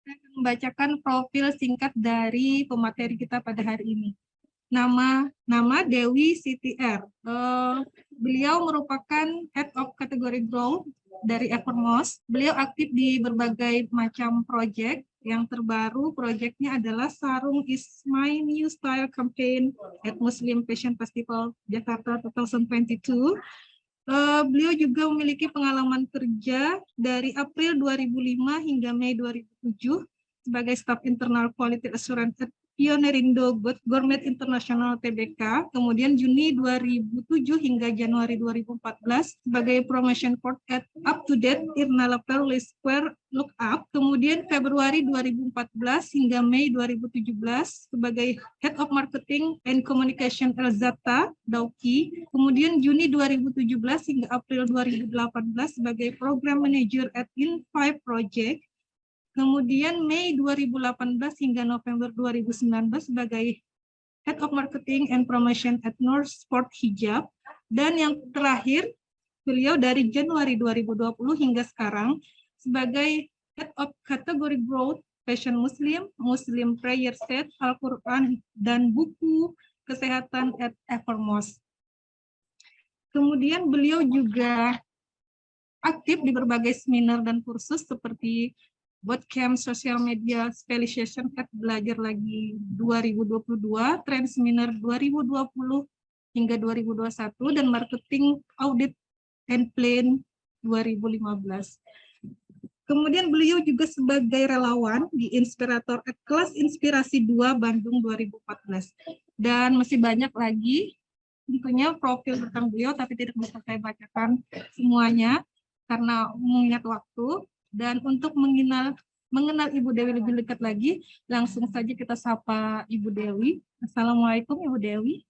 Saya akan membacakan profil singkat dari pemateri kita pada hari ini. Nama Dewi Siti R. Beliau merupakan Head of Category Growth dari Evermost. Beliau aktif di berbagai macam proyek. Yang terbaru proyeknya adalah Sarung is My New Style Campaign at Muslim Fashion Festival Jakarta 2022. Beliau juga memiliki pengalaman kerja dari April 2005 hingga Mei 2007 sebagai staf internal Quality Assurance at Pionerindo Gourmet International Tbk, kemudian Juni 2007 hingga Januari 2014 sebagai Promotion Court at Up to Date Irna Lapel Square Lookup, kemudian Februari 2014 hingga Mei 2017 sebagai Head of Marketing and Communication Elzata Dauki, kemudian Juni 2017 hingga April 2018 sebagai Program Manager at In5 Project, kemudian Mei 2018 hingga November 2019 sebagai Head of Marketing and Promotion at North Sport Hijab, dan yang terakhir beliau dari Januari 2020 hingga sekarang sebagai Head of Category Growth Fashion Muslim, Muslim Prayer Set, Al-Quran, dan buku kesehatan at Evermost. Kemudian beliau juga aktif di berbagai seminar dan kursus seperti Bootcamp Social Media Specialization at Belajar Lagi 2022, Trend Seminar 2020 hingga 2021, dan Marketing Audit and Plan 2015. Kemudian beliau juga sebagai relawan di Inspirator at Kelas Inspirasi 2 Bandung 2014. Dan masih banyak lagi tentunya profil tentang beliau, tapi tidak bisa saya bacakan semuanya karena mengingat waktu. Dan untuk mengenal Ibu Dewi lebih dekat lagi, langsung saja kita sapa Ibu Dewi. Assalamualaikum Ibu Dewi.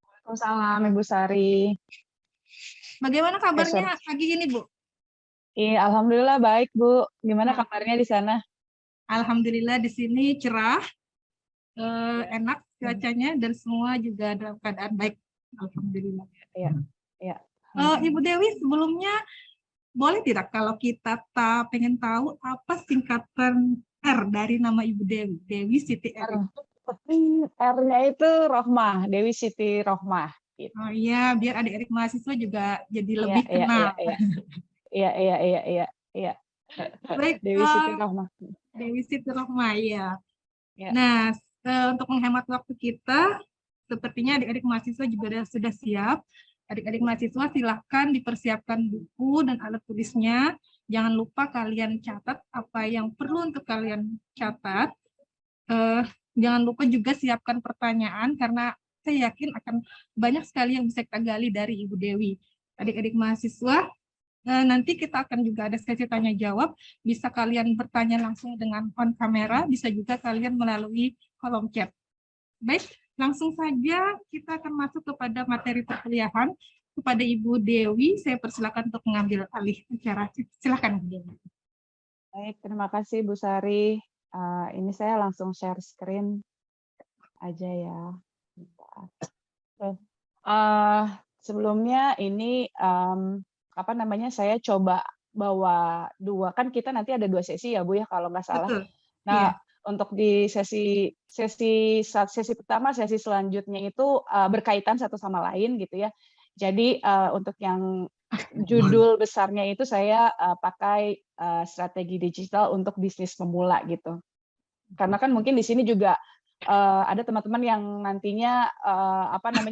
Waalaikumsalam Ibu Sari. Bagaimana kabarnya pagi ini, Bu? Iya, alhamdulillah baik, Bu. Gimana kabarnya di sana? Alhamdulillah di sini cerah, enak cuacanya, dan semua juga dalam keadaan baik. Alhamdulillah. Iya. Iya. Ibu Dewi, sebelumnya boleh tidak kalau kita pengen tahu apa singkatan R dari nama Ibu Dewi, Dewi Siti R? R-nya itu Rohmah, Dewi Siti Rohmah. Gitu. Oh iya, biar adik-adik mahasiswa juga jadi lebih kenal. Iya. Baik, Dewi Siti Rohmah. Dewi Siti Rohmah, ya. Nah, untuk menghemat waktu kita, sepertinya adik-adik mahasiswa juga sudah siap. Adik-adik mahasiswa silahkan dipersiapkan buku dan alat tulisnya. Jangan lupa kalian catat apa yang perlu untuk kalian catat. Jangan lupa juga siapkan pertanyaan, karena saya yakin akan banyak sekali yang bisa kita gali dari Ibu Dewi. Adik-adik mahasiswa, nanti kita akan juga ada sesi tanya jawab. Bisa kalian bertanya langsung dengan on kamera, bisa juga kalian melalui kolom chat. Baik, langsung saja kita akan masuk kepada materi perkuliahan. Kepada Ibu Dewi, saya persilakan untuk mengambil alih acara. Silakan, Bu Dewi. Baik, terima kasih Bu Sari. Ini saya langsung share screen aja ya. Sebelumnya ini saya coba bawa dua, kan kita nanti ada 2 sesi ya Bu ya kalau nggak salah. Betul. Nah, untuk di sesi pertama, sesi selanjutnya itu berkaitan satu sama lain gitu ya. Jadi untuk yang judul besarnya itu saya pakai strategi digital untuk bisnis pemula gitu. Karena kan mungkin di sini juga ada teman-teman yang nantinya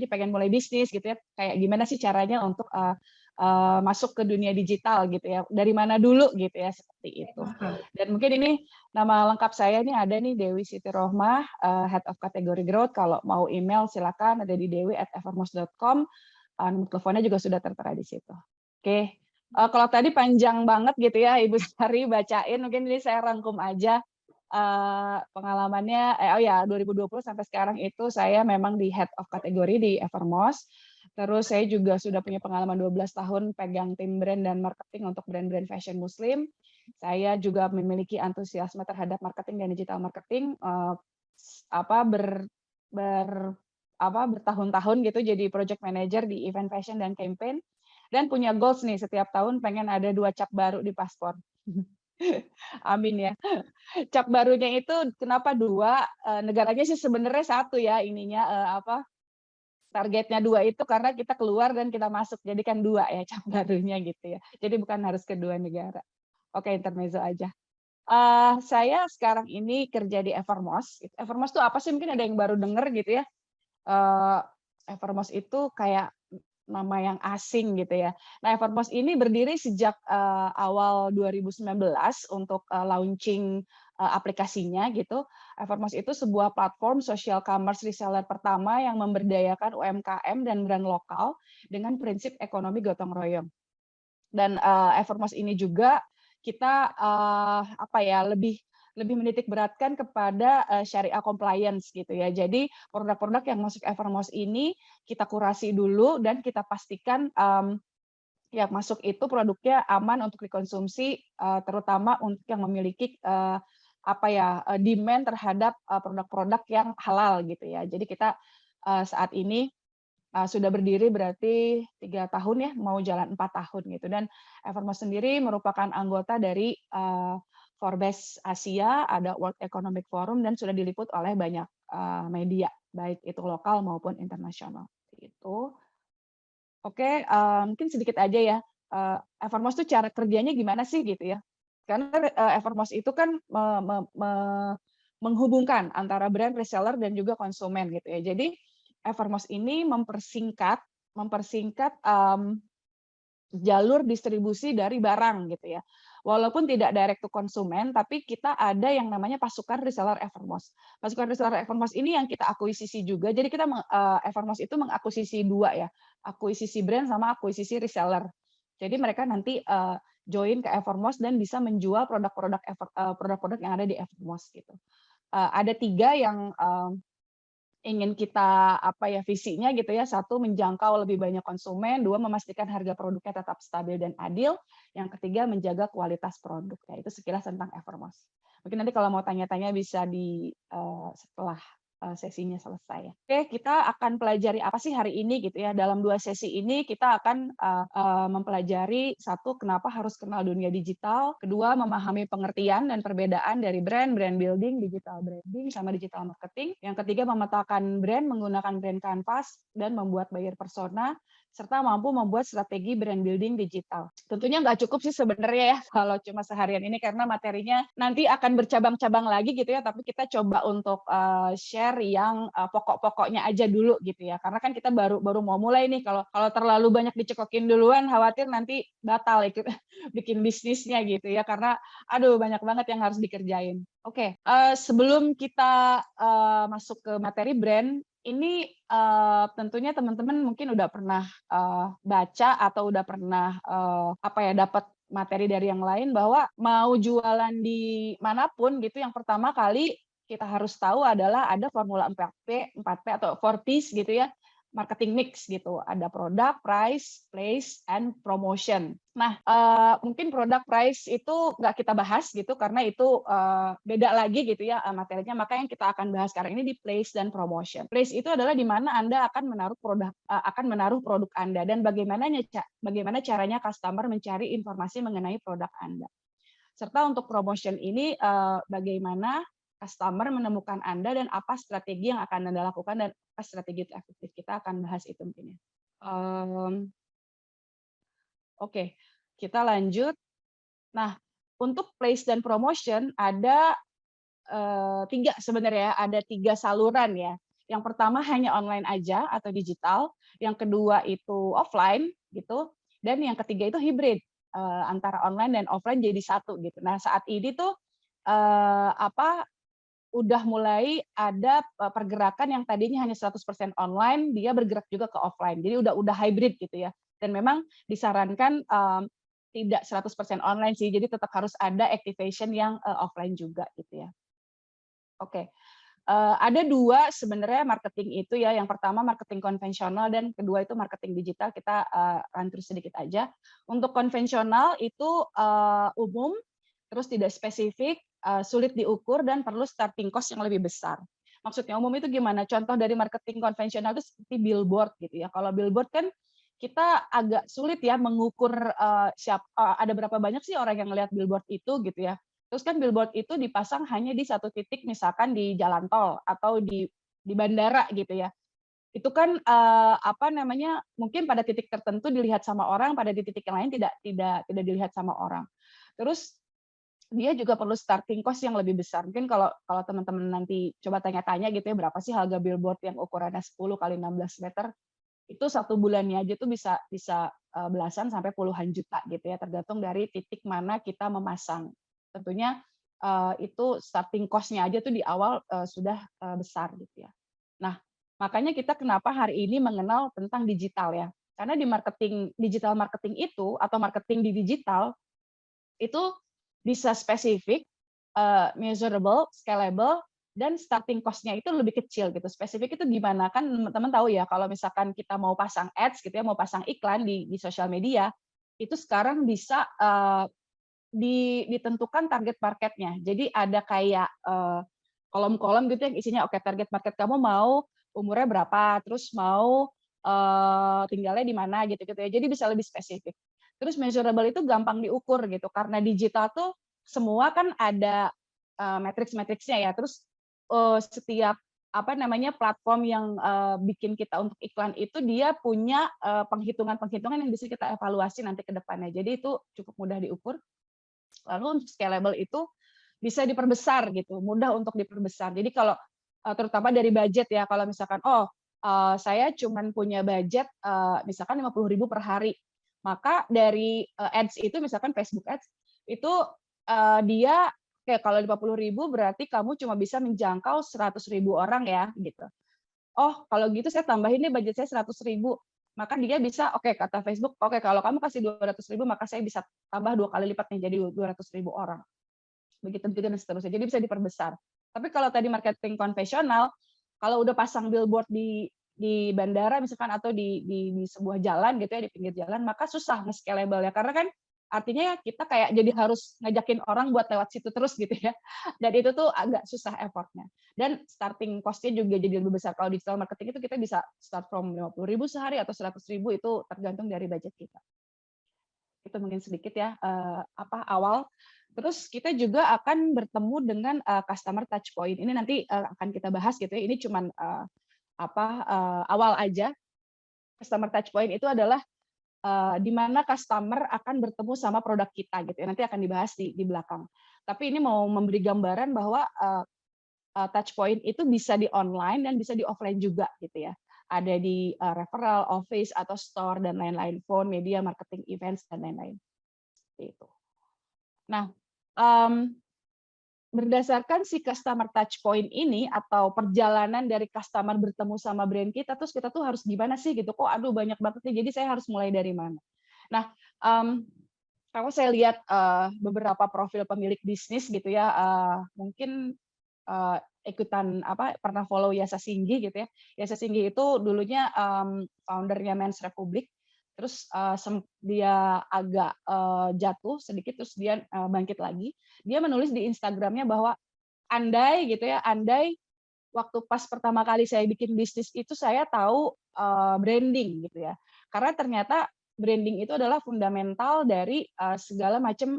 pengen mulai bisnis gitu ya. Kayak gimana sih caranya untuk masuk ke dunia digital gitu ya. Dari mana dulu gitu ya, seperti itu. Dan mungkin ini nama lengkap saya ini ada nih, Dewi Siti Rohmah, Head of Category Growth. Kalau mau email silakan, ada di dewi@evermost.com. Nomor teleponnya juga sudah tertera di situ. Oke. Kalau tadi panjang banget gitu ya Ibu Sari bacain, mungkin ini saya rangkum aja pengalamannya. 2020 sampai sekarang itu saya memang di Head of Category di Evermost. Terus saya juga sudah punya pengalaman 12 tahun pegang tim brand dan marketing untuk brand-brand fashion muslim. Saya juga memiliki antusiasme terhadap marketing dan digital marketing, bertahun-tahun gitu jadi project manager di event fashion dan campaign, dan punya goals nih, setiap tahun pengen ada 2 cap baru di paspor. Amin ya. Cap barunya itu kenapa 2, negaranya sih sebenarnya 1 ya ininya, apa, targetnya 2 itu karena kita keluar dan kita masuk, jadi kan 2 ya cap barunya gitu ya. Jadi bukan harus kedua negara. Oke, intermezzo aja. Saya sekarang ini kerja di Evermost. Evermost itu apa sih? Mungkin ada yang baru denger gitu ya. Eee, Evermost itu kayak nama yang asing gitu ya. Nah, Evermost ini berdiri sejak, awal 2019 untuk, launching, aplikasinya gitu. Evermost itu sebuah platform social commerce reseller pertama yang memberdayakan UMKM dan brand lokal dengan prinsip ekonomi gotong royong. Dan, Evermost ini juga kita, apa ya, lebih lebih menitik beratkan kepada, syariah compliance gitu ya. Jadi produk-produk yang masuk Evermost ini kita kurasi dulu dan kita pastikan, yang masuk itu produknya aman untuk dikonsumsi, terutama untuk yang memiliki, apa ya, demand terhadap, produk-produk yang halal gitu ya. Jadi kita, saat ini sudah berdiri berarti 3 tahun ya, mau jalan 4 tahun gitu. Dan Evermost sendiri merupakan anggota dari, Forbes Asia, ada World Economic Forum dan sudah diliput oleh banyak, media, baik itu lokal maupun internasional, gitu. Oke, mungkin sedikit aja ya, Evermost tuh cara kerjanya gimana sih gitu ya. Karena, Evermost itu kan menghubungkan antara brand, reseller, dan juga konsumen gitu ya. Jadi Evermost ini mempersingkat mempersingkat, jalur distribusi dari barang gitu ya. Walaupun tidak direct to konsumen, tapi kita ada yang namanya pasukan reseller Evermost. Pasukan reseller Evermost ini yang kita akuisisi juga. Jadi kita Evermost itu mengakuisisi 2 ya, akuisisi brand sama akuisisi reseller. Jadi mereka nanti, join ke Evermost dan bisa menjual produk-produk yang ada di Evermost gitu. Ada 3 yang, ingin kita, apa ya, visinya gitu ya, 1 menjangkau lebih banyak konsumen, 2 memastikan harga produknya tetap stabil dan adil, yang ketiga menjaga kualitas produk. Ya, itu sekilas tentang Evermost. Mungkin nanti kalau mau tanya-tanya bisa setelah, sesinya selesai ya. Oke, kita akan pelajari apa sih hari ini gitu ya. Dalam 2 sesi ini kita akan, mempelajari 1 kenapa harus kenal dunia digital, kedua memahami pengertian dan perbedaan dari brand building, digital branding, sama digital marketing. Yang ketiga memetakan brand menggunakan brand canvas dan membuat buyer persona, serta mampu membuat strategi brand building digital. Tentunya nggak cukup sih sebenarnya ya kalau cuma seharian ini karena materinya nanti akan bercabang-cabang lagi gitu ya, tapi kita coba untuk, share yang, pokok-pokoknya aja dulu gitu ya. Karena kan kita baru baru mau mulai nih, kalau kalau terlalu banyak dicekokin duluan khawatir nanti batal ikut bikin bisnisnya gitu ya, karena aduh banyak banget yang harus dikerjain. Oke, sebelum kita, masuk ke materi brand, ini, tentunya teman-teman mungkin udah pernah, baca atau udah pernah, apa ya, dapat materi dari yang lain bahwa mau jualan di manapun gitu, yang pertama kali kita harus tahu adalah ada formula 4P atau 4Ps gitu ya, marketing mix gitu. Ada produk, price, place, and promotion. Nah, mungkin produk, price itu nggak kita bahas gitu karena itu, beda lagi gitu ya, materinya. Maka yang kita akan bahas sekarang ini di place dan promotion. Place itu adalah di mana Anda akan menaruh produk Anda dan bagaimana caranya customer mencari informasi mengenai produk Anda. Serta untuk promotion ini, bagaimana customer menemukan Anda dan apa strategi yang akan Anda lakukan dan apa strategi efektif. Kita akan bahas itu mungkin ya. Oke, kita lanjut. Nah, untuk place dan promotion ada, 3 sebenarnya, ada 3 saluran ya. Yang pertama hanya online aja atau digital, yang kedua itu offline gitu, dan yang ketiga itu hybrid, antara online dan offline jadi satu gitu. Nah, saat ini tuh, udah mulai ada, pergerakan yang tadinya hanya 100% online, dia bergerak juga ke offline. Jadi udah hybrid gitu ya. Dan memang disarankan, tidak 100% online sih, jadi tetap harus ada activation yang, offline juga gitu ya. Oke, ada 2 sebenarnya marketing itu ya, yang pertama marketing konvensional dan kedua itu marketing digital, kita, run through sedikit aja. Untuk konvensional itu, umum, terus tidak spesifik, sulit diukur dan perlu starting cost yang lebih besar. Maksudnya umum itu gimana? Contoh dari marketing konvensional itu seperti billboard gitu ya. Kalau billboard kan kita agak sulit ya mengukur ada berapa banyak sih orang yang ngelihat billboard itu gitu ya. Terus kan billboard itu dipasang hanya di satu titik, misalkan di jalan tol atau di bandara gitu ya. Itu kan apa namanya, mungkin pada titik tertentu dilihat sama orang, pada di titik yang lain tidak dilihat sama orang. Terus dia juga perlu starting cost yang lebih besar. Mungkin kalau kalau teman-teman nanti coba tanya-tanya gitu ya, berapa sih harga billboard yang ukurannya 10 kali 16 meter, itu satu bulannya aja tuh bisa bisa belasan sampai puluhan juta gitu ya, tergantung dari titik mana kita memasang. Tentunya itu starting cost-nya aja tuh di awal sudah besar gitu ya. Nah, makanya kita kenapa hari ini mengenal tentang digital ya. Karena di marketing digital marketing itu atau marketing di digital itu bisa spesifik, measurable, scalable, dan starting cost-nya itu lebih kecil gitu. Spesifik itu gimana? Kan teman-teman tahu ya kalau misalkan kita mau pasang ads gitu ya, mau pasang iklan di sosial media, itu sekarang bisa ditentukan target marketnya. Jadi ada kayak kolom-kolom gitu yang isinya oke target market kamu mau umurnya berapa, terus mau tinggalnya di mana gitu-gitu ya. Jadi bisa lebih spesifik. Terus measurable itu gampang diukur gitu karena digital tuh semua kan ada matriks-matriksnya ya. Terus setiap apa namanya platform yang bikin kita untuk iklan itu dia punya penghitungan-penghitungan yang bisa kita evaluasi nanti ke depannya. Jadi itu cukup mudah diukur. Lalu untuk scalable itu bisa diperbesar gitu, mudah untuk diperbesar. Jadi kalau terutama dari budget ya, kalau misalkan saya cuman punya budget misalkan 50.000 per hari, maka dari ads itu misalkan Facebook Ads itu dia kayak kalau 50.000 berarti kamu cuma bisa menjangkau 100.000 orang ya gitu. Oh kalau gitu saya tambahin deh budget saya 100.000, maka dia bisa oke kata Facebook oke kalau kamu kasih 200.000 maka saya bisa tambah 2 kali lipat nih jadi 200.000 orang. Begitu begitu dan seterusnya. Jadi bisa diperbesar. Tapi kalau tadi marketing konvensional, kalau udah pasang billboard di bandara misalkan atau di sebuah jalan gitu ya di pinggir jalan, maka susah nge-scalable ya karena kan artinya kita kayak jadi harus ngajakin orang buat lewat situ terus gitu ya. Dan itu tuh agak susah effortnya. Dan starting cost-nya juga jadi lebih besar. Kalau digital marketing itu kita bisa start from 50.000 sehari atau 100.000 itu tergantung dari budget kita. Itu mungkin sedikit ya awal. Terus kita juga akan bertemu dengan customer touch point. Ini nanti akan kita bahas gitu ya. Ini cuman awal aja. Customer touch point itu adalah di mana customer akan bertemu sama produk kita gitu ya. Nanti akan dibahas di belakang. Tapi ini mau memberi gambaran bahwa touch point itu bisa di online dan bisa di offline juga gitu ya. Ada di referral, office atau store dan lain-lain, phone, media, marketing, events dan lain-lain. Seperti itu. Nah, berdasarkan si customer touch point ini atau perjalanan dari customer bertemu sama brand kita, terus kita tuh harus gimana sih gitu? Kok aduh banyak banget nih, jadi saya harus mulai dari mana? Nah, kalau saya lihat beberapa profil pemilik bisnis gitu ya, mungkin ikutan pernah follow Yasa Singgi gitu ya. Yasa Singgi itu dulunya foundernya Men's Republic. Terus dia agak jatuh sedikit, terus dia bangkit lagi. Dia menulis di Instagramnya bahwa andai gitu ya, andai waktu pas pertama kali saya bikin bisnis itu saya tahu branding gitu ya. Karena ternyata branding itu adalah fundamental dari segala macam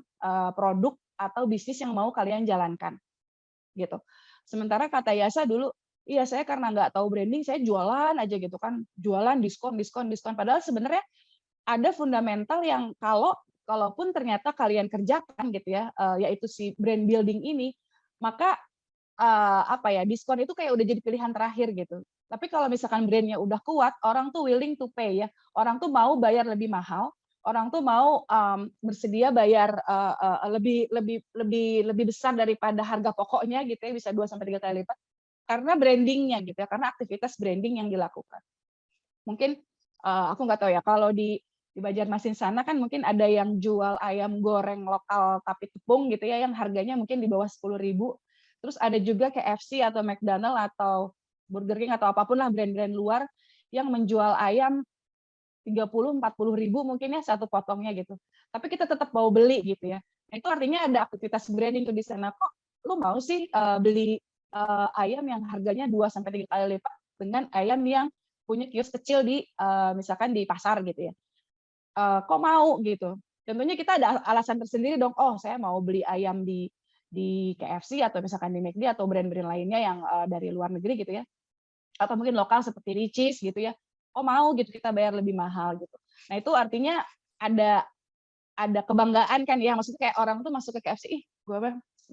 produk atau bisnis yang mau kalian jalankan gitu. Sementara kata Yasa dulu, iya saya karena nggak tahu branding, saya jualan aja gitu kan, jualan diskon. Padahal sebenarnya ada fundamental yang kalaupun ternyata kalian kerjakan gitu ya, yaitu si brand building ini, maka diskon itu kayak udah jadi pilihan terakhir gitu. Tapi kalau misalkan brandnya udah kuat, orang tuh willing to pay ya, orang tuh mau bayar lebih mahal, orang tuh mau bersedia bayar lebih besar daripada harga pokoknya gitu ya, bisa 2-3 kali lipat karena brandingnya gitu ya, karena aktivitas branding yang dilakukan. Mungkin aku nggak tahu ya kalau di Banjarmasin sana kan mungkin ada yang jual ayam goreng lokal tapi tepung gitu ya yang harganya mungkin di bawah 10.000. Terus ada juga KFC atau McDonald atau Burger King atau apapun lah brand-brand luar yang menjual ayam 30-40 ribu mungkin ya satu potongnya gitu. Tapi kita tetap mau beli gitu ya. Nah, itu artinya ada aktivitas branding tuh di sana. Kok lu mau sih beli ayam yang harganya 2-3 kali lipat dengan ayam yang punya kios kecil di misalkan di pasar gitu ya. Kok mau gitu? Tentunya kita ada alasan tersendiri dong. Oh, saya mau beli ayam di KFC atau misalkan di McD atau brand-brand lainnya yang dari luar negeri gitu ya. Atau mungkin lokal seperti Richeese gitu ya. Oh, mau gitu kita bayar lebih mahal gitu. Nah, itu artinya ada kebanggaan kan ya, maksudnya kayak orang tuh masuk ke KFC, ih gue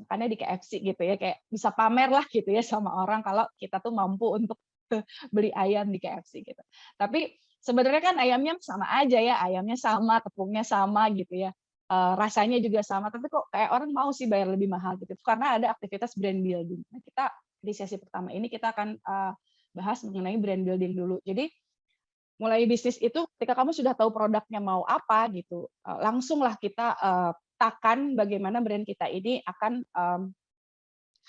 makannya di KFC gitu ya, kayak bisa pamer lah gitu ya sama orang kalau kita tuh mampu untuk beli ayam di KFC gitu. Tapi sebenarnya kan ayamnya sama aja ya, ayamnya sama, tepungnya sama gitu ya, rasanya juga sama, tapi kok kayak orang mau sih bayar lebih mahal gitu, karena ada aktivitas brand building. Nah, kita di sesi pertama ini kita akan bahas mengenai brand building dulu. Jadi mulai bisnis itu ketika kamu sudah tahu produknya mau apa gitu, langsunglah kita takkan bagaimana brand kita ini akan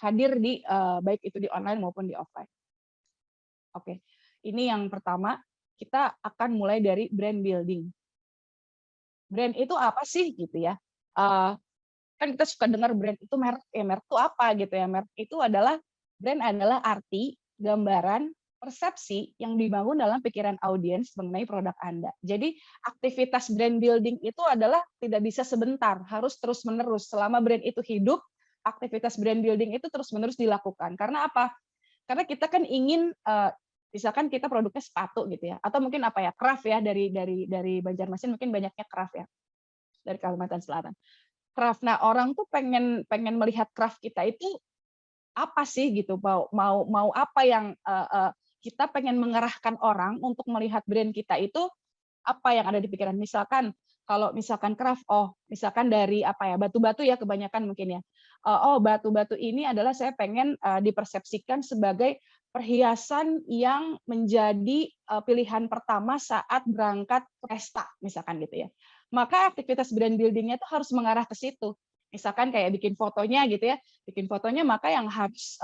hadir di baik itu di online maupun di offline. Oke, ini yang pertama, kita akan mulai dari brand building. Brand itu apa sih gitu ya? Kan kita suka dengar brand itu merek, ya merek itu apa gitu ya? Merek itu adalah brand adalah arti, gambaran, persepsi yang dibangun dalam pikiran audiens mengenai produk Anda. Jadi aktivitas brand building itu adalah tidak bisa sebentar, harus terus-menerus. Selama brand itu hidup, aktivitas brand building itu terus-menerus dilakukan. Karena apa? Karena kita kan ingin misalkan kita produknya sepatu gitu ya, atau mungkin apa ya, craft ya, dari Banjarmasin mungkin banyaknya craft ya, dari Kalimantan Selatan. Craft. Nah, orang tuh pengen melihat craft kita itu apa sih gitu, mau apa yang kita pengen mengerahkan orang untuk melihat brand kita itu apa yang ada di pikiran. Misalkan kalau misalkan craft, oh misalkan dari apa ya, batu-batu ya kebanyakan mungkin ya. Oh, batu-batu ini adalah saya pengen dipersepsikan sebagai perhiasan yang menjadi pilihan pertama saat berangkat ke pesta misalkan gitu ya. Maka aktivitas brand building-nya itu harus mengarah ke situ. Misalkan kayak bikin fotonya gitu ya, bikin fotonya maka yang harus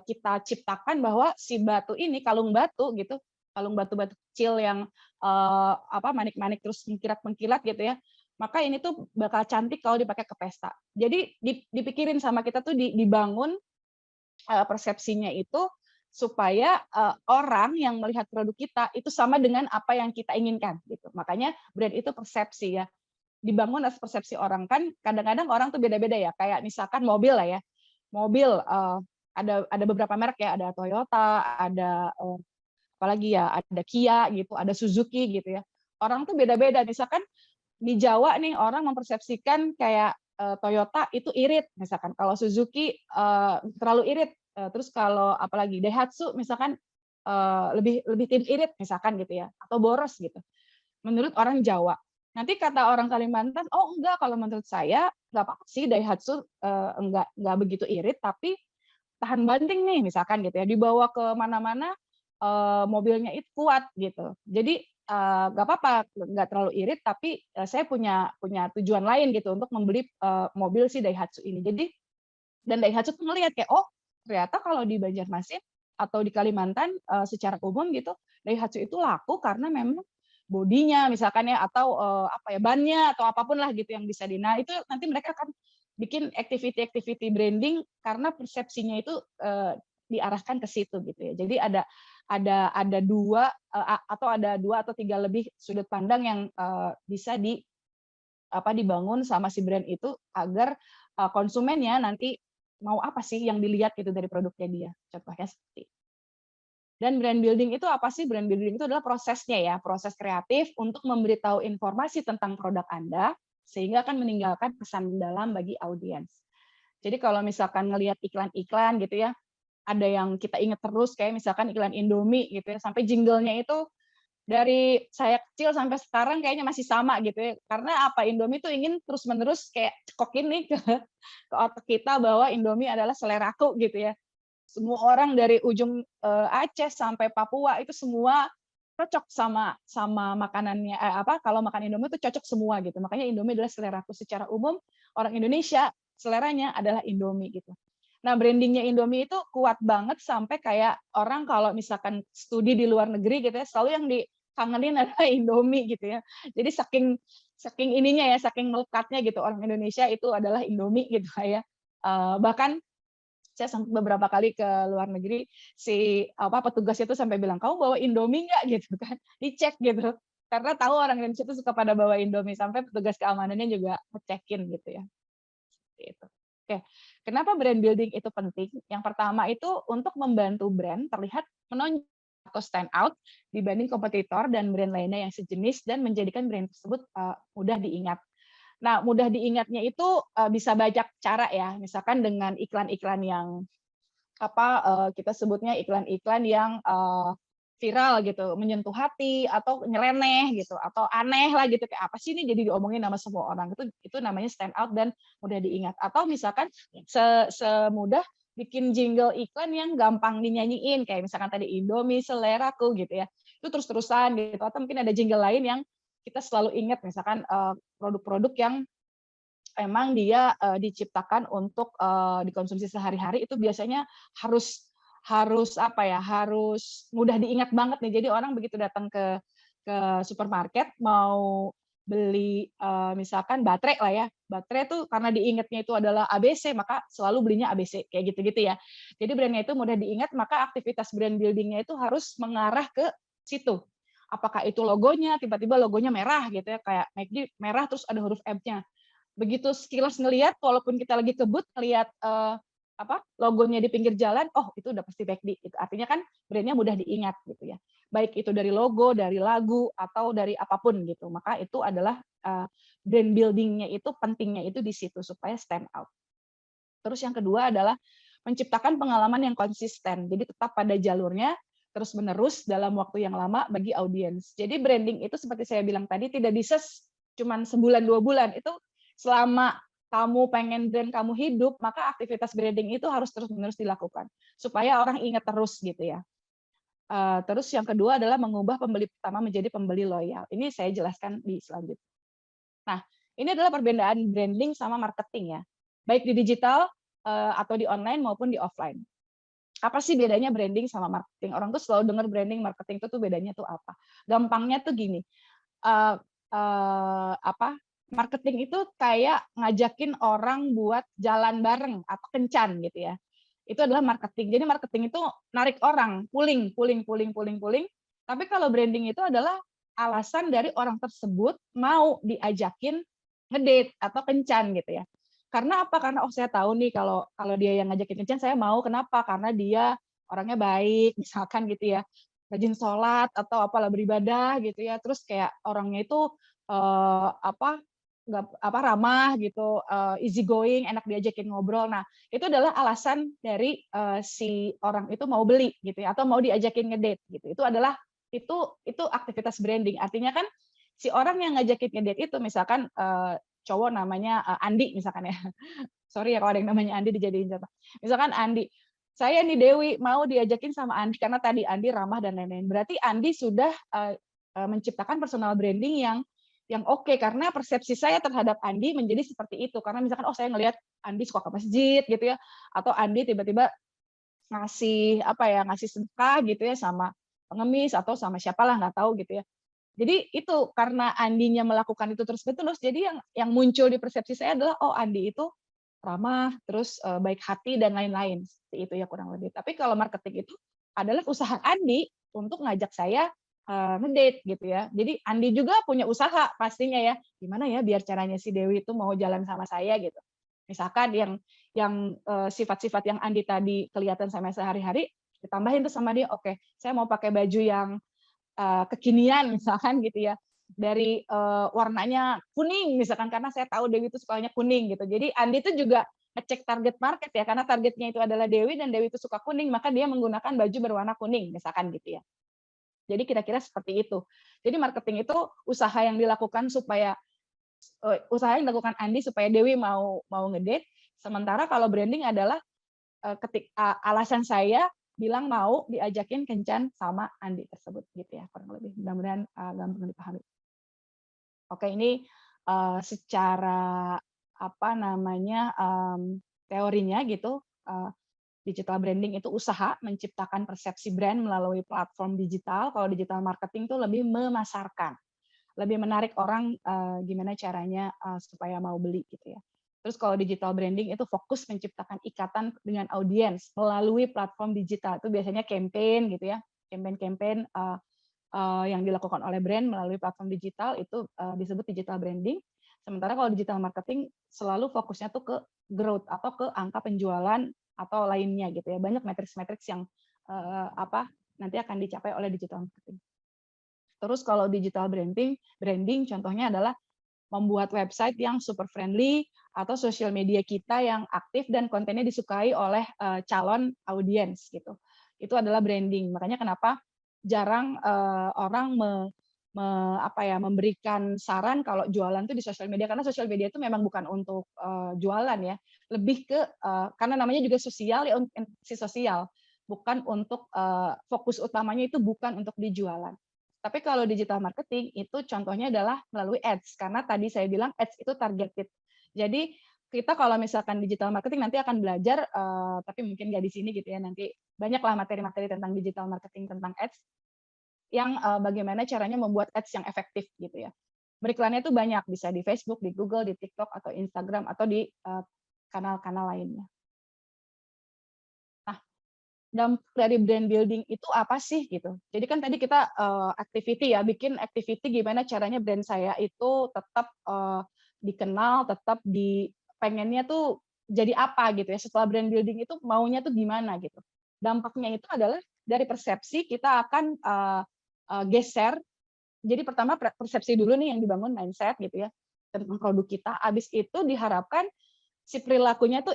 kita ciptakan bahwa si batu ini, kalung batu gitu, kalung batu-batu kecil yang manik-manik terus mengkilat-mengkilat gitu ya, maka ini tuh bakal cantik kalau dipakai ke pesta. Jadi dipikirin sama kita tuh dibangun persepsinya itu supaya orang yang melihat produk kita itu sama dengan apa yang kita inginkan gitu. Makanya brand itu persepsi ya, dibangun atas persepsi orang. Kan kadang-kadang orang tuh beda-beda ya, kayak misalkan mobil lah ya, mobil ada beberapa merek ya, ada Toyota, ada apalagi ya, ada Kia gitu, ada Suzuki gitu ya. Orang tuh beda-beda. Misalkan di Jawa nih orang mempersepsikan kayak Toyota itu irit, misalkan kalau Suzuki terlalu irit, terus kalau apalagi Daihatsu misalkan lebih tidak irit misalkan gitu ya, atau boros gitu. Menurut orang Jawa. Nanti kata orang Kalimantan, oh enggak, kalau menurut saya nggak apa-apa sih Daihatsu enggak begitu irit, tapi tahan banting nih misalkan gitu ya, dibawa ke mana-mana mobilnya itu kuat gitu. Jadi nggak apa-apa, nggak terlalu irit, tapi saya punya tujuan lain gitu untuk membeli mobil si Daihatsu ini. Jadi dan Daihatsu tuh ngelihat kayak, oh ternyata kalau di Banjarmasin atau di Kalimantan secara umum gitu, Daihatsu itu laku karena memang bodinya misalkan ya, atau bannya atau apapun lah gitu yang bisa nah itu nanti mereka akan bikin activity branding karena persepsinya itu diarahkan ke situ gitu ya. Jadi ada dua atau tiga lebih sudut pandang yang bisa dibangun sama si brand itu agar konsumennya nanti mau apa sih yang dilihat gitu dari produknya dia. Contohnya seperti itu. Dan brand building itu apa sih? Brand building itu adalah prosesnya ya, proses kreatif untuk memberitahu informasi tentang produk Anda sehingga akan meninggalkan pesan mendalam bagi audiens. Jadi kalau misalkan ngelihat iklan-iklan gitu ya, ada yang kita ingat terus kayak misalkan iklan Indomie gitu ya, sampai jinglenya itu dari saya kecil sampai sekarang kayaknya masih sama gitu ya. Karena apa? Indomie itu ingin terus-menerus kayak cekokin nih ke otak kita bahwa Indomie adalah seleraku gitu ya. Semua orang dari ujung Aceh sampai Papua itu semua cocok sama makanannya kalau makan Indomie itu cocok semua gitu. Makanya Indomie adalah seleraku. Secara umum orang Indonesia seleranya adalah Indomie gitu. Nah, brandingnya Indomie itu kuat banget sampai kayak orang kalau misalkan studi di luar negeri gitu ya, selalu yang dikangenin adalah Indomie gitu ya. Jadi saking ininya ya, saking melekatnya gitu orang Indonesia itu adalah Indomie gitu ya. Bahkan Saya sempat beberapa kali ke luar negeri, si petugasnya itu sampai bilang, "Kamu bawa Indomie nggak?" gitu kan, dicek gitu. Karena tahu orang Indonesia itu suka pada bawa Indomie, sampai petugas keamanannya juga ngecekin gitu ya. Seperti itu. Oke, kenapa brand building itu penting? Yang pertama itu untuk membantu brand terlihat menonjol atau stand out dibanding kompetitor dan brand lainnya yang sejenis dan menjadikan brand tersebut mudah diingat. Nah, mudah diingatnya itu bisa banyak cara ya, misalkan dengan iklan-iklan yang kita sebutnya iklan-iklan yang viral gitu, menyentuh hati atau nyeleneh gitu, atau aneh lah gitu, kayak apa sih ini jadi diomongin sama semua orang, itu namanya stand out dan mudah diingat. Atau misalkan semudah bikin jingle iklan yang gampang dinyanyiin, kayak misalkan tadi Indomie seleraku gitu ya, itu terus-terusan gitu, atau mungkin ada jingle lain yang kita selalu ingat, misalkan produk-produk yang emang dia diciptakan untuk dikonsumsi sehari-hari, itu biasanya harus harus harus mudah diingat banget nih. Jadi orang begitu datang ke supermarket mau beli misalkan baterai lah ya, baterai tuh karena diingatnya itu adalah ABC, maka selalu belinya ABC kayak gitu-gitu ya. Jadi brandnya itu mudah diingat, maka aktivitas brand building-nya itu harus mengarah ke situ. Apakah itu logonya, tiba-tiba logonya merah gitu ya, kayak McD merah terus ada huruf M-nya. Begitu sekilas ngelihat, walaupun kita lagi kebut ngelihat logonya di pinggir jalan, oh itu udah pasti McD. Itu artinya kan brandnya mudah diingat gitu ya. Baik itu dari logo, dari lagu, atau dari apapun gitu. Maka itu adalah brand building-nya itu pentingnya itu di situ supaya stand out. Terus yang kedua adalah menciptakan pengalaman yang konsisten. Jadi tetap pada jalurnya terus-menerus dalam waktu yang lama bagi audiens. Jadi branding itu seperti saya bilang tadi tidak bisa cuman sebulan 2 bulan. Itu selama kamu pengen brand kamu hidup, maka aktivitas branding itu harus terus-menerus dilakukan supaya orang ingat terus gitu ya. Terus yang kedua adalah mengubah pembeli pertama menjadi pembeli loyal. Ini saya jelaskan di selanjutnya. Nah, ini adalah perbedaan branding sama marketing ya, baik di digital atau di online maupun di offline. Apa sih bedanya branding sama marketing? Orang tuh selalu dengar branding, marketing itu tuh bedanya tuh apa? Gampangnya tuh gini, marketing itu kayak ngajakin orang buat jalan bareng atau kencan gitu ya. Itu adalah marketing. Jadi marketing itu narik orang, pulling. Tapi kalau branding itu adalah alasan dari orang tersebut mau diajakin ngedate atau kencan gitu ya. Karena apa? Karena saya tahu nih kalau kalau dia yang ngajakin kencan saya mau. Kenapa? Karena dia orangnya baik misalkan gitu ya. Rajin sholat atau apalah beribadah gitu ya. Terus kayak orangnya itu ramah gitu, easy going, enak diajakin ngobrol. Nah, itu adalah alasan dari si orang itu mau beli gitu ya, atau mau diajakin ngedate gitu. Itu aktivitas branding. Artinya kan si orang yang ngajakin ngedate itu misalkan cowok namanya Andi misalkan ya. Sorry ya kalau ada yang namanya Andi dijadiin contoh. Misalkan Andi, saya nih Dewi mau diajakin sama Andi karena tadi Andi ramah dan lain-lain. Berarti Andi sudah menciptakan personal branding yang oke, karena persepsi saya terhadap Andi menjadi seperti itu. Karena misalkan saya ngelihat Andi suka ke masjid gitu ya, atau Andi tiba-tiba ngasih sedekah gitu ya sama pengemis atau sama siapalah nggak tahu gitu ya. Jadi itu karena Andinya melakukan itu terus-menerus, jadi yang muncul di persepsi saya adalah oh Andi itu ramah, terus baik hati dan lain-lain. Seperti itu ya kurang lebih. Tapi kalau marketing itu adalah usaha Andi untuk ngajak saya ngedate gitu ya. Jadi Andi juga punya usaha pastinya ya. Gimana ya biar caranya si Dewi itu mau jalan sama saya gitu. Misalkan yang sifat-sifat yang Andi tadi kelihatan sama sehari-hari, ditambahin tuh sama dia, oke, saya mau pakai baju yang kekinian misalkan gitu ya. Dari warnanya kuning misalkan karena saya tahu Dewi itu sukanya kuning gitu. Jadi Andi itu juga ngecek target market ya, karena targetnya itu adalah Dewi dan Dewi itu suka kuning, maka dia menggunakan baju berwarna kuning misalkan gitu ya. Jadi kira-kira seperti itu. Jadi marketing itu usaha yang dilakukan Andi supaya Dewi mau ngedate. Sementara kalau branding adalah alasan saya bilang mau diajakin kencan sama Andi tersebut gitu ya, kurang lebih. Mudah-mudahan gampang dipahami. Oke, ini secara teorinya gitu. Digital branding itu usaha menciptakan persepsi brand melalui platform digital. Kalau digital marketing itu lebih memasarkan, lebih menarik orang gimana caranya supaya mau beli gitu ya. Terus kalau digital branding itu fokus menciptakan ikatan dengan audiens melalui platform digital. Itu biasanya campaign gitu ya, campaign-campaign yang dilakukan oleh brand melalui platform digital itu disebut digital branding. Sementara kalau digital marketing selalu fokusnya tuh ke growth atau ke angka penjualan atau lainnya gitu ya. Banyak matriks-matriks yang nanti akan dicapai oleh digital marketing. Terus kalau digital branding contohnya adalah membuat website yang super friendly atau sosial media kita yang aktif dan kontennya disukai oleh calon audiens gitu. Itu adalah branding. Makanya kenapa jarang orang memberikan saran kalau jualan itu di sosial media, karena sosial media itu memang bukan untuk jualan ya, lebih ke karena namanya juga sosial ya, sosial, bukan untuk fokus utamanya itu bukan untuk dijualan. Tapi kalau digital marketing itu contohnya adalah melalui ads, karena tadi saya bilang ads itu targeted. Jadi kita kalau misalkan digital marketing nanti akan belajar, tapi mungkin nggak di sini gitu ya, nanti banyaklah materi-materi tentang digital marketing, tentang ads, yang bagaimana caranya membuat ads yang efektif gitu ya. Beriklannya itu banyak, bisa di Facebook, di Google, di TikTok, atau Instagram, atau di kanal-kanal lainnya. Dampak dari brand building itu apa sih gitu. Jadi kan tadi kita activity ya, bikin activity gimana caranya brand saya itu tetap dikenal, tetap pengennya tuh jadi apa gitu ya. Setelah brand building itu maunya tuh gimana gitu. Dampaknya itu adalah dari persepsi kita akan geser. Jadi pertama persepsi dulu nih yang dibangun, mindset gitu ya tentang produk kita. Habis itu diharapkan si perilakunya tuh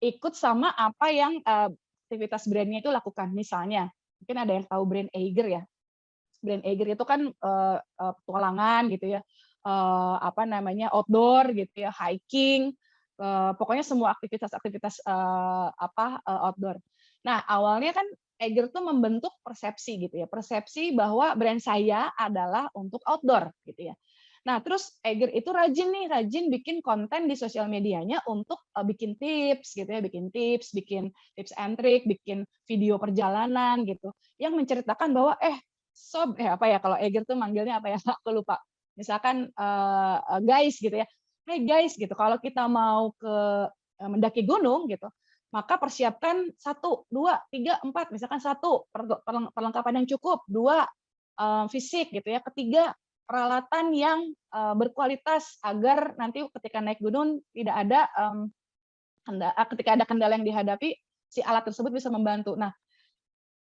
ikut sama apa yang aktivitas brandnya itu lakukan. Misalnya, mungkin ada yang tahu brand Eiger ya. Brand Eiger itu kan petualangan gitu ya, outdoor gitu ya, hiking, pokoknya semua aktivitas-aktivitas outdoor. Nah, awalnya kan Eiger tuh membentuk persepsi gitu ya, persepsi bahwa brand saya adalah untuk outdoor gitu ya. Nah, terus Eiger itu rajin bikin konten di sosial medianya untuk bikin tips gitu ya, bikin tips and trick, bikin video perjalanan gitu, yang menceritakan bahwa sob, kalau Eiger tuh manggilnya apa ya, aku lupa. Misalkan guys gitu ya, hey guys gitu, kalau kita mau ke mendaki gunung gitu, maka persiapkan 1, 2, 3, 4, misalkan 1 perlengkapan yang cukup, 2 fisik gitu ya, ketiga peralatan yang berkualitas agar nanti ketika naik gunung tidak ada ketika ada kendala yang dihadapi, si alat tersebut bisa membantu. Nah,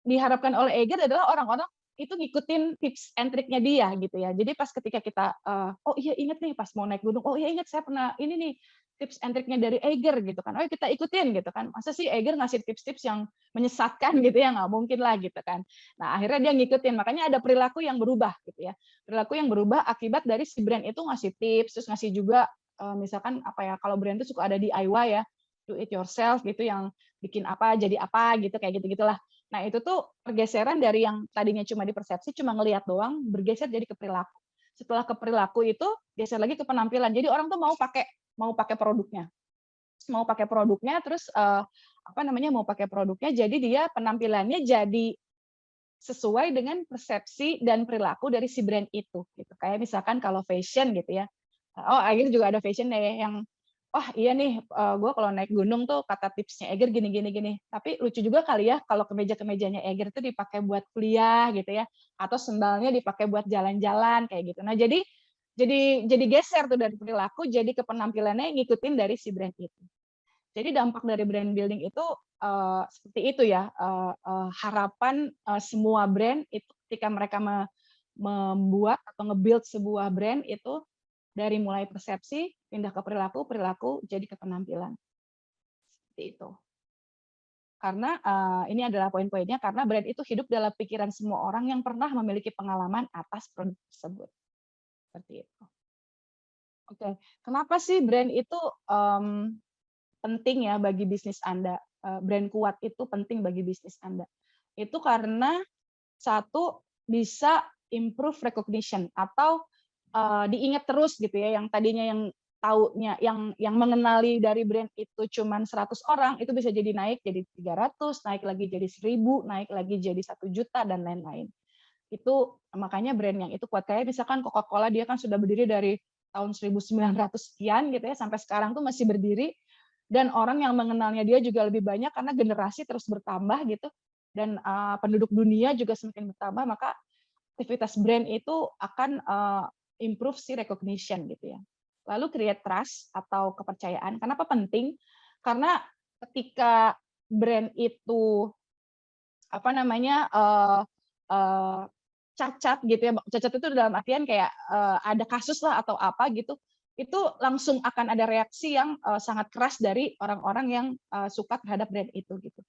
diharapkan oleh Eiger adalah orang-orang itu ngikutin tips and triknya dia gitu ya. Jadi pas ketika kita oh iya ingat nih pas mau naik gunung, oh iya ingat saya pernah ini nih tips and triknya dari Eiger gitu kan. Oh kita ikutin gitu kan. Masa sih Eiger ngasih tips-tips yang menyesatkan gitu ya, nggak mungkin lah gitu kan. Nah, akhirnya dia ngikutin. Makanya ada perilaku yang berubah gitu ya. Perilaku yang berubah akibat dari si brand itu ngasih tips, terus ngasih juga misalkan kalau brand itu suka ada DIY ya, do it yourself gitu, yang bikin apa jadi apa gitu, kayak gitu-gitulah. Nah, itu tuh pergeseran dari yang tadinya cuma di persepsi, cuma ngelihat doang, bergeser jadi ke perilaku. Setelah ke perilaku itu, geser lagi ke penampilan. Jadi orang tuh mau pakai produknya. Mau pakai produknya, terus mau pakai produknya, jadi dia penampilannya jadi sesuai dengan persepsi dan perilaku dari si brand itu. Gitu. Kayak misalkan kalau fashion gitu ya. Oh, akhirnya juga ada fashion deh yang wah iya nih, gue kalau naik gunung tuh kata tipsnya Eiger gini. Tapi lucu juga kali ya kalau kemeja-kemejanya Eiger itu dipakai buat kuliah gitu ya, atau sendalnya dipakai buat jalan-jalan kayak gitu. Nah jadi geser tuh dari perilaku, jadi ke penampilannya ngikutin dari si brand itu. Jadi dampak dari brand building itu seperti itu ya, harapan semua brand itu ketika mereka membuat atau nge-build sebuah brand itu dari mulai persepsi, pindah ke perilaku jadi ke penampilan. Seperti itu. Karena ini adalah poin-poinnya, karena brand itu hidup dalam pikiran semua orang yang pernah memiliki pengalaman atas produk tersebut. Seperti itu. Oke, kenapa sih brand itu penting ya bagi bisnis Anda? Brand kuat itu penting bagi bisnis Anda. Itu karena satu, bisa improve recognition atau diingat terus gitu ya, yang tadinya yang taunya yang mengenali dari brand itu cuman 100 orang, itu bisa jadi naik jadi 300, naik lagi jadi 1000, naik lagi jadi 1 juta dan lain-lain. Itu makanya brand yang itu kuat. Kayak misalkan Coca-Cola, dia kan sudah berdiri dari tahun 1900 sekian gitu ya, sampai sekarang tuh masih berdiri, dan orang yang mengenalnya dia juga lebih banyak karena generasi terus bertambah gitu, dan penduduk dunia juga semakin bertambah, maka aktivitas brand itu akan improve si recognition gitu ya. Lalu create trust atau kepercayaan. Kenapa penting? Karena ketika brand itu apa namanya cacat gitu ya, cacat itu dalam artian kayak ada kasus lah atau apa gitu, itu langsung akan ada reaksi yang sangat keras dari orang-orang yang suka terhadap brand itu gitu,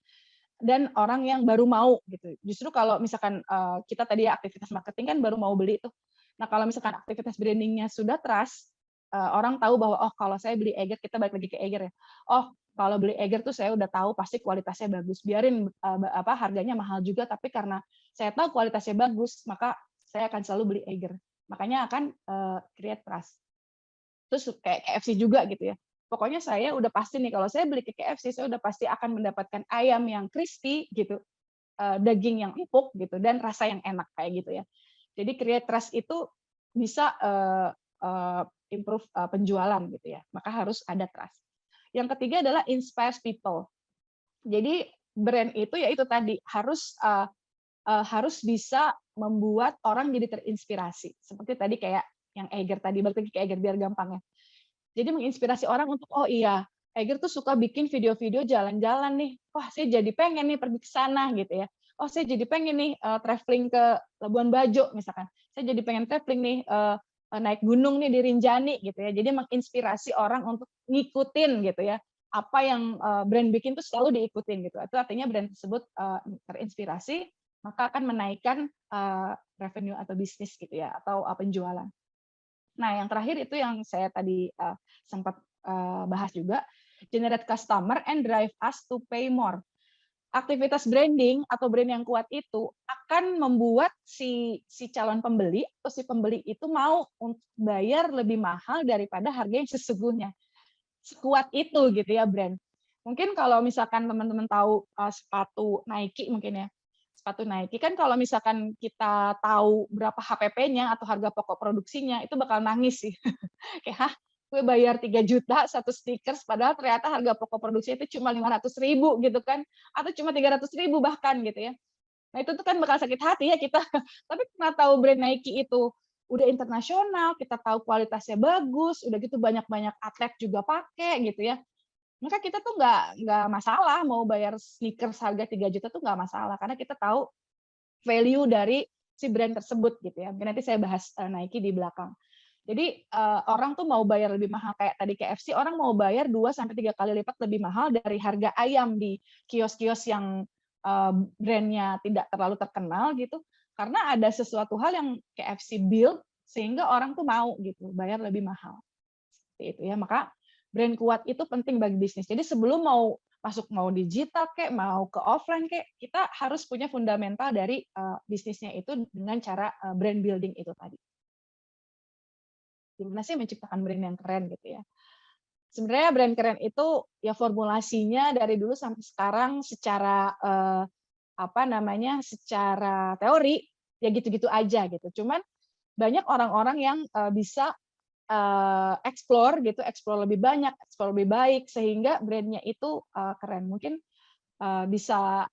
dan orang yang baru mau gitu. Justru kalau misalkan kita tadi aktivitas marketing kan baru mau beli itu. Nah kalau misalkan aktivitas brandingnya sudah trust, orang tahu bahwa oh kalau saya beli Eiger, kita balik lagi ke Eiger ya. Oh kalau beli Eiger tuh saya udah tahu pasti kualitasnya bagus. Biarin harganya mahal juga, tapi karena saya tahu kualitasnya bagus, maka saya akan selalu beli Eiger. Makanya akan create trust. Terus kayak KFC juga gitu ya. Pokoknya saya udah pasti nih kalau saya beli ke KFC, saya udah pasti akan mendapatkan ayam yang crispy gitu, daging yang empuk gitu, dan rasa yang enak kayak gitu ya. Jadi create trust itu bisa improve penjualan gitu ya. Maka harus ada trust. Yang ketiga adalah inspire people. Jadi brand itu ya itu tadi harus bisa membuat orang jadi terinspirasi. Seperti tadi kayak yang Eiger tadi, balik lagi ke Eiger biar gampang ya. Jadi menginspirasi orang untuk oh iya, Eiger tuh suka bikin video-video jalan-jalan nih. Wah, saya jadi pengen nih pergi ke sana gitu ya. Oh, saya jadi pengen nih traveling ke Labuan Bajo misalkan. Saya jadi pengen traveling nih naik gunung nih di Rinjani gitu ya. Jadi menginspirasi orang untuk ngikutin gitu ya. Apa yang brand bikin tuh selalu diikutin gitu. Itu artinya brand tersebut terinspirasi, maka akan menaikkan revenue atau bisnis gitu ya, atau penjualan. Nah, yang terakhir itu yang saya tadi sempat bahas juga, generate customer and drive us to pay more. Aktivitas branding atau brand yang kuat itu akan membuat si calon pembeli atau si pembeli itu mau untuk bayar lebih mahal daripada harga yang sesungguhnya. Sekuat itu gitu ya brand. Mungkin kalau misalkan teman-teman tahu sepatu Nike mungkin ya. Sepatu Nike kan kalau misalkan kita tahu berapa HPP-nya atau harga pokok produksinya, itu bakal nangis sih. Kayak, gue bayar 3 juta satu sneakers, padahal ternyata harga pokok produksi itu cuma 500.000 gitu kan, atau cuma 300.000 bahkan gitu ya. Nah itu tuh kan bakal sakit hati ya kita. Tapi karena tahu brand Nike itu udah internasional, kita tahu kualitasnya bagus, udah gitu banyak-banyak atlet juga pakai gitu ya. Maka kita tuh nggak masalah mau bayar sneakers harga 3 juta tuh nggak masalah, karena kita tahu value dari si brand tersebut gitu ya. Mungkin nanti saya bahas Nike di belakang. Jadi orang tuh mau bayar lebih mahal kayak tadi KFC, orang mau bayar 2-3 kali lipat lebih mahal dari harga ayam di kios-kios yang brandnya tidak terlalu terkenal gitu, karena ada sesuatu hal yang KFC build sehingga orang tuh mau gitu bayar lebih mahal. Seperti itu ya. Maka brand kuat itu penting bagi bisnis. Jadi sebelum mau masuk mau digital kayak mau ke offline kayak, kita harus punya fundamental dari bisnisnya itu dengan cara brand building itu tadi. Gimana sih menciptakan brand yang keren gitu ya. Sebenarnya brand keren itu ya formulasinya dari dulu sampai sekarang secara secara teori ya gitu-gitu aja gitu. Cuman banyak orang-orang yang bisa explore lebih banyak, explore lebih baik sehingga brandnya itu keren. Mungkin bisa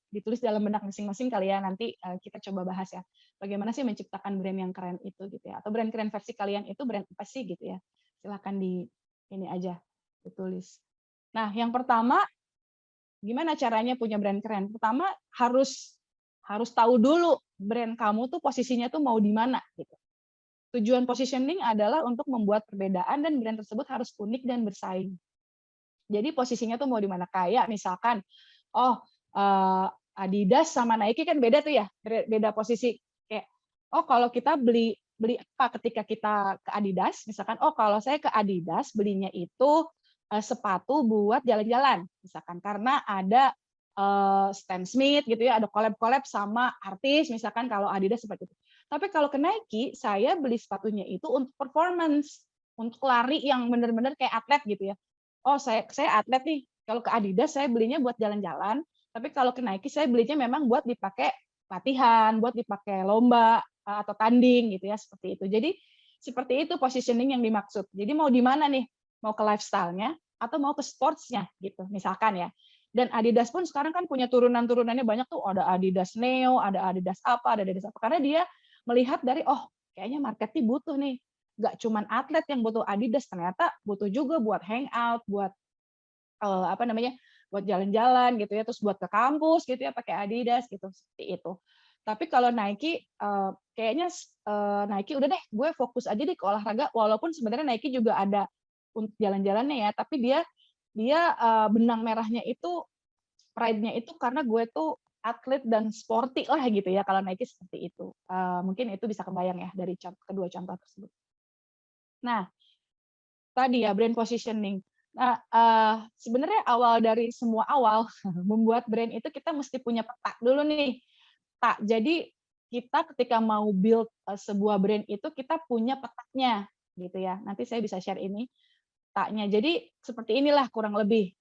ditulis dalam benak masing-masing kali ya, nanti kita coba bahas ya. Bagaimana sih menciptakan brand yang keren itu gitu ya. Atau brand keren versi kalian itu brand apa sih gitu ya. Silakan ini aja ditulis. Nah, yang pertama gimana caranya punya brand keren? Pertama harus tahu dulu brand kamu tuh posisinya tuh mau di mana gitu. Tujuan positioning adalah untuk membuat perbedaan dan brand tersebut harus unik dan bersaing. Jadi posisinya tuh mau di mana, kayak misalkan Adidas sama Nike kan beda tuh ya, beda posisi. Kayak kalau kita beli apa ketika kita ke Adidas, misalkan kalau saya ke Adidas belinya itu sepatu buat jalan-jalan misalkan, karena ada Stan Smith gitu ya, ada collab sama artis misalkan kalau Adidas seperti itu. Tapi kalau ke Nike saya beli sepatunya itu untuk performance, untuk lari yang benar-benar kayak atlet gitu ya. Saya atlet nih, kalau ke Adidas saya belinya buat jalan-jalan, tapi kalau ke Nike saya belinya memang buat dipakai latihan, buat dipakai lomba, atau tanding gitu ya, seperti itu. Jadi seperti itu positioning yang dimaksud. Jadi mau di mana nih? Mau ke lifestyle-nya atau mau ke sports-nya gitu, misalkan ya. Dan Adidas pun sekarang kan punya turunan-turunannya banyak tuh, ada Adidas Neo, ada Adidas apa, ada Adidas apa. Karena dia melihat dari, oh kayaknya market butuh nih. Nggak cuman atlet yang butuh Adidas, ternyata butuh juga buat hangout, buat apa namanya, buat jalan-jalan gitu ya, terus buat ke kampus gitu ya pakai Adidas gitu, seperti itu. Tapi kalau Nike kayaknya Nike udah deh, gue fokus aja deh ke olahraga, walaupun sebenarnya Nike juga ada untuk jalan-jalannya ya, tapi dia dia benang merahnya itu pride-nya itu karena gue tuh atlet dan sporty lah gitu ya, kalau Nike seperti itu. Mungkin itu bisa kebayang ya dari kedua contoh tersebut. Nah, tadi ya brand positioning. Nah, sebenarnya awal dari semua awal membuat brand itu kita mesti punya peta dulu nih. Tak. Jadi kita ketika mau build sebuah brand itu kita punya petanya gitu ya. Nanti saya bisa share ini petanya. Jadi seperti inilah kurang lebih.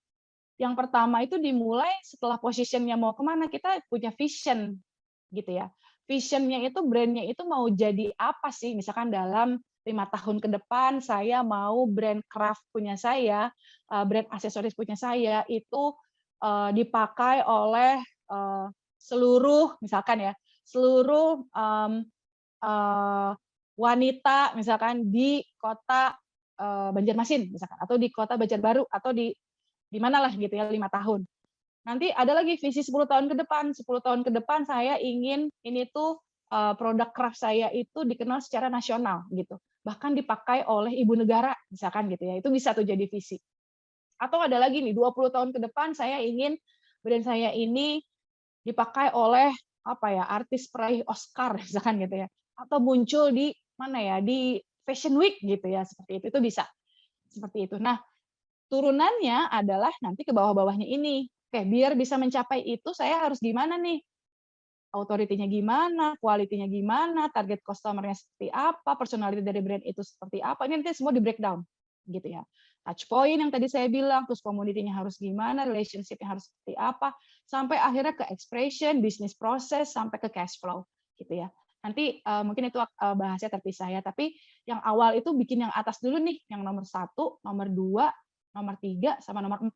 Yang pertama itu dimulai setelah positionnya mau kemana, kita punya vision gitu ya. Visionnya itu brandnya itu mau jadi apa sih? Misalkan dalam 5 tahun ke depan saya mau brand craft punya saya, brand aksesoris punya saya itu dipakai oleh seluruh misalkan ya seluruh wanita misalkan di kota Banjarmasin misalkan atau di kota Banjarbaru atau di manalah gitu ya 5 tahun. Nanti ada lagi visi 10 tahun ke depan. 10 tahun ke depan saya ingin ini tuh produk craft saya itu dikenal secara nasional gitu. Bahkan dipakai oleh ibu negara misalkan gitu ya. Itu bisa tuh jadi visi. Atau ada lagi nih 20 tahun ke depan saya ingin brand saya ini dipakai oleh apa ya artis peraih Oscar misalkan gitu ya. Atau muncul di mana ya di Fashion Week gitu ya seperti itu bisa seperti itu. Nah, turunannya adalah nanti ke bawah-bawahnya ini. Oke, biar bisa mencapai itu saya harus gimana nih? Authority-nya gimana, quality-nya gimana, target customer-nya seperti apa, personality dari brand itu seperti apa. Ini nanti semua di breakdown gitu ya. Touch point yang tadi saya bilang, terus community-nya harus gimana, relationship-nya harus seperti apa, sampai akhirnya ke expression, business process, sampai ke cash flow gitu ya. Nanti mungkin itu bahasnya terpisah ya, tapi yang awal itu bikin yang atas dulu nih, yang nomor 1, nomor 2, nomor 3, sama nomor 4.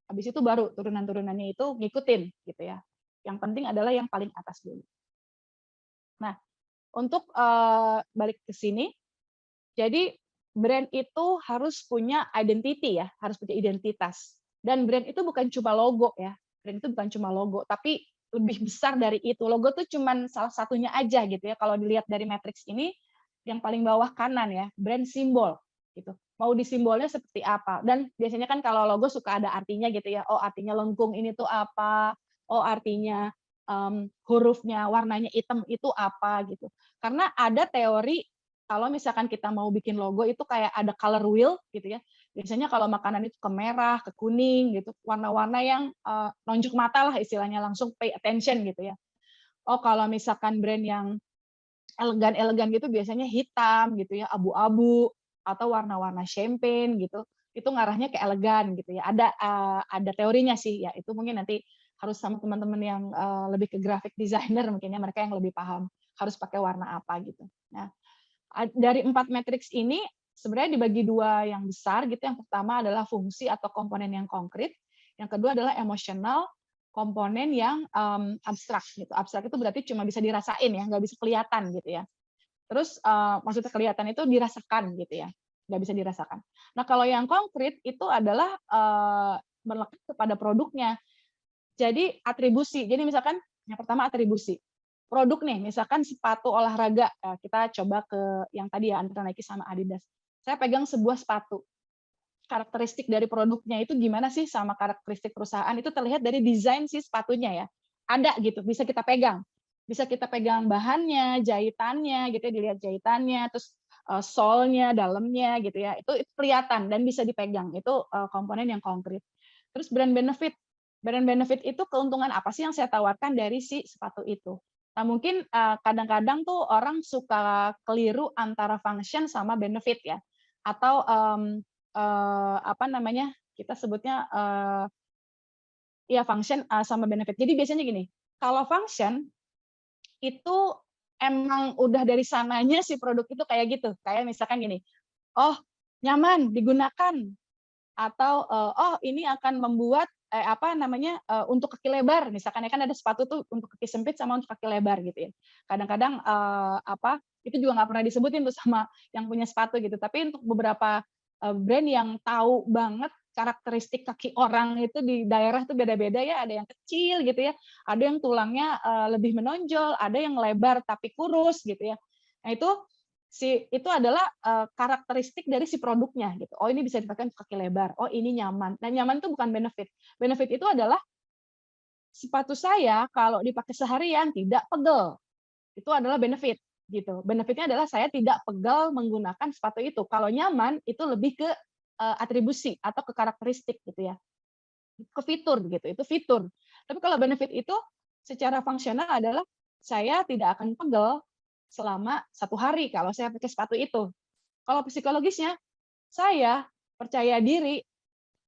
Habis itu baru turunan-turunannya itu ngikutin gitu ya. Yang penting adalah yang paling atas dulu. Nah, untuk balik ke sini, jadi brand itu harus punya identity ya, harus punya identitas. Dan brand itu bukan cuma logo ya, brand itu bukan cuma logo, tapi lebih besar dari itu. Logo tuh cuma salah satunya aja gitu ya. Kalau dilihat dari matriks ini, yang paling bawah kanan ya, brand simbol gitu. Mau disimbolnya seperti apa? Dan biasanya kan kalau logo suka ada artinya gitu ya. Oh, artinya lengkung ini tuh apa? Oh, artinya hurufnya warnanya hitam itu apa gitu. Karena ada teori kalau misalkan kita mau bikin logo itu kayak ada color wheel gitu ya. Biasanya kalau makanan itu ke merah, ke kuning gitu, warna-warna yang nonjok mata lah istilahnya, langsung pay attention gitu ya. Oh, kalau misalkan brand yang elegan-elegan gitu biasanya hitam gitu ya, abu-abu atau warna-warna champagne gitu. Itu ngarahnya ke elegan gitu ya. Ada teorinya sih ya. Itu mungkin nanti harus sama teman-teman yang lebih ke graphic designer mungkin ya, mereka yang lebih paham harus pakai warna apa gitu. Nah, dari 4 matriks ini sebenarnya dibagi 2 yang besar gitu. Yang pertama adalah fungsi atau komponen yang konkret. Yang kedua adalah emosional, komponen yang abstrak gitu. Abstrak itu berarti cuma bisa dirasain ya, nggak bisa kelihatan gitu ya. Terus maksudnya kelihatan itu dirasakan gitu ya, nggak bisa dirasakan. Nah kalau yang konkret itu adalah melekat kepada produknya. Jadi atribusi. Jadi misalkan yang pertama atribusi. Produk nih, misalkan sepatu olahraga, kita coba ke yang tadi ya antara Nike sama Adidas. Saya pegang sebuah sepatu. Karakteristik dari produknya itu gimana sih sama karakteristik perusahaan itu terlihat dari desain si sepatunya ya. Ada gitu, bisa kita pegang. Bisa kita pegang bahannya, jahitannya gitu ya, dilihat jahitannya, terus sole-nya, dalamnya gitu ya. Itu kelihatan dan bisa dipegang. Itu komponen yang konkret. Terus brand benefit. Brand benefit itu keuntungan apa sih yang saya tawarkan dari si sepatu itu. Nah, mungkin kadang-kadang tuh orang suka keliru antara function sama benefit ya. Atau apa namanya? Kita sebutnya ya function sama benefit. Jadi biasanya gini, kalau function itu emang udah dari sananya si produk itu kayak gitu. Kayak misalkan gini, oh nyaman digunakan, atau oh ini akan membuat untuk kaki lebar, misalkan ya kan ada sepatu tuh untuk kaki sempit sama untuk kaki lebar gitu ya. Kadang-kadang itu juga nggak pernah disebutin tuh sama yang punya sepatu gitu. Tapi untuk beberapa brand yang tahu banget karakteristik kaki orang itu di daerah tuh beda-beda ya, ada yang kecil gitu ya, ada yang tulangnya lebih menonjol, ada yang lebar tapi kurus gitu ya. Nah itu adalah karakteristik dari si produknya gitu. Oh ini bisa dipakai untuk kaki lebar. Oh ini nyaman. Nah nyaman itu bukan benefit. Benefit itu adalah sepatu saya kalau dipakai seharian tidak pegel. Itu adalah benefit gitu. Benefitnya adalah saya tidak pegal menggunakan sepatu itu. Kalau nyaman itu lebih ke atribusi atau ke karakteristik gitu ya. Ke fitur gitu. Itu fitur. Tapi kalau benefit itu secara fungsional adalah saya tidak akan pegel selama 1 hari kalau saya pakai sepatu itu. Kalau psikologisnya, saya percaya diri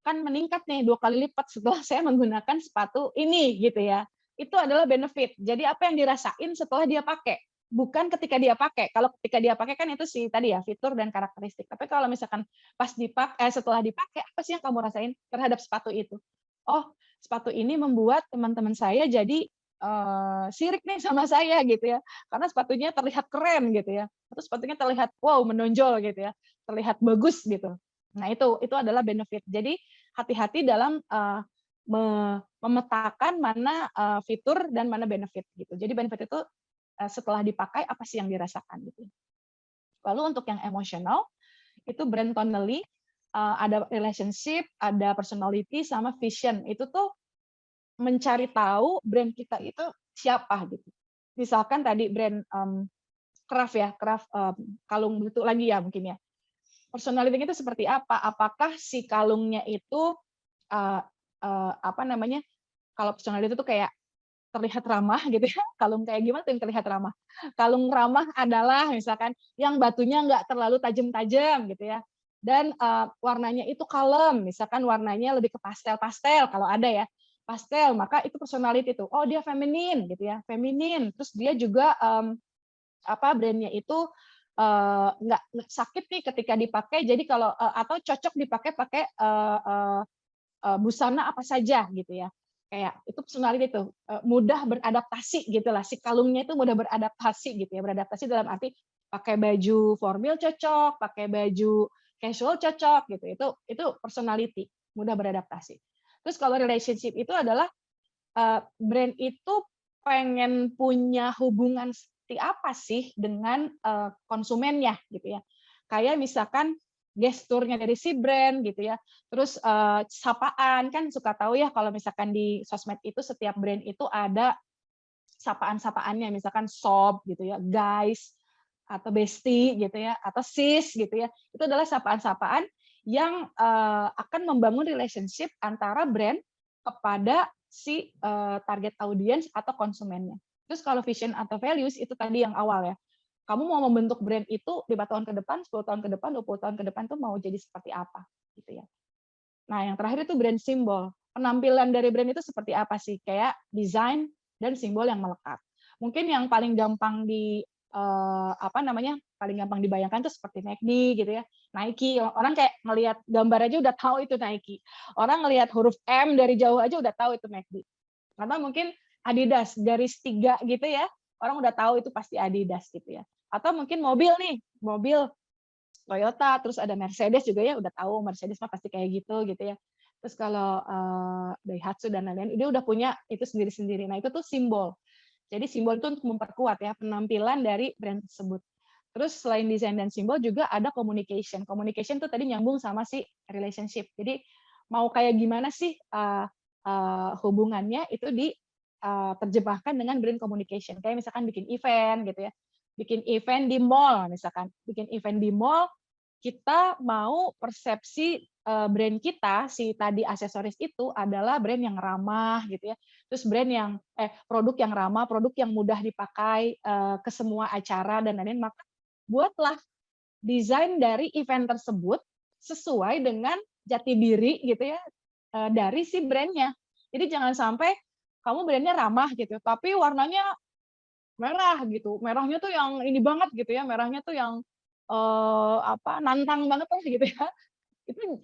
kan meningkat nih 2 kali lipat setelah saya menggunakan sepatu ini gitu ya. Itu adalah benefit. Jadi apa yang dirasain setelah dia pakai, bukan ketika dia pakai. Kalau ketika dia pakai kan itu sih tadi ya fitur dan karakteristik. Tapi kalau misalkan setelah dipakai, apa sih yang kamu rasain terhadap sepatu itu? Oh, sepatu ini membuat teman-teman saya jadi sirik nih sama saya gitu ya. Karena sepatunya terlihat keren gitu ya. Atau sepatunya terlihat wow menonjol gitu ya. Terlihat bagus gitu. Nah, itu adalah benefit. Jadi hati-hati dalam memetakan mana fitur dan mana benefit gitu. Jadi benefit itu setelah dipakai apa sih yang dirasakan gitu. Lalu untuk yang emosional itu brand tonally ada relationship, ada personality sama vision. Itu tuh mencari tahu brand kita itu siapa gitu. Misalkan tadi brand Craft ya, Craft kalung bentuk lagi ya mungkin ya. Personality itu seperti apa? Apakah si kalungnya itu kalau personality itu tuh kayak terlihat ramah gitu ya. Kalung kayak gimana tuh yang terlihat ramah? Kalung ramah adalah misalkan yang batunya nggak terlalu tajam-tajam gitu ya. Dan warnanya itu kalem, misalkan warnanya lebih ke pastel-pastel kalau ada ya. Pastel, maka itu personality tuh. Oh, dia feminin gitu ya, feminin. Terus dia juga brandnya itu nggak sakit nih ketika dipakai. Jadi kalau atau cocok dipakai pakai busana apa saja gitu ya. Kayak itu personality itu mudah beradaptasi gitulah. Si kalungnya itu mudah beradaptasi gitu ya. Beradaptasi dalam arti pakai baju formal cocok, pakai baju casual cocok gitu. Itu personality, mudah beradaptasi. Terus kalau relationship itu adalah brand itu pengen punya hubungan seperti apa sih dengan konsumennya gitu ya. Kayak misalkan gesturnya dari si brand gitu ya. Terus sapaan kan suka tahu ya kalau misalkan di sosmed itu setiap brand itu ada sapaan-sapaannya misalkan sob gitu ya, guys atau bestie gitu ya, atau sis gitu ya. Itu adalah sapaan-sapaan yang akan membangun relationship antara brand kepada si target audience atau konsumennya. Terus kalau vision atau values itu tadi yang awal ya. Kamu mau membentuk brand itu 5 tahun ke depan, 10 tahun ke depan, 20 tahun ke depan tuh mau jadi seperti apa gitu ya. Nah, yang terakhir itu brand simbol. Penampilan dari brand itu seperti apa sih? Kayak desain dan simbol yang melekat. Mungkin yang paling gampang paling gampang dibayangkan tuh seperti McD gitu ya, Nike. Orang kayak ngelihat gambar aja udah tahu itu Nike. Orang ngelihat huruf M dari jauh aja udah tahu itu McD. Atau mungkin Adidas garis 3 gitu ya, orang udah tahu itu pasti Adidas gitu ya. Atau mungkin mobil nih, mobil Toyota, terus ada Mercedes juga ya, udah tahu Mercedes mah pasti kayak gitu ya. Terus kalau Daihatsu dan lain-lain, dia udah punya itu sendiri-sendiri. Nah, itu tuh simbol. Jadi simbol itu untuk memperkuat ya penampilan dari brand tersebut. Terus selain desain dan simbol juga ada communication. Communication tuh tadi nyambung sama si relationship. Jadi mau kayak gimana sih hubungannya itu terjemahkan dengan brand communication. Kayak misalkan bikin event gitu ya. Bikin event di mall misalkan. Bikin event di mall, kita mau persepsi brand kita si tadi aksesoris itu adalah brand yang ramah gitu ya. Terus produk yang ramah, produk yang mudah dipakai ke semua acara dan lain-lain, maka buatlah desain dari event tersebut sesuai dengan jati diri gitu ya dari si brandnya. Jadi jangan sampai kamu brandnya ramah gitu, tapi warnanya merah gitu. Merahnya tuh yang ini banget gitu ya, merahnya tuh yang nantang banget lah gitu ya.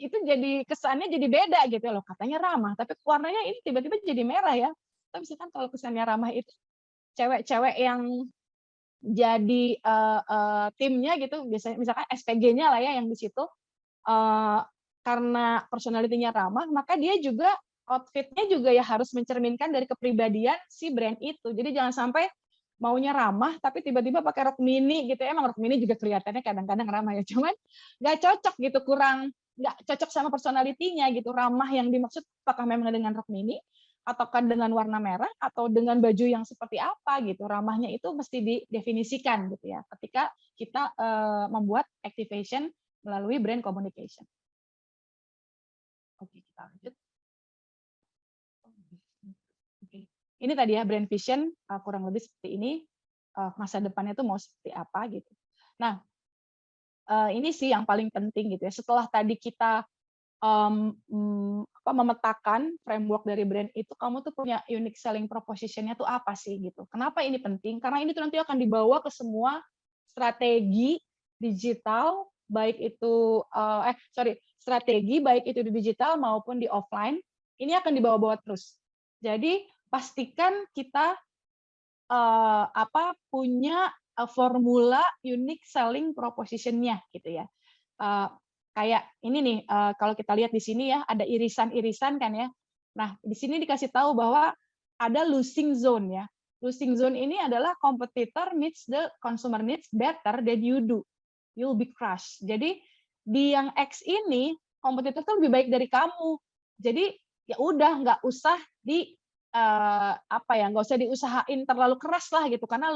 Itu jadi kesannya jadi beda gitu ya, loh katanya ramah, tapi warnanya ini tiba-tiba jadi merah ya. Tapi misalkan kalau kesannya ramah itu cewek-cewek yang jadi timnya gitu, biasanya misalkan SPG-nya lah ya yang di situ, eee, karena personality-nya ramah, maka dia juga outfit-nya juga ya harus mencerminkan dari kepribadian si brand itu. Jadi jangan sampai maunya ramah, tapi tiba-tiba pakai rok mini gitu, emang rok mini juga kelihatannya kadang-kadang ramah ya, cuman nggak cocok gitu, nggak cocok sama personality-nya gitu. Ramah yang dimaksud apakah memang dengan rok mini, ataukah dengan warna merah, atau dengan baju yang seperti apa gitu. Ramahnya itu mesti didefinisikan gitu ya, ketika kita membuat activation melalui brand communication. Oke, kita lanjut. Oke. Ini tadi ya brand vision kurang lebih seperti ini, masa depannya itu mau seperti apa gitu. Nah, ini sih yang paling penting gitu ya. Setelah tadi kita memetakan framework dari brand itu, kamu tuh punya unique selling proposition-nya tuh apa sih gitu. Kenapa ini penting? Karena ini tuh nanti akan dibawa ke semua strategi digital, baik itu strategi baik itu di digital maupun di offline, ini akan dibawa-bawa terus. Jadi pastikan kita punya formula unique selling proposition-nya gitu ya. Kayak ini nih, kalau kita lihat di sini ya, ada irisan-irisan kan ya. Nah, di sini dikasih tahu bahwa ada losing zone ya. Losing zone ini adalah competitor meets the consumer needs better than you do. You'll be crushed. Jadi di yang X ini, kompetitor tuh lebih baik dari kamu. Jadi ya udah nggak usah nggak usah diusahain terlalu keras lah gitu, karena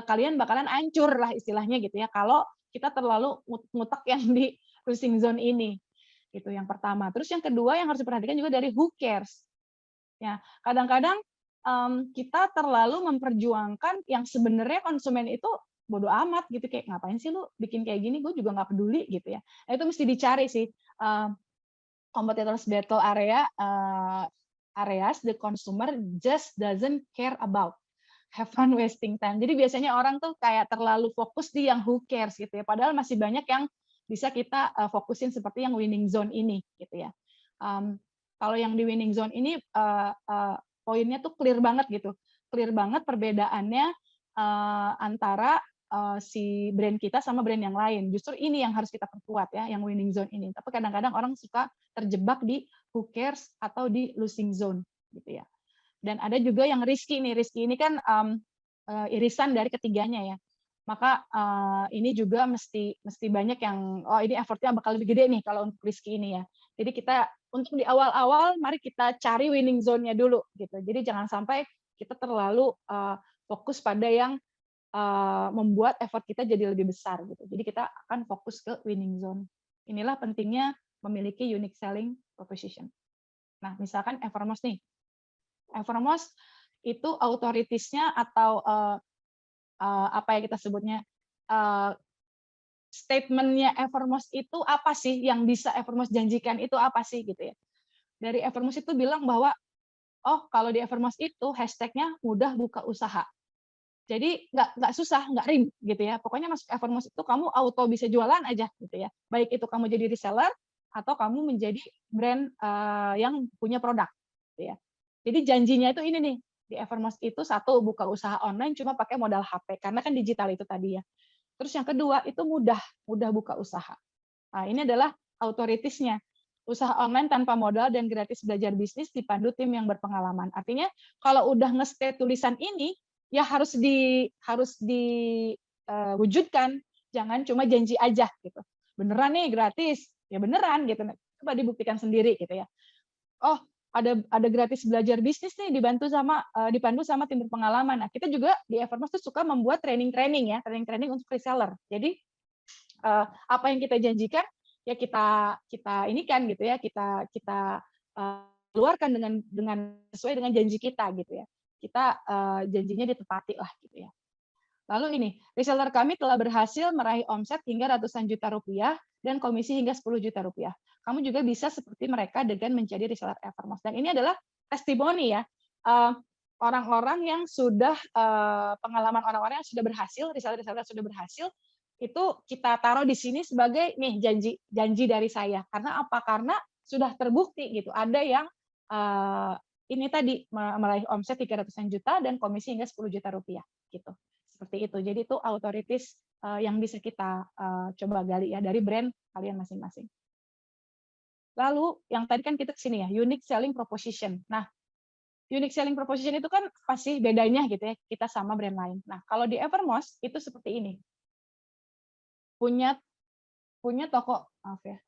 kalian bakalan hancur lah istilahnya gitu ya, kalau kita terlalu ngutak yang di losing zone ini, gitu yang pertama. Terus yang kedua yang harus diperhatikan juga dari who cares. Ya, kadang-kadang kita terlalu memperjuangkan yang sebenarnya konsumen itu bodo amat gitu, kayak ngapain sih lu bikin kayak gini, gue juga nggak peduli gitu ya. Nah, itu mesti dicari sih competitors battle areas the consumer just doesn't care about. Have fun wasting time. Jadi biasanya orang tuh kayak terlalu fokus di yang who cares gitu ya. Padahal masih banyak yang bisa kita fokusin seperti yang winning zone ini gitu ya. Kalau yang di winning zone ini poinnya tuh clear banget gitu. Clear banget perbedaannya antara si brand kita sama brand yang lain. Justru ini yang harus kita perkuat ya, yang winning zone ini. Tapi kadang-kadang orang suka terjebak di who cares atau di losing zone gitu ya. Dan ada juga yang risky nih. Risky ini kan irisan dari ketiganya ya. Maka ini juga mesti banyak yang ini effortnya bakal lebih gede nih kalau untuk risky ini ya. Jadi kita untuk di awal-awal mari kita cari winning zone-nya dulu gitu. Jadi jangan sampai kita terlalu fokus pada yang membuat effort kita jadi lebih besar gitu. Jadi kita akan fokus ke winning zone. Inilah pentingnya memiliki unique selling proposition. Nah, misalkan Evermost nih. Evermost itu authorities-nya atau apa ya kita sebutnya statement-nya Evermost itu apa sih yang bisa Evermost janjikan itu apa sih gitu ya. Dari Evermost itu bilang bahwa kalau di Evermost itu hashtag-nya mudah buka usaha. Jadi nggak susah, nggak ribet gitu ya. Pokoknya masuk Evermost itu kamu auto bisa jualan aja gitu ya. Baik itu kamu jadi reseller atau kamu menjadi brand yang punya produk gitu ya. Jadi janjinya itu ini nih, di Evermost itu satu buka usaha online cuma pakai modal HP karena kan digital itu tadi ya. Terus yang kedua itu mudah buka usaha. Nah, ini adalah authorities-nya. Usaha online tanpa modal dan gratis belajar bisnis dipandu tim yang berpengalaman. Artinya kalau udah nge-state tulisan ini ya harus diwujudkan, jangan cuma janji aja gitu. Beneran nih gratis, ya beneran gitu. Coba dibuktikan sendiri gitu ya. Ada gratis belajar bisnis nih dipandu sama tim berpengalaman. Nah, kita juga di Evermost tuh suka membuat training untuk reseller. Jadi apa yang kita janjikan ya kita ini kan gitu ya, kita keluarkan dengan sesuai dengan janji kita gitu ya. Kita janjinya ditepati lah gitu ya. Lalu ini, reseller kami telah berhasil meraih omset hingga ratusan juta rupiah dan komisi hingga 10 juta rupiah. Kamu juga bisa seperti mereka dengan menjadi reseller Evermost. Dan ini adalah testimoni ya. orang-orang yang sudah pengalaman orang-orang yang sudah berhasil, reseller-reseller sudah berhasil, itu kita taruh di sini sebagai nih janji dari saya. Karena apa? Karena sudah terbukti gitu. Ada yang ini tadi meraih omset 300-an juta dan komisi hingga 10 juta rupiah gitu. Seperti itu. Jadi itu authorities yang bisa kita coba gali ya dari brand kalian masing-masing. Lalu yang tadi kan kita kesini ya, unique selling proposition. Nah, unique selling proposition itu kan pasti bedanya gitu ya kita sama brand lain. Nah, kalau di Evermost itu seperti ini. Punya toko, maaf ya.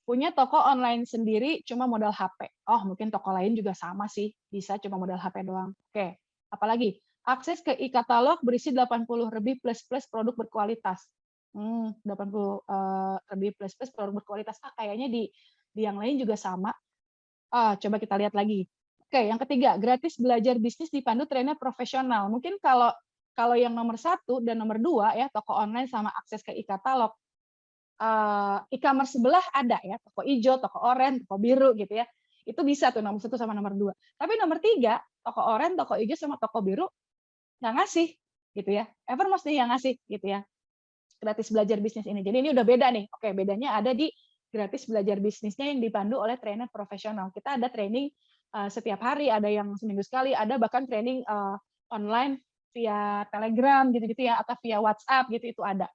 Punya toko online sendiri cuma modal HP. Oh, mungkin toko lain juga sama sih, bisa cuma modal HP doang. Oke. Apalagi akses ke e-katalog berisi 80 lebih plus-plus produk berkualitas. 80 lebih plus-plus produk berkualitas. Kayaknya di yang lain juga sama. Coba kita lihat lagi. Oke, yang ketiga, gratis belajar bisnis dipandu trainer profesional. Mungkin kalau yang nomor 1 dan nomor 2 ya, toko online sama akses ke e-katalog, e-commerce sebelah ada ya, toko hijau, toko oranye, toko biru gitu ya. Itu bisa tuh nomor 1 sama nomor 2. Tapi nomor 3, toko oranye, toko hijau sama toko biru nggak ngasih gitu ya. Evermost nih yang ngasih gitu ya. Gratis belajar bisnis ini. Jadi ini udah beda nih. Oke, bedanya ada di gratis belajar bisnisnya yang dipandu oleh trainer profesional. Kita ada training setiap hari, ada yang seminggu sekali, ada bahkan training online via Telegram gitu-gitu ya, atau via WhatsApp gitu itu ada.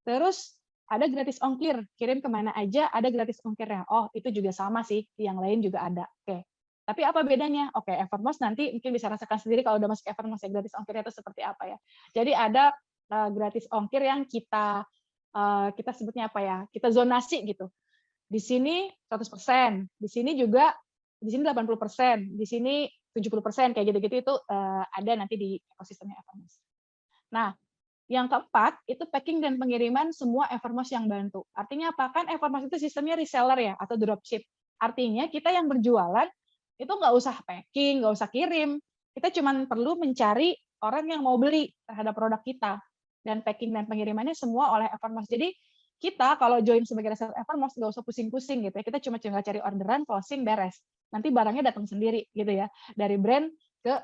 Terus ada gratis ongkir, kirim kemana aja ada gratis ongkirnya. Oh, itu juga sama sih, yang lain juga ada. Oke. Tapi apa bedanya? Oke, Evermost nanti mungkin bisa rasakan sendiri kalau udah masuk Evermost ya, gratis ongkirnya itu seperti apa ya. Jadi ada gratis ongkir yang kita sebutnya apa ya? Kita zonasi gitu. Di sini 100%, di sini juga di sini 80%, di sini 70% kayak gitu-gitu itu ada nanti di ekosistemnya Evermost. Nah, yang keempat itu packing dan pengiriman semua Evermost yang bantu. Artinya apa? Kan Evermost itu sistemnya reseller ya atau dropship. Artinya kita yang berjualan itu nggak usah packing, nggak usah kirim. Kita cuma perlu mencari orang yang mau beli terhadap produk kita. Dan packing dan pengirimannya semua oleh Evermost. Jadi kita kalau join sebagai reseller Evermost nggak usah pusing-pusing gitu ya. Kita cuma tinggal cari orderan, closing, beres. Nanti barangnya datang sendiri gitu ya. Dari brand ke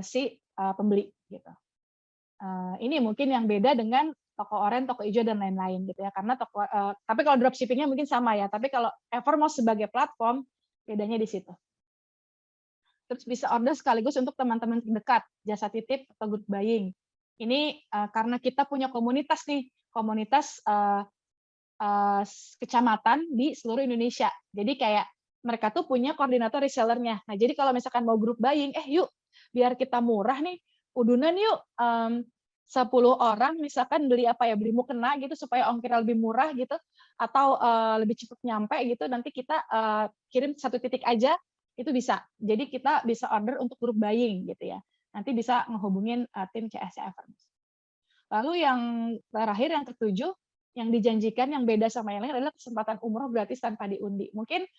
si pembeli gitu. Ini mungkin yang beda dengan toko oranye, toko hijau dan lain-lain gitu ya. Karena tapi kalau dropshipping-nya mungkin sama ya. Tapi kalau Evermost sebagai platform bedanya di situ. Terus bisa order sekaligus untuk teman-teman terdekat, jasa titip atau group buying. Ini karena kita punya komunitas nih, komunitas kecamatan di seluruh Indonesia. Jadi kayak mereka tuh punya koordinator resellernya. Nah, jadi kalau misalkan mau group buying, yuk biar kita murah nih, udunan yuk 10 orang misalkan beli apa ya, beli mukena gitu supaya ongkirnya lebih murah gitu, atau lebih cepat nyampe gitu, nanti kita kirim 1 titik aja, itu bisa. Jadi kita bisa order untuk group buying gitu ya. Nanti bisa ngehubungin tim CSC Evermost. Lalu yang terakhir, yang ketujuh, yang dijanjikan yang beda sama yang lain adalah kesempatan umroh gratis tanpa diundi. Mungkin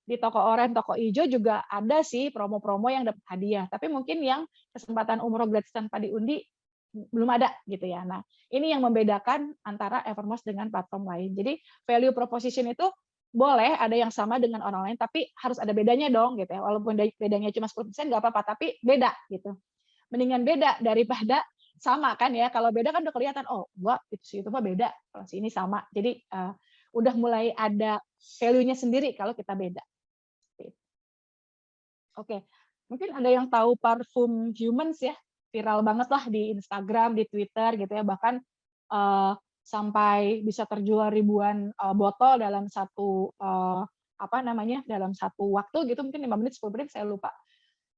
di toko oranye, toko hijau juga ada sih promo-promo yang dapat hadiah, tapi mungkin yang kesempatan umroh gratis tanpa diundi belum ada gitu ya. Nah, ini yang membedakan antara Evermost dengan platform lain. Jadi value proposition itu boleh ada yang sama dengan orang lain, tapi harus ada bedanya dong gitu ya. Walaupun bedanya cuma 10% nggak apa-apa, tapi beda gitu. Mendingan beda daripada sama kan ya. Kalau beda kan udah kelihatan, oh gua itu mah beda, kalau si ini sama. Jadi udah mulai ada value-nya sendiri kalau kita beda. Oke, mungkin ada yang tahu parfum Humans ya, viral banget lah di Instagram, di Twitter gitu ya, bahkan sampai bisa terjual ribuan botol dalam satu dalam satu waktu gitu, mungkin 5 menit 10 menit saya lupa.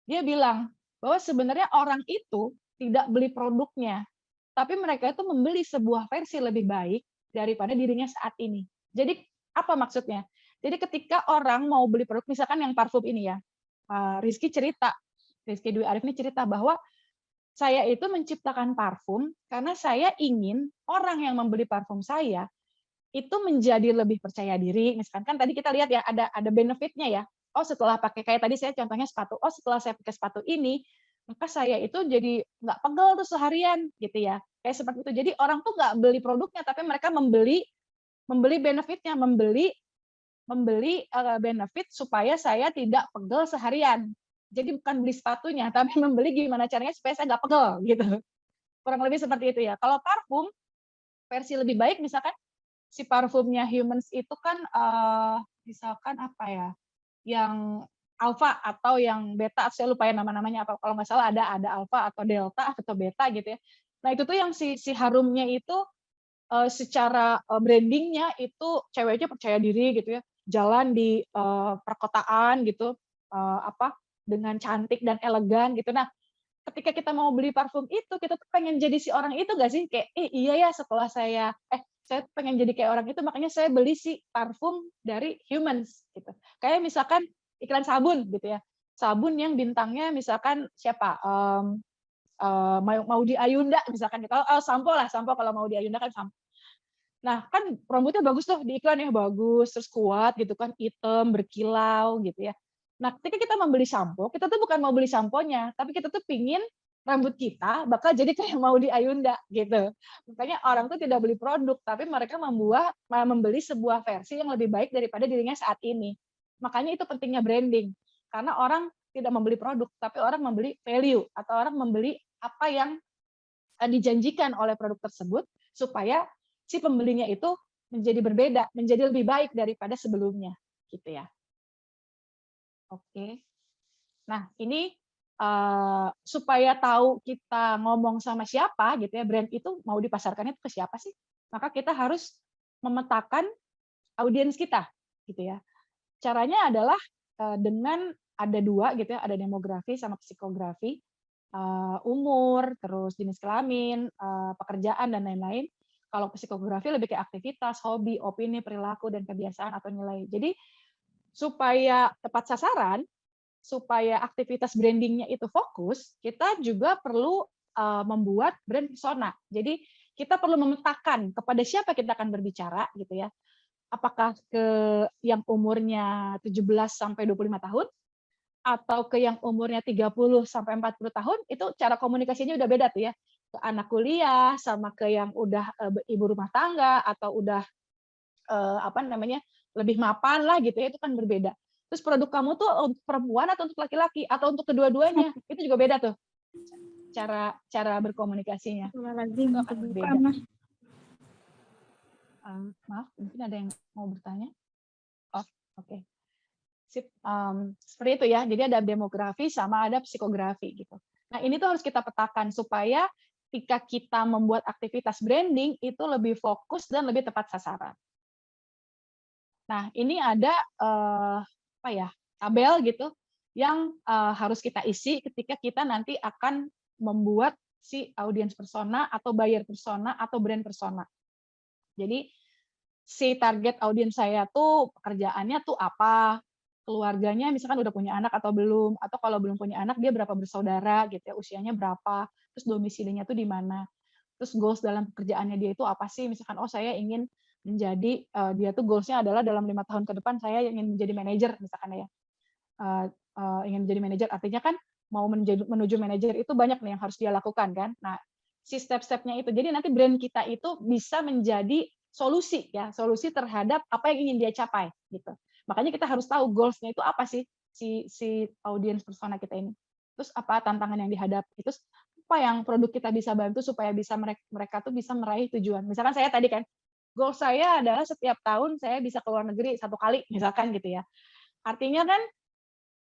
Dia bilang bahwa sebenarnya orang itu tidak beli produknya, tapi mereka itu membeli sebuah versi lebih baik daripada dirinya saat ini. Jadi apa maksudnya? Jadi ketika orang mau beli produk, misalkan yang parfum ini ya, Rizky Dwi Arif ini cerita bahwa saya itu menciptakan parfum karena saya ingin orang yang membeli parfum saya itu menjadi lebih percaya diri. Misalkan kan tadi kita lihat ya ada benefitnya ya. Oh setelah pakai kayak tadi saya contohnya sepatu. Oh setelah saya pakai sepatu ini, maka saya itu jadi nggak pegel tuh seharian gitu ya. Kayak seperti itu. Jadi orang tuh nggak beli produknya, tapi mereka membeli benefitnya, membeli benefit supaya saya tidak pegel seharian. Jadi bukan beli sepatunya, tapi membeli gimana caranya supaya saya nggak pegel gitu. Kurang lebih seperti itu ya. Kalau parfum versi lebih baik misalkan si parfumnya Humans itu kan misalkan apa ya, yang alpha atau yang beta, saya lupa ya nama-namanya apa. Kalau nggak salah ada alpha atau delta atau beta gitu ya. Nah itu tuh yang si harumnya itu secara brandingnya itu ceweknya percaya diri gitu ya, jalan di perkotaan gitu dengan cantik dan elegan gitu. Nah ketika kita mau beli parfum itu, kita tuh pengen jadi si orang itu nggak sih? Kayak, iya ya setelah saya pengen jadi kayak orang itu, makanya saya beli si parfum dari Humans gitu. Kayak misalkan iklan sabun gitu ya, sabun yang bintangnya misalkan siapa? Maudy Ayunda misalkan gitu. Sampo lah, sampo kalau Maudy Ayunda kan sampo. Nah, kan rambutnya bagus tuh di iklan ya, bagus, terus kuat gitu kan, hitam, berkilau gitu ya. Nah, ketika kita membeli sampo, kita tuh bukan mau beli samponya, tapi kita tuh pingin rambut kita bakal jadi kayak mau di Ayunda gitu. Makanya orang tuh tidak beli produk, tapi mereka membeli sebuah versi yang lebih baik daripada dirinya saat ini. Makanya itu pentingnya branding. Karena orang tidak membeli produk, tapi orang membeli value atau orang membeli apa yang dijanjikan oleh produk tersebut supaya si pembelinya itu menjadi berbeda, menjadi lebih baik daripada sebelumnya, gitu ya. Oke. Nah, ini supaya tahu kita ngomong sama siapa, gitu ya, brand itu mau dipasarkannya ke siapa sih? Maka kita harus memetakan audiens kita, gitu ya. Caranya adalah dengan ada dua, gitu ya, ada demografi sama psikografi, umur, terus jenis kelamin, pekerjaan dan lain-lain. Kalau psikografi lebih ke aktivitas, hobi, opini, perilaku, dan kebiasaan atau nilai. Jadi supaya tepat sasaran, supaya aktivitas brandingnya itu fokus, kita juga perlu membuat brand persona. Jadi kita perlu memetakan kepada siapa kita akan berbicara, gitu ya. Apakah ke yang umurnya 17 sampai 25 tahun, atau ke yang umurnya 30 sampai 40 tahun, itu cara komunikasinya udah beda tuh ya. Ke anak kuliah, sama ke yang udah ibu rumah tangga, atau udah lebih mapan lah gitu ya, itu kan berbeda. Terus produk kamu tuh untuk perempuan atau untuk laki-laki, atau untuk kedua-duanya, itu juga beda tuh. Cara berkomunikasinya. Itu akan berbeda. Maaf, mungkin ada yang mau bertanya? Oh, oke. Sip. Seperti itu ya. Jadi ada demografi sama ada psikografi gitu. Nah, ini tuh harus kita petakan supaya ketika kita membuat aktivitas branding itu lebih fokus dan lebih tepat sasaran. Nah, ini ada tabel gitu yang harus kita isi ketika kita nanti akan membuat si audience persona atau buyer persona atau brand persona. Jadi si target audience saya tuh pekerjaannya tuh apa, keluarganya misalkan udah punya anak atau belum, atau kalau belum punya anak dia berapa bersaudara gitu ya, usianya berapa, terus domisilinya tuh di mana, terus goals dalam pekerjaannya dia itu apa sih, misalkan saya ingin menjadi dia tuh goals-nya adalah dalam 5 tahun ke depan saya ingin menjadi manajer misalkan ya, ingin menjadi manajer artinya kan mau menuju manajer itu banyak nih yang harus dia lakukan kan. Nah si step-stepnya itu, jadi nanti brand kita itu bisa menjadi solusi ya, solusi terhadap apa yang ingin dia capai gitu. Makanya kita harus tahu goals-nya itu apa sih si audience persona kita ini. Terus apa tantangan yang dihadapi, terus apa yang produk kita bisa bantu supaya bisa mereka tuh bisa meraih tujuan. Misalkan saya tadi kan, goal saya adalah setiap tahun saya bisa ke luar negeri 1 kali misalkan gitu ya. Artinya kan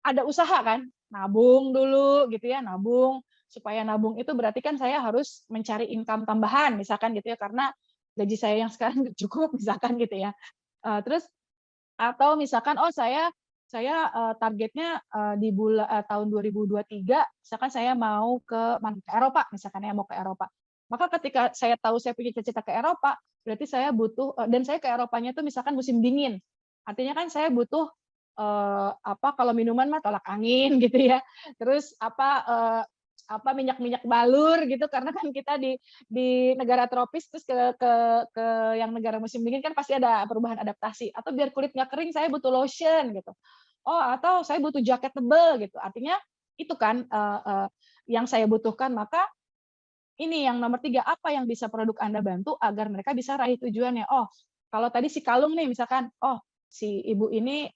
ada usaha kan, nabung dulu gitu ya, nabung. Supaya nabung itu berarti kan saya harus mencari income tambahan misalkan gitu ya, karena gaji saya yang sekarang cukup misalkan gitu ya. Terus atau misalkan saya targetnya di tahun 2023 misalkan saya mau ke Eropa misalkan ya, mau ke Eropa. Maka ketika saya tahu saya punya cita-cita ke Eropa, berarti saya butuh dan saya ke Eropanya itu misalkan musim dingin. Artinya kan saya butuh kalau minuman mah tolak angin gitu ya. Terus minyak-minyak balur gitu karena kan kita di negara tropis terus ke yang negara musim dingin kan pasti ada perubahan adaptasi, atau biar kulit nggak kering saya butuh lotion gitu. Atau saya butuh jaket tebal gitu. Artinya itu kan yang saya butuhkan. Maka ini yang nomor 3, apa yang bisa produk Anda bantu agar mereka bisa raih tujuannya. Kalau tadi si kalung nih misalkan, si ibu ini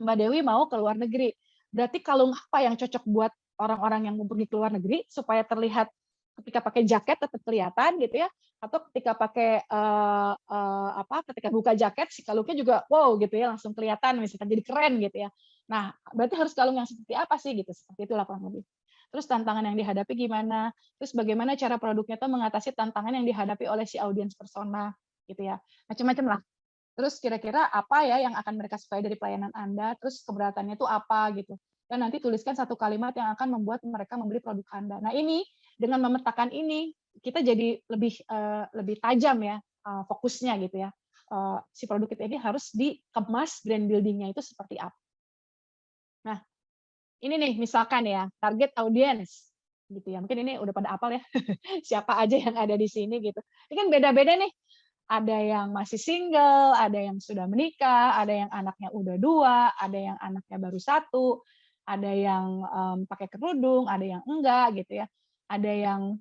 Mbak Dewi mau ke luar negeri. berarti kalung apa yang cocok buat orang-orang yang mau pergi ke luar negeri supaya terlihat ketika pakai jaket tetap kelihatan gitu ya, atau ketika pakai ketika buka jaket si kalungnya juga wow gitu ya, langsung kelihatan misalkan jadi keren gitu ya. Nah, berarti harus kalung yang seperti apa sih gitu, seperti itulah kurang lebih. Terus tantangan yang dihadapi gimana, terus bagaimana cara produknya tuh mengatasi tantangan yang dihadapi oleh si audiens persona gitu ya. Macam-macam lah. Terus kira-kira apa ya yang akan mereka sukai dari pelayanan Anda, terus keberatannya itu apa gitu. Dan nanti tuliskan satu kalimat yang akan membuat mereka membeli produk Anda. Nah, ini dengan memetakan ini kita jadi lebih tajam ya fokusnya gitu ya. Si produk kita ini harus dikemas brand building-nya itu seperti apa. Nah, ini nih misalkan ya target audience gitu ya. Mungkin ini udah pada apal ya. Siapa aja yang ada di sini gitu. Ini kan beda-beda nih. Ada yang masih single, ada yang sudah menikah, ada yang anaknya udah 2, ada yang anaknya baru 1, ada yang pakai kerudung, ada yang enggak gitu ya. Ada yang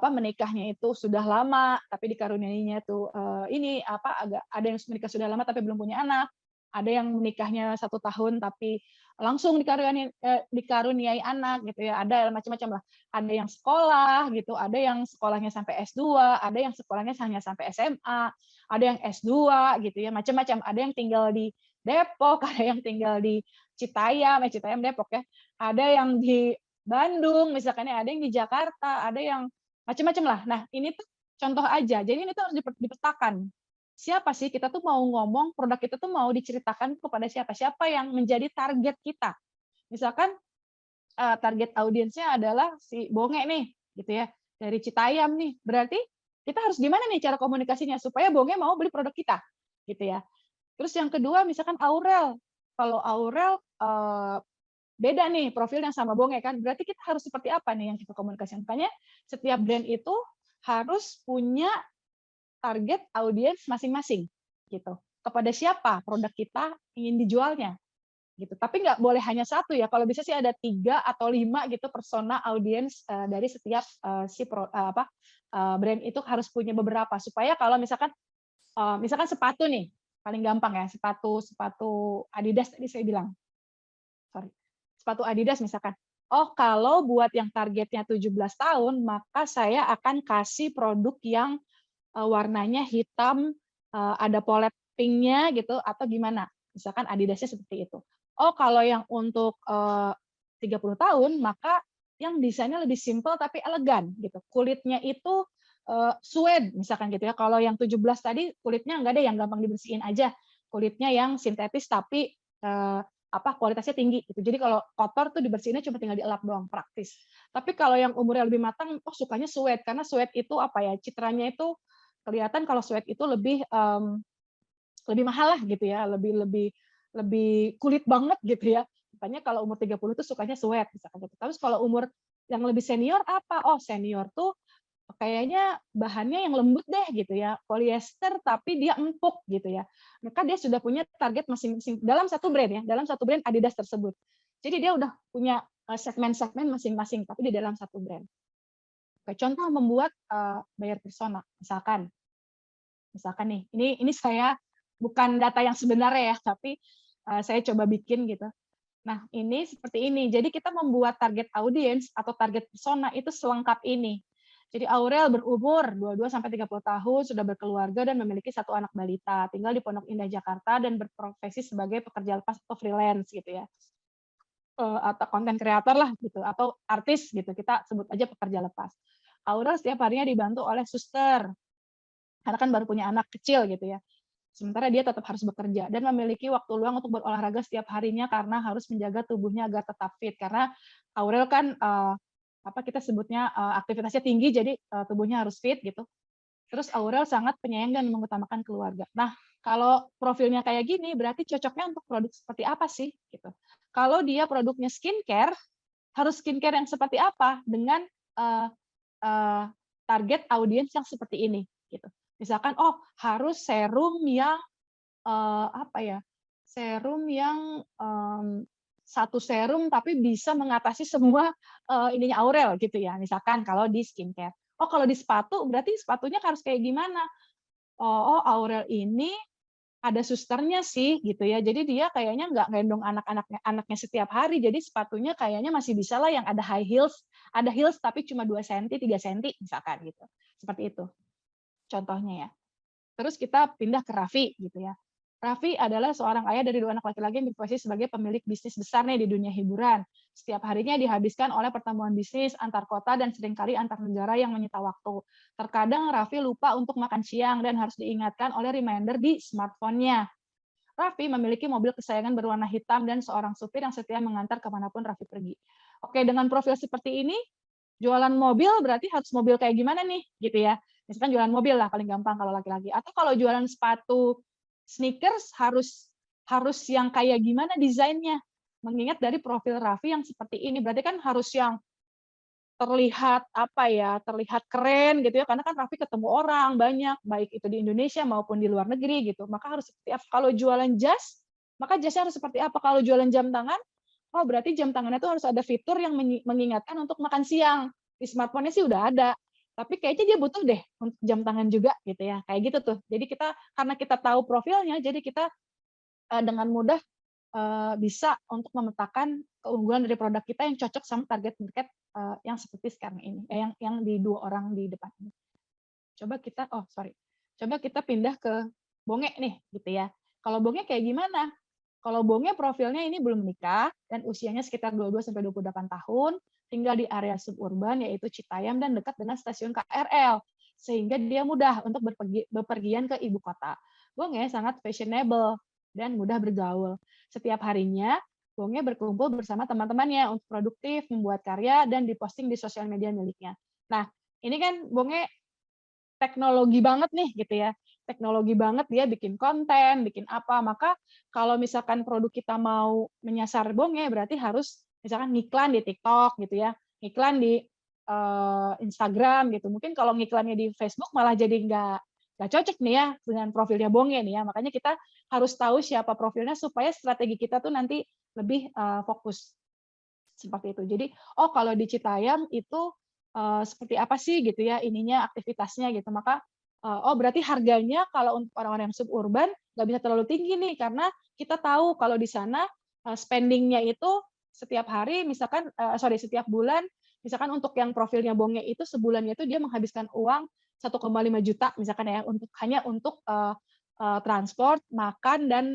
menikahnya itu sudah lama tapi dikaruniainya tuh ada yang menikah sudah lama tapi belum punya anak, ada yang menikahnya 1 tahun tapi langsung dikaruniai anak gitu ya, ada macam-macam lah. Ada yang sekolah gitu, ada yang sekolahnya sampai S2, ada yang sekolahnya hanya sampai SMA, ada yang S2 gitu ya, macam-macam. Ada yang tinggal di Depok, ada yang tinggal di Citayam Depok ya. Ada yang di Bandung, misalkan ya, ada yang di Jakarta, ada yang macam-macam lah. Nah, ini tuh contoh aja. Jadi ini tuh harus dipetakan. Siapa sih kita tuh mau ngomong produk kita tuh mau diceritakan kepada siapa? Siapa yang menjadi target kita? Misalkan target audiensnya adalah si Bonge nih, gitu ya, dari Citayam nih. Berarti kita harus gimana nih cara komunikasinya supaya Bonge mau beli produk kita, gitu ya. Terus yang kedua misalkan Aurel. Kalau Aurel beda nih profil yang sama Bonge kan, berarti kita harus seperti apa nih yang kita komunikasikan. Makanya setiap brand itu harus punya target audiens masing-masing gitu. Kepada siapa produk kita ingin dijualnya gitu. Tapi nggak boleh hanya satu ya. Kalau bisa sih ada 3 atau 5 gitu persona audiens dari setiap brand itu harus punya beberapa supaya kalau misalkan sepatu nih paling gampang ya, sepatu Adidas tadi saya bilang. Sepatu Adidas misalkan. Oh, kalau buat yang targetnya 17 tahun, maka saya akan kasih produk yang warnanya hitam, ada polet pinknya gitu, atau gimana. Misalkan Adidasnya seperti itu. Oh, kalau yang untuk 30 tahun, maka yang desainnya lebih simpel tapi elegan gitu. Kulitnya itu suede misalkan gitu ya. Kalau yang 17 tadi kulitnya enggak ada yang gampang dibersihin aja. Kulitnya yang sintetis tapi kualitasnya tinggi gitu. Jadi kalau kotor tuh dibersihinnya cuma tinggal dielap doang, praktis. Tapi kalau yang umurnya lebih matang, sukanya suede karena suede itu citranya itu kelihatan kalau suede itu lebih mahal lah gitu ya, lebih kulit banget gitu ya. Makanya kalau umur 30 tuh sukanya suede misalkan gitu. Terus kalau umur yang lebih senior apa? Oh, senior tuh kayaknya bahannya yang lembut deh gitu ya, polyester tapi dia empuk gitu ya. Maka dia sudah punya target masing-masing dalam satu brand ya, dalam satu brand Adidas tersebut. Jadi dia udah punya segmen-segmen masing-masing tapi di dalam satu brand. Oke, contoh membuat buyer persona, misalkan nih, ini saya bukan data yang sebenarnya ya, tapi saya coba bikin gitu. Nah, ini seperti ini. Jadi kita membuat target audience atau target persona itu selengkap ini. Jadi Aurel berumur 22 sampai 30 tahun, sudah berkeluarga dan memiliki 1 anak balita, tinggal di Pondok Indah Jakarta dan berprofesi sebagai pekerja lepas atau freelance gitu ya. Atau konten kreator lah gitu atau artis gitu. Kita sebut aja pekerja lepas. Aurel setiap harinya dibantu oleh suster. Karena kan baru punya anak kecil gitu ya. Sementara dia tetap harus bekerja dan memiliki waktu luang untuk berolahraga setiap harinya karena harus menjaga tubuhnya agar tetap fit. Karena Aurel kan kita sebutnya aktivitasnya tinggi, jadi tubuhnya harus fit gitu. Terus Aurel sangat penyayang dan mengutamakan keluarga. Nah, kalau profilnya kayak gini, berarti cocoknya untuk produk seperti apa sih? Gitu. Kalau dia produknya skincare, harus skincare yang seperti apa dengan target audiens yang seperti ini? Gitu. Misalkan, harus serum yang serum yang satu serum tapi bisa mengatasi semua ininya Aurel gitu ya. Misalkan kalau di skincare. Oh, kalau di sepatu berarti sepatunya harus kayak gimana? Oh, Aurel ini ada susternya sih gitu ya. Jadi dia kayaknya nggak gendong anaknya setiap hari. Jadi sepatunya kayaknya masih bisa lah yang ada ada heels tapi cuma 2 cm, 3 cm misalkan gitu. Seperti itu contohnya ya. Terus kita pindah ke Raffi gitu ya. Raffi adalah seorang ayah dari 2 anak laki-laki yang berprofesi sebagai pemilik bisnis besar nih di dunia hiburan. Setiap harinya dihabiskan oleh pertemuan bisnis antar kota dan seringkali antar negara yang menyita waktu. Terkadang Raffi lupa untuk makan siang dan harus diingatkan oleh reminder di smartphone-nya. Raffi memiliki mobil kesayangan berwarna hitam dan seorang supir yang setia mengantar kemanapun Raffi pergi. Oke, dengan profil seperti ini, jualan mobil berarti harus mobil kayak gimana nih, gitu ya. Misalkan jualan mobil lah paling gampang kalau laki-laki. Atau kalau jualan sepatu sneakers harus yang kayak gimana desainnya. Mengingat dari profil Raffi yang seperti ini, berarti kan harus yang terlihat terlihat keren gitu ya, karena kan Raffi ketemu orang banyak, baik itu di Indonesia maupun di luar negeri gitu. Maka harus seperti apa? Kalau jualan jas, maka jasnya harus seperti apa? Kalau jualan jam tangan, oh berarti jam tangannya itu harus ada fitur yang mengingatkan untuk makan siang. Di smartphone-nya sih udah ada. Tapi kayaknya dia butuh deh untuk jam tangan juga gitu ya. Kayak gitu tuh. Jadi karena kita tahu profilnya, jadi kita dengan mudah bisa untuk memetakan keunggulan dari produk kita yang cocok sama target market yang seperti sekarang ini, yang di 2 orang di depan ini. Coba kita pindah ke Bonge nih, gitu ya. Kalau Bonge kayak gimana? Kalau Bonge profilnya ini belum menikah dan usianya sekitar 22-28 tahun, tinggal di area suburban yaitu Citayam dan dekat dengan stasiun KRL, sehingga dia mudah untuk bepergian ke ibu kota. Bonge sangat fashionable dan mudah bergaul. Setiap harinya, Bonge berkumpul bersama teman-temannya untuk produktif, membuat karya, dan diposting di sosial media miliknya. Nah, ini kan Bonge teknologi banget nih gitu ya. Teknologi banget, dia bikin konten, bikin apa. Maka kalau misalkan produk kita mau menyasar Bonge, berarti harus misalkan ngiklan di TikTok gitu ya, ngiklan di Instagram gitu. Mungkin kalau ngiklannya di Facebook malah jadi nggak cocok nih ya dengan profilnya Bonge nih ya. Makanya kita harus tahu siapa profilnya supaya strategi kita tuh nanti lebih fokus seperti itu. Jadi, oh kalau di Citayam itu seperti apa sih gitu ya ininya aktivitasnya gitu. Maka oh berarti harganya kalau untuk orang-orang yang suburban nggak bisa terlalu tinggi nih karena kita tahu kalau di sana spendingnya itu setiap hari misalkan setiap bulan misalkan untuk yang profilnya Bonge itu sebulannya itu dia menghabiskan uang 1,5 juta misalkan ya hanya untuk transport, makan dan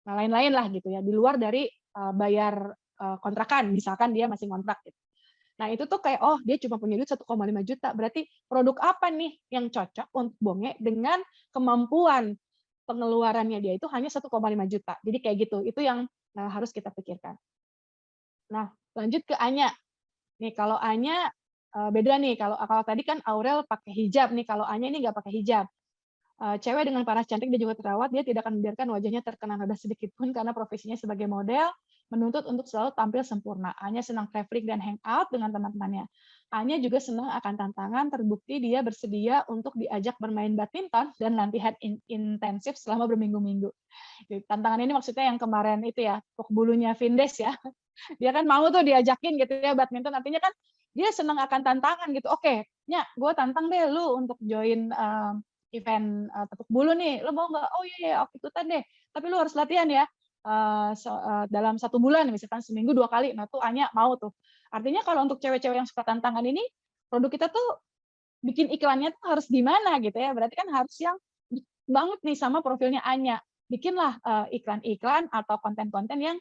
lain-lain lah gitu ya di luar dari bayar kontrakan misalkan dia masih kontrak gitu. Nah, itu tuh kayak oh dia cuma punya duit 1,5 juta. Berarti produk apa nih yang cocok untuk Bonge dengan kemampuan pengeluarannya dia itu hanya 1,5 juta. Jadi kayak gitu. Itu yang harus kita pikirkan. Nah, lanjut ke Anya. Nih kalau Anya beda nih. Kalau tadi kan Aurel pakai hijab nih. Kalau Anya ini nggak pakai hijab. Cewek dengan paras cantik dan juga terawat, dia tidak akan membiarkan wajahnya terkena noda sedikit pun karena profesinya sebagai model menuntut untuk selalu tampil sempurna. Anya senang traveling dan hangout dengan teman-temannya. Anya juga senang akan tantangan, terbukti dia bersedia untuk diajak bermain badminton dan latihan intensif selama berminggu-minggu. Tantangan ini maksudnya yang kemarin itu ya, pok bulunya Vindes ya. Dia kan mau tuh diajakin gitu ya badminton, artinya kan dia senang akan tantangan gitu. Oke, Nya, gue tantang deh lu untuk join event tepuk bulu nih, lo mau nggak? Oh iya, aku ikutan deh. Tapi lo harus latihan ya dalam 1 bulan, misalkan seminggu 2 kali. Nah tuh Anya mau tuh. Artinya kalau untuk cewek-cewek yang suka tantangan ini, produk kita tuh bikin iklannya tuh harus gimana gitu ya. Berarti kan harus yang banget nih sama profilnya Anya. Bikinlah iklan-iklan atau konten-konten yang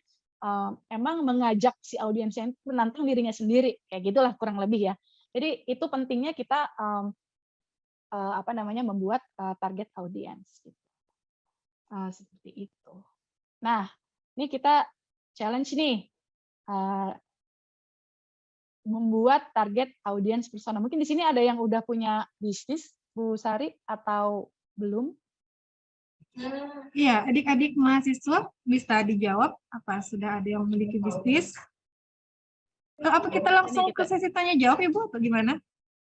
emang mengajak si audiens yang menantang dirinya sendiri. Kayak gitulah kurang lebih ya. Jadi itu pentingnya kita membuat target audiens gitu. Seperti itu. Nah, ini kita challenge nih membuat target audiens persona. Mungkin di sini ada yang udah punya bisnis, Bu Sari, atau belum? Iya, adik-adik mahasiswa bisa dijawab apa sudah ada yang memiliki bisnis? Apa kita langsung ke sesi tanya jawab ya Bu, atau gimana?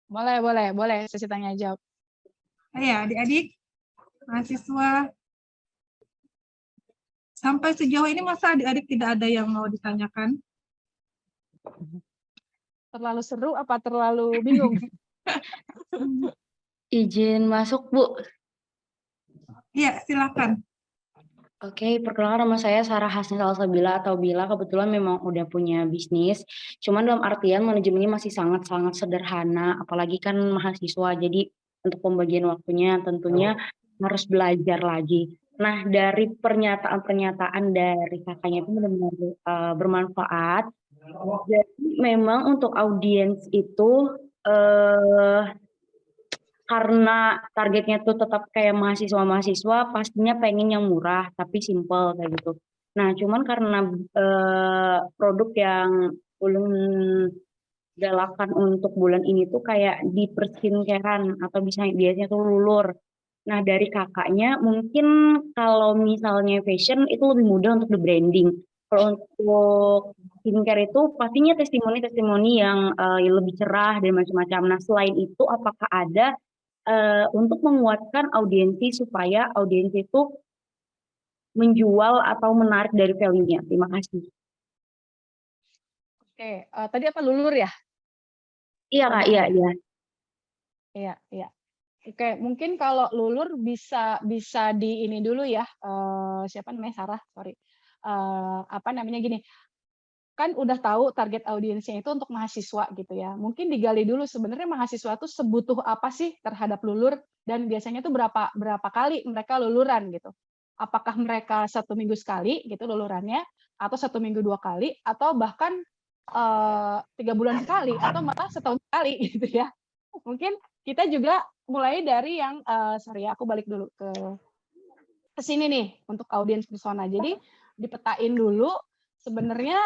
Boleh sesi tanya jawab. Ya, adik-adik mahasiswa, sampai sejauh ini masa adik-adik tidak ada yang mau ditanyakan? Terlalu seru apa terlalu bingung? Izin masuk, Bu. Iya, silakan. Oke, perkenalkan nama saya Sarah Hasni Salsabila atau Bila. Kebetulan memang udah punya bisnis. Cuman dalam artian manajemennya masih sangat-sangat sederhana, apalagi kan mahasiswa. Jadi untuk pembagian waktunya tentunya harus belajar lagi. Nah, dari pernyataan-pernyataan dari kakaknya itu benar-benar bermanfaat. Jadi memang untuk audiens itu karena targetnya tuh tetap kayak mahasiswa-mahasiswa, pastinya pengen yang murah tapi simple kayak gitu. Nah, cuman karena produk yang ulun galakan untuk bulan ini tuh kayak di perskincarean atau biasanya tuh lulur. Nah, dari kakaknya mungkin kalau misalnya fashion itu lebih mudah untuk di branding. Kalau untuk skincare itu pastinya testimoni-testimoni yang lebih cerah dan macam-macam. Nah, selain itu apakah ada untuk menguatkan audiensi supaya audiensi itu menjual atau menarik dari value-nya? Terima kasih. Oke, tadi apa lulur ya? Iya Kak, iya, iya. Iya, iya. Oke, mungkin kalau lulur bisa di ini dulu ya. Siapa namanya Sarah, sorry. Apa namanya gini, kan udah tahu target audiensnya itu untuk mahasiswa gitu ya. Mungkin digali dulu sebenarnya mahasiswa tuh sebutuh apa sih terhadap lulur dan biasanya tuh berapa kali mereka luluran gitu. Apakah mereka 1 minggu sekali gitu lulurannya, atau 1 minggu 2 kali, atau bahkan 3 bulan sekali, atau malah setahun sekali gitu ya. Mungkin kita juga mulai dari yang sorry ya, aku balik dulu ke sini nih untuk audiens persona. Jadi dipetain dulu sebenarnya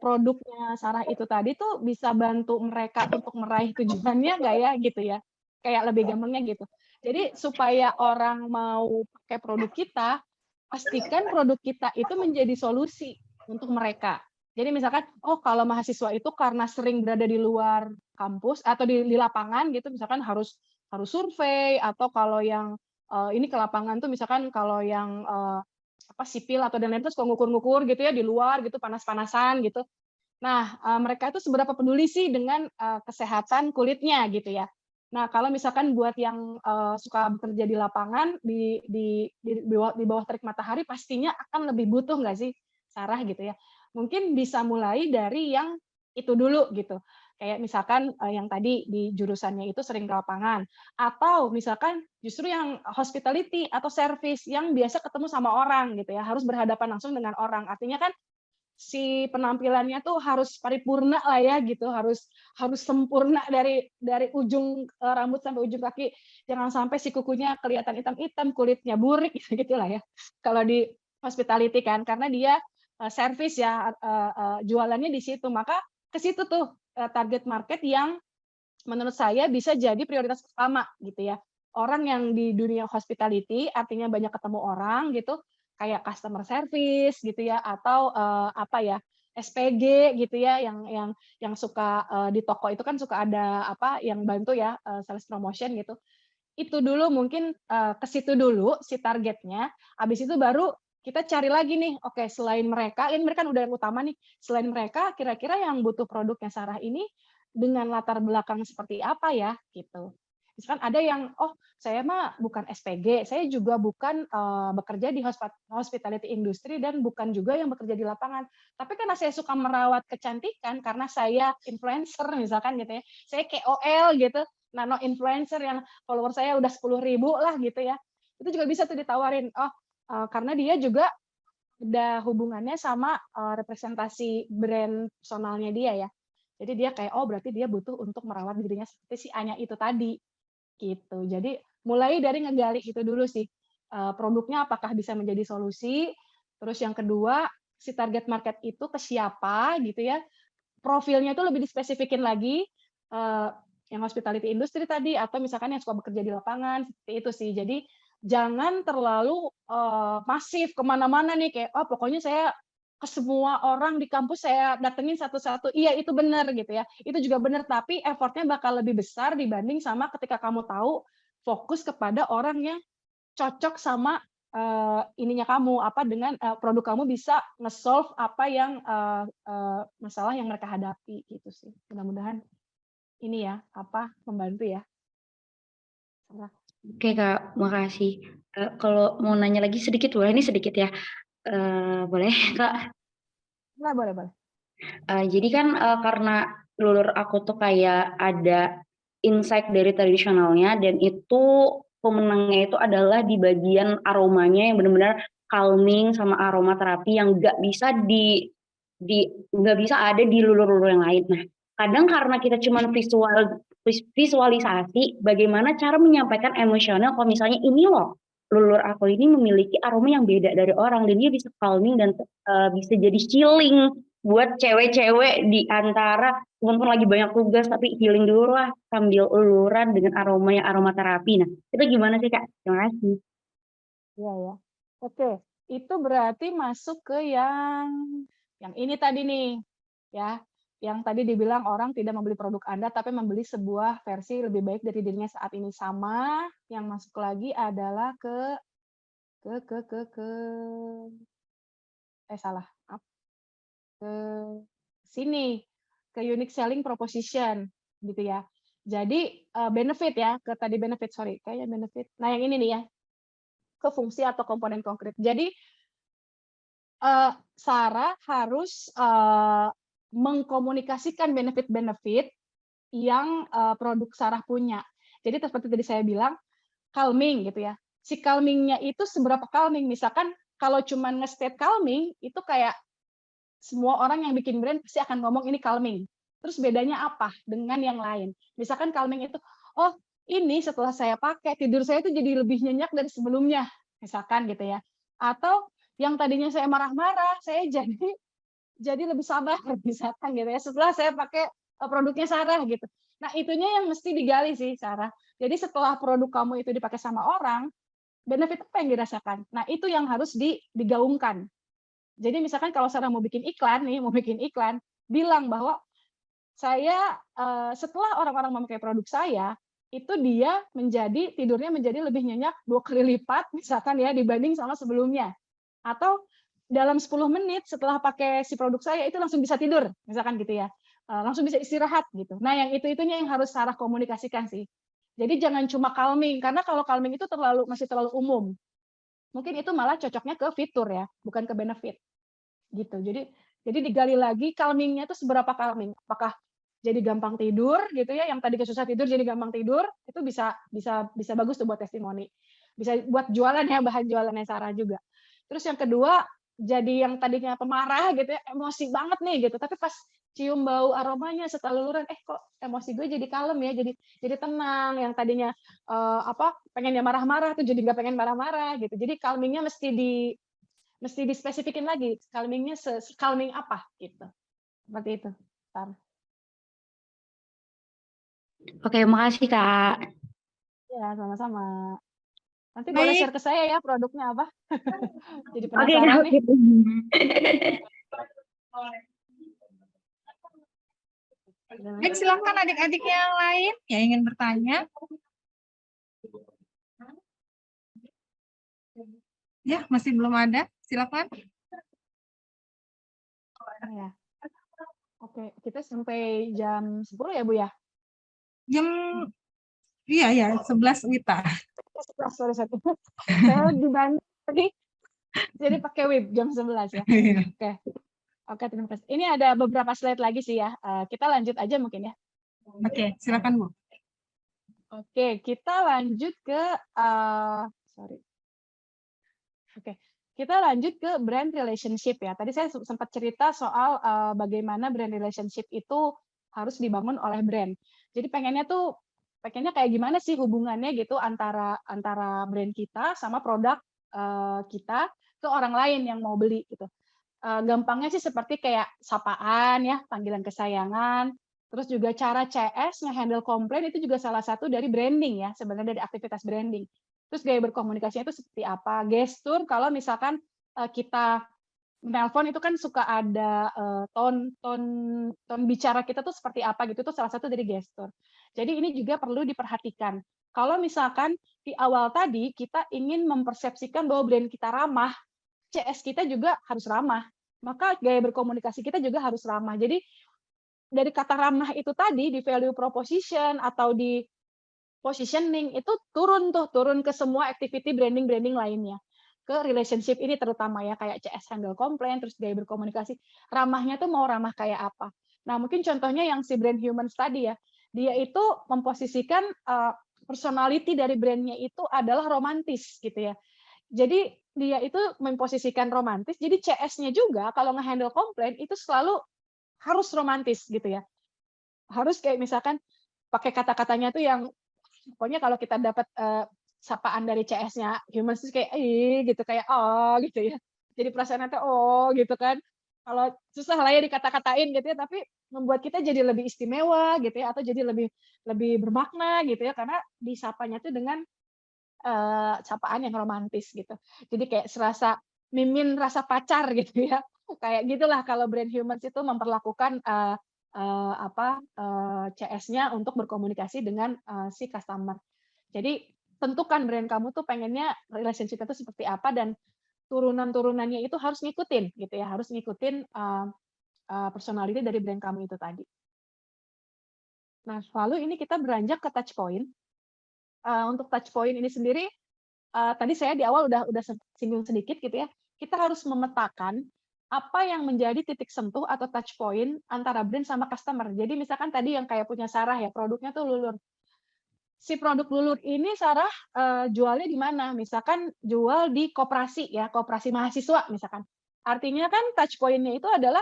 produknya Sarah itu tadi tuh bisa bantu mereka untuk meraih tujuannya nggak ya gitu ya. Kayak lebih gampangnya gitu. Jadi supaya orang mau pakai produk kita, pastikan produk kita itu menjadi solusi untuk mereka. Jadi misalkan, oh kalau mahasiswa itu karena sering berada di luar kampus atau di lapangan gitu, misalkan harus survei, atau kalau yang ini ke lapangan tuh misalkan kalau yang apa sipil atau dan lain itu suka ngukur-ngukur gitu ya di luar gitu panas-panasan gitu. Nah, mereka itu seberapa peduli sih dengan kesehatan kulitnya gitu ya. Nah, kalau misalkan buat yang suka bekerja di lapangan di bawah terik matahari pastinya akan lebih butuh nggak sih Sarah gitu ya. Mungkin bisa mulai dari yang itu dulu gitu. Kayak misalkan yang tadi di jurusannya itu sering ke lapangan, atau misalkan justru yang hospitality atau service yang biasa ketemu sama orang gitu ya, harus berhadapan langsung dengan orang. Artinya kan si penampilannya tuh harus paripurna lah ya gitu, harus sempurna dari ujung rambut sampai ujung kaki. Jangan sampai si kukunya kelihatan hitam-hitam, kulitnya burik gitu lah ya. Kalau di hospitality kan karena dia service ya, jualannya di situ. Maka ke situ tuh target market yang menurut saya bisa jadi prioritas pertama gitu ya. Orang yang di dunia hospitality artinya banyak ketemu orang gitu, kayak customer service gitu ya, atau apa ya, SPG gitu ya, yang suka di toko itu kan suka ada apa yang bantu ya, sales promotion gitu. Itu dulu mungkin ke situ dulu si targetnya, habis itu baru kita cari lagi nih, oke selain mereka, ini mereka kan udah yang utama nih, selain mereka kira-kira yang butuh produknya Sarah ini dengan latar belakang seperti apa ya gitu. Misalkan ada yang, oh saya mah bukan SPG, saya juga bukan bekerja di hospitality industry dan bukan juga yang bekerja di lapangan. Tapi karena saya suka merawat kecantikan, karena saya influencer misalkan gitu ya, saya KOL gitu, nano influencer yang follower saya udah 10.000 lah gitu ya. Itu juga bisa tuh ditawarin, oh karena dia juga ada hubungannya sama representasi brand personalnya dia ya. Jadi dia kayak, oh berarti dia butuh untuk merawat dirinya seperti si Anya itu tadi. Gitu. Jadi mulai dari ngegali itu dulu sih. Produknya apakah bisa menjadi solusi, terus yang kedua, si target market itu ke siapa gitu ya. Profilnya itu lebih dispesifikin lagi, yang hospitality industry tadi, atau misalkan yang suka bekerja di lapangan, seperti itu sih. Jadi jangan terlalu masif kemana-mana nih, kayak, oh pokoknya saya ke semua orang di kampus saya datengin satu-satu. Iya itu benar gitu ya. Itu juga benar, tapi effortnya bakal lebih besar dibanding sama ketika kamu tahu fokus kepada orang yang cocok sama ininya kamu apa dengan produk kamu bisa nge-solve apa yang masalah yang mereka hadapi gitu sih. Mudah-mudahan ini ya apa membantu ya. Oke Kak, makasih. Kalau mau nanya lagi sedikit boleh? Ini sedikit ya. Boleh Kak? Boleh, boleh, boleh. Jadi kan karena lulur aku tuh kayak ada insight dari tradisionalnya dan itu pemenangnya itu adalah di bagian aromanya yang benar-benar calming sama aromaterapi yang nggak bisa ada di lulur-lulur yang lain. Nah, kadang karena kita cuma visualisasi bagaimana cara menyampaikan emosional kalau misalnya ini loh lulur aku ini memiliki aroma yang beda dari orang dan dia bisa calming dan bisa jadi healing buat cewek-cewek di antara walaupun lagi banyak tugas tapi healing dulu lah sambil uluran dengan aroma yang aromaterapi. Nah, itu gimana sih Kak? Terima kasih. Iya, ya. Oke, itu berarti masuk ke yang ini tadi nih, ya. Yang tadi dibilang orang tidak membeli produk Anda, tapi membeli sebuah versi lebih baik dari dirinya saat ini. Sama, yang masuk lagi adalah ke salah, maaf. Ke sini, ke unique selling proposition, gitu ya. Jadi, benefit ya, ke tadi benefit, sorry, kayaknya benefit. Nah, yang ini nih ya, ke fungsi atau komponen konkret. Jadi, Sarah harus mengkomunikasikan benefit-benefit yang produk Sarah punya. Jadi seperti tadi saya bilang, calming gitu ya. Si calming-nya itu seberapa calming? Misalkan kalau cuma nge-state calming, itu kayak semua orang yang bikin brand pasti akan ngomong ini calming. Terus bedanya apa dengan yang lain? Misalkan calming itu, oh ini setelah saya pakai, tidur saya itu jadi lebih nyenyak dari sebelumnya. Misalkan gitu ya. Atau yang tadinya saya marah-marah, saya jadi lebih sabar misalkan gitu ya setelah saya pakai produknya Sarah gitu. Nah, itunya yang mesti digali sih Sarah. Jadi setelah produk kamu itu dipakai sama orang, benefit apa yang dirasakan? Nah, itu yang harus digaungkan. Jadi misalkan kalau Sarah mau bikin iklan nih, mau bikin iklan, bilang bahwa saya setelah orang-orang memakai produk saya, itu dia tidurnya menjadi lebih nyenyak 2 kali lipat misalkan ya dibanding sama sebelumnya. Atau dalam 10 menit setelah pakai si produk saya itu langsung bisa tidur, misalkan gitu ya. Langsung bisa istirahat gitu. Nah, yang itu-itunya yang harus Sarah komunikasikan sih. Jadi jangan cuma calming, karena kalau calming itu masih terlalu umum. Mungkin itu malah cocoknya ke fitur ya, bukan ke benefit. Gitu. Jadi digali lagi calming-nya itu seberapa calming. Apakah jadi gampang tidur gitu ya, yang tadi susah tidur jadi gampang tidur, itu bisa bagus tuh buat testimoni. Bisa buat jualan ya, bahan jualannya Sarah juga. Terus yang kedua, jadi yang tadinya pemarah gitu ya, emosi banget nih gitu, tapi pas cium bau aromanya setelah luluran, kok emosi gue jadi kalem ya, jadi tenang. Yang tadinya pengennya marah-marah tuh jadi nggak pengen marah-marah gitu. Jadi calmingnya mesti dispesifikin lagi, calmingnya calming apa gitu. Seperti itu. Sarah. Oke, makasih Kak. Ya, sama-sama. Nanti boleh Baik, share ke saya ya produknya apa. Jadi Oke, penasaran nih. baik, silakan adik-adik yang lain yang ingin bertanya. Ya, masih belum ada. Silakan. Ya. Oke, kita sampai jam 10 ya, Bu ya? Jam iya ya, 11 Wita. Sorry. Saya di Bandung tadi, jadi pakai WIB jam 11 ya. Oke, terima kasih. Ini ada beberapa slide lagi sih ya. Kita lanjut aja mungkin ya. Oke, silakan Bu. Oke, kita lanjut ke sorry. Oke, kita lanjut ke brand relationship ya. Tadi saya sempat cerita soal bagaimana brand relationship itu harus dibangun oleh brand. Jadi pengennya kayak gimana sih hubungannya gitu antara brand kita sama produk kita ke orang lain yang mau beli gitu. Gampangnya sih seperti kayak sapaan ya, panggilan kesayangan, terus juga cara CS nge-handle komplain itu juga salah satu dari branding ya, sebenarnya dari aktivitas branding. Terus gaya berkomunikasinya itu seperti apa? Gestur kalau misalkan kita menelpon itu kan suka ada ton bicara kita tuh seperti apa gitu, itu salah satu dari gestur. Jadi ini juga perlu diperhatikan. Kalau misalkan di awal tadi kita ingin mempersepsikan bahwa brand kita ramah, CS kita juga harus ramah. Maka gaya berkomunikasi kita juga harus ramah. Jadi dari kata ramah itu tadi di value proposition atau di positioning itu turun ke semua activity branding lainnya. Ke relationship ini terutama ya, kayak CS handle komplain, terus gaya berkomunikasi, ramahnya tuh mau ramah kayak apa. Nah, mungkin contohnya yang si brand humans tadi ya, dia itu memposisikan personality dari brandnya itu adalah romantis gitu ya. Jadi dia itu memposisikan romantis, jadi CS-nya juga kalau nge-handle komplain itu selalu harus romantis gitu ya. Harus kayak misalkan pakai kata-katanya tuh yang pokoknya kalau kita dapat sapaan dari CS-nya humans tuh kayak gitu, kayak oh gitu ya. Jadi perasaannya tuh oh gitu kan. Kalau susah lah ya dikata-katain gitu ya, tapi membuat kita jadi lebih istimewa gitu ya, atau jadi lebih lebih bermakna gitu ya, karena disapanya tuh dengan sapaan yang romantis gitu. Jadi kayak serasa mimin rasa pacar gitu ya. Kayak gitulah kalau brand humans itu memperlakukan CS-nya untuk berkomunikasi dengan si customer. Jadi tentukan brand kamu tuh pengennya relationship itu seperti apa dan turunan-turunannya itu harus ngikutin gitu ya, harus ngikutin personality dari brand kamu itu tadi. Nah, lalu ini kita beranjak ke touch point. Untuk touch point ini sendiri tadi saya di awal udah singgung sedikit gitu ya. Kita harus memetakan apa yang menjadi titik sentuh atau touch point antara brand sama customer. Jadi misalkan tadi yang kayak punya Sarah ya, produknya tuh lulur. Si produk lulur ini Sarah jualnya di mana? Misalkan jual di koperasi ya, koperasi mahasiswa misalkan. Artinya kan touch point-nya itu adalah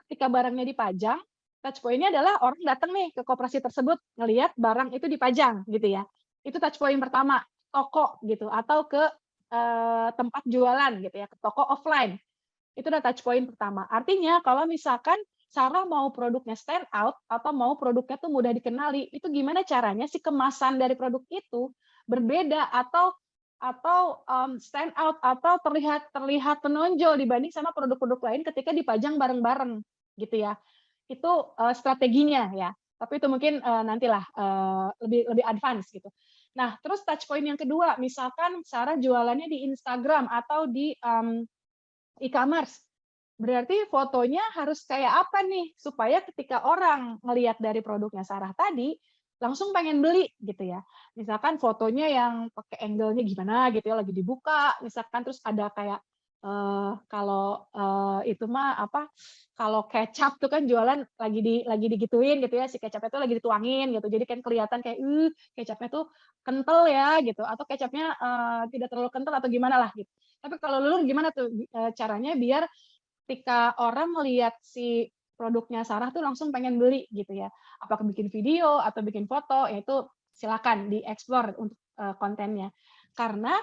ketika barangnya dipajang, touch point-nya adalah orang datang nih ke koperasi tersebut ngelihat barang itu dipajang gitu ya. Itu touch point pertama, toko gitu atau ke tempat jualan gitu ya, ke toko offline. Itu udah touch point pertama. Artinya kalau misalkan Sarah mau produknya stand out atau mau produknya tuh mudah dikenali, itu gimana caranya si kemasan dari produk itu berbeda atau stand out atau terlihat menonjol dibanding sama produk-produk lain ketika dipajang bareng-bareng gitu ya. Itu strateginya ya. Tapi itu mungkin nantilah lebih advance gitu. Nah, terus touch point yang kedua, misalkan Sarah jualannya di Instagram atau di e-commerce. Berarti fotonya harus kayak apa nih supaya ketika orang ngelihat dari produknya Sarah tadi langsung pengen beli gitu ya. Misalkan fotonya yang pakai angle-nya gimana gitu ya, lagi dibuka, misalkan terus ada kayak kalau itu mah apa? Kalau kecap tuh kan jualan lagi digituin gitu ya, si kecapnya tuh lagi dituangin gitu. Jadi kan kelihatan kayak kecapnya tuh kental ya gitu atau kecapnya tidak terlalu kental atau gimana lah gitu. Tapi kalau lulur gimana tuh caranya biar ketika orang melihat si produknya Sarah tuh langsung pengen beli gitu ya. Apakah bikin video atau bikin foto, ya itu silakan dieksplor untuk kontennya. Karena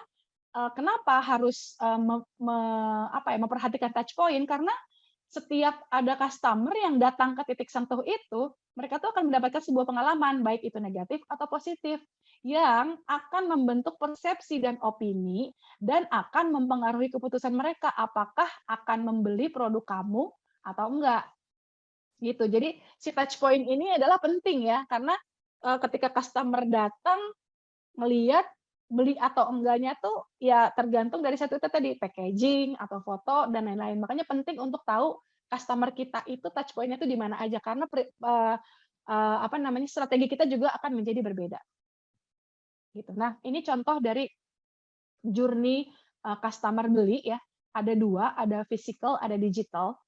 kenapa harus memperhatikan touch point? Karena setiap ada customer yang datang ke titik sentuh itu, mereka tuh akan mendapatkan sebuah pengalaman, baik itu negatif atau positif, yang akan membentuk persepsi dan opini, dan akan mempengaruhi keputusan mereka, apakah akan membeli produk kamu atau enggak. Gitu. Jadi si touch point ini adalah penting ya, karena ketika customer datang, melihat beli atau enggaknya tuh ya tergantung dari satu itu tadi, packaging atau foto dan lain-lain. Makanya penting untuk tahu customer kita itu touch point-nya tuh di mana aja karena strategi kita juga akan menjadi berbeda. Gitu. Nah, ini contoh dari journey customer beli ya. Ada dua, ada physical, ada digital.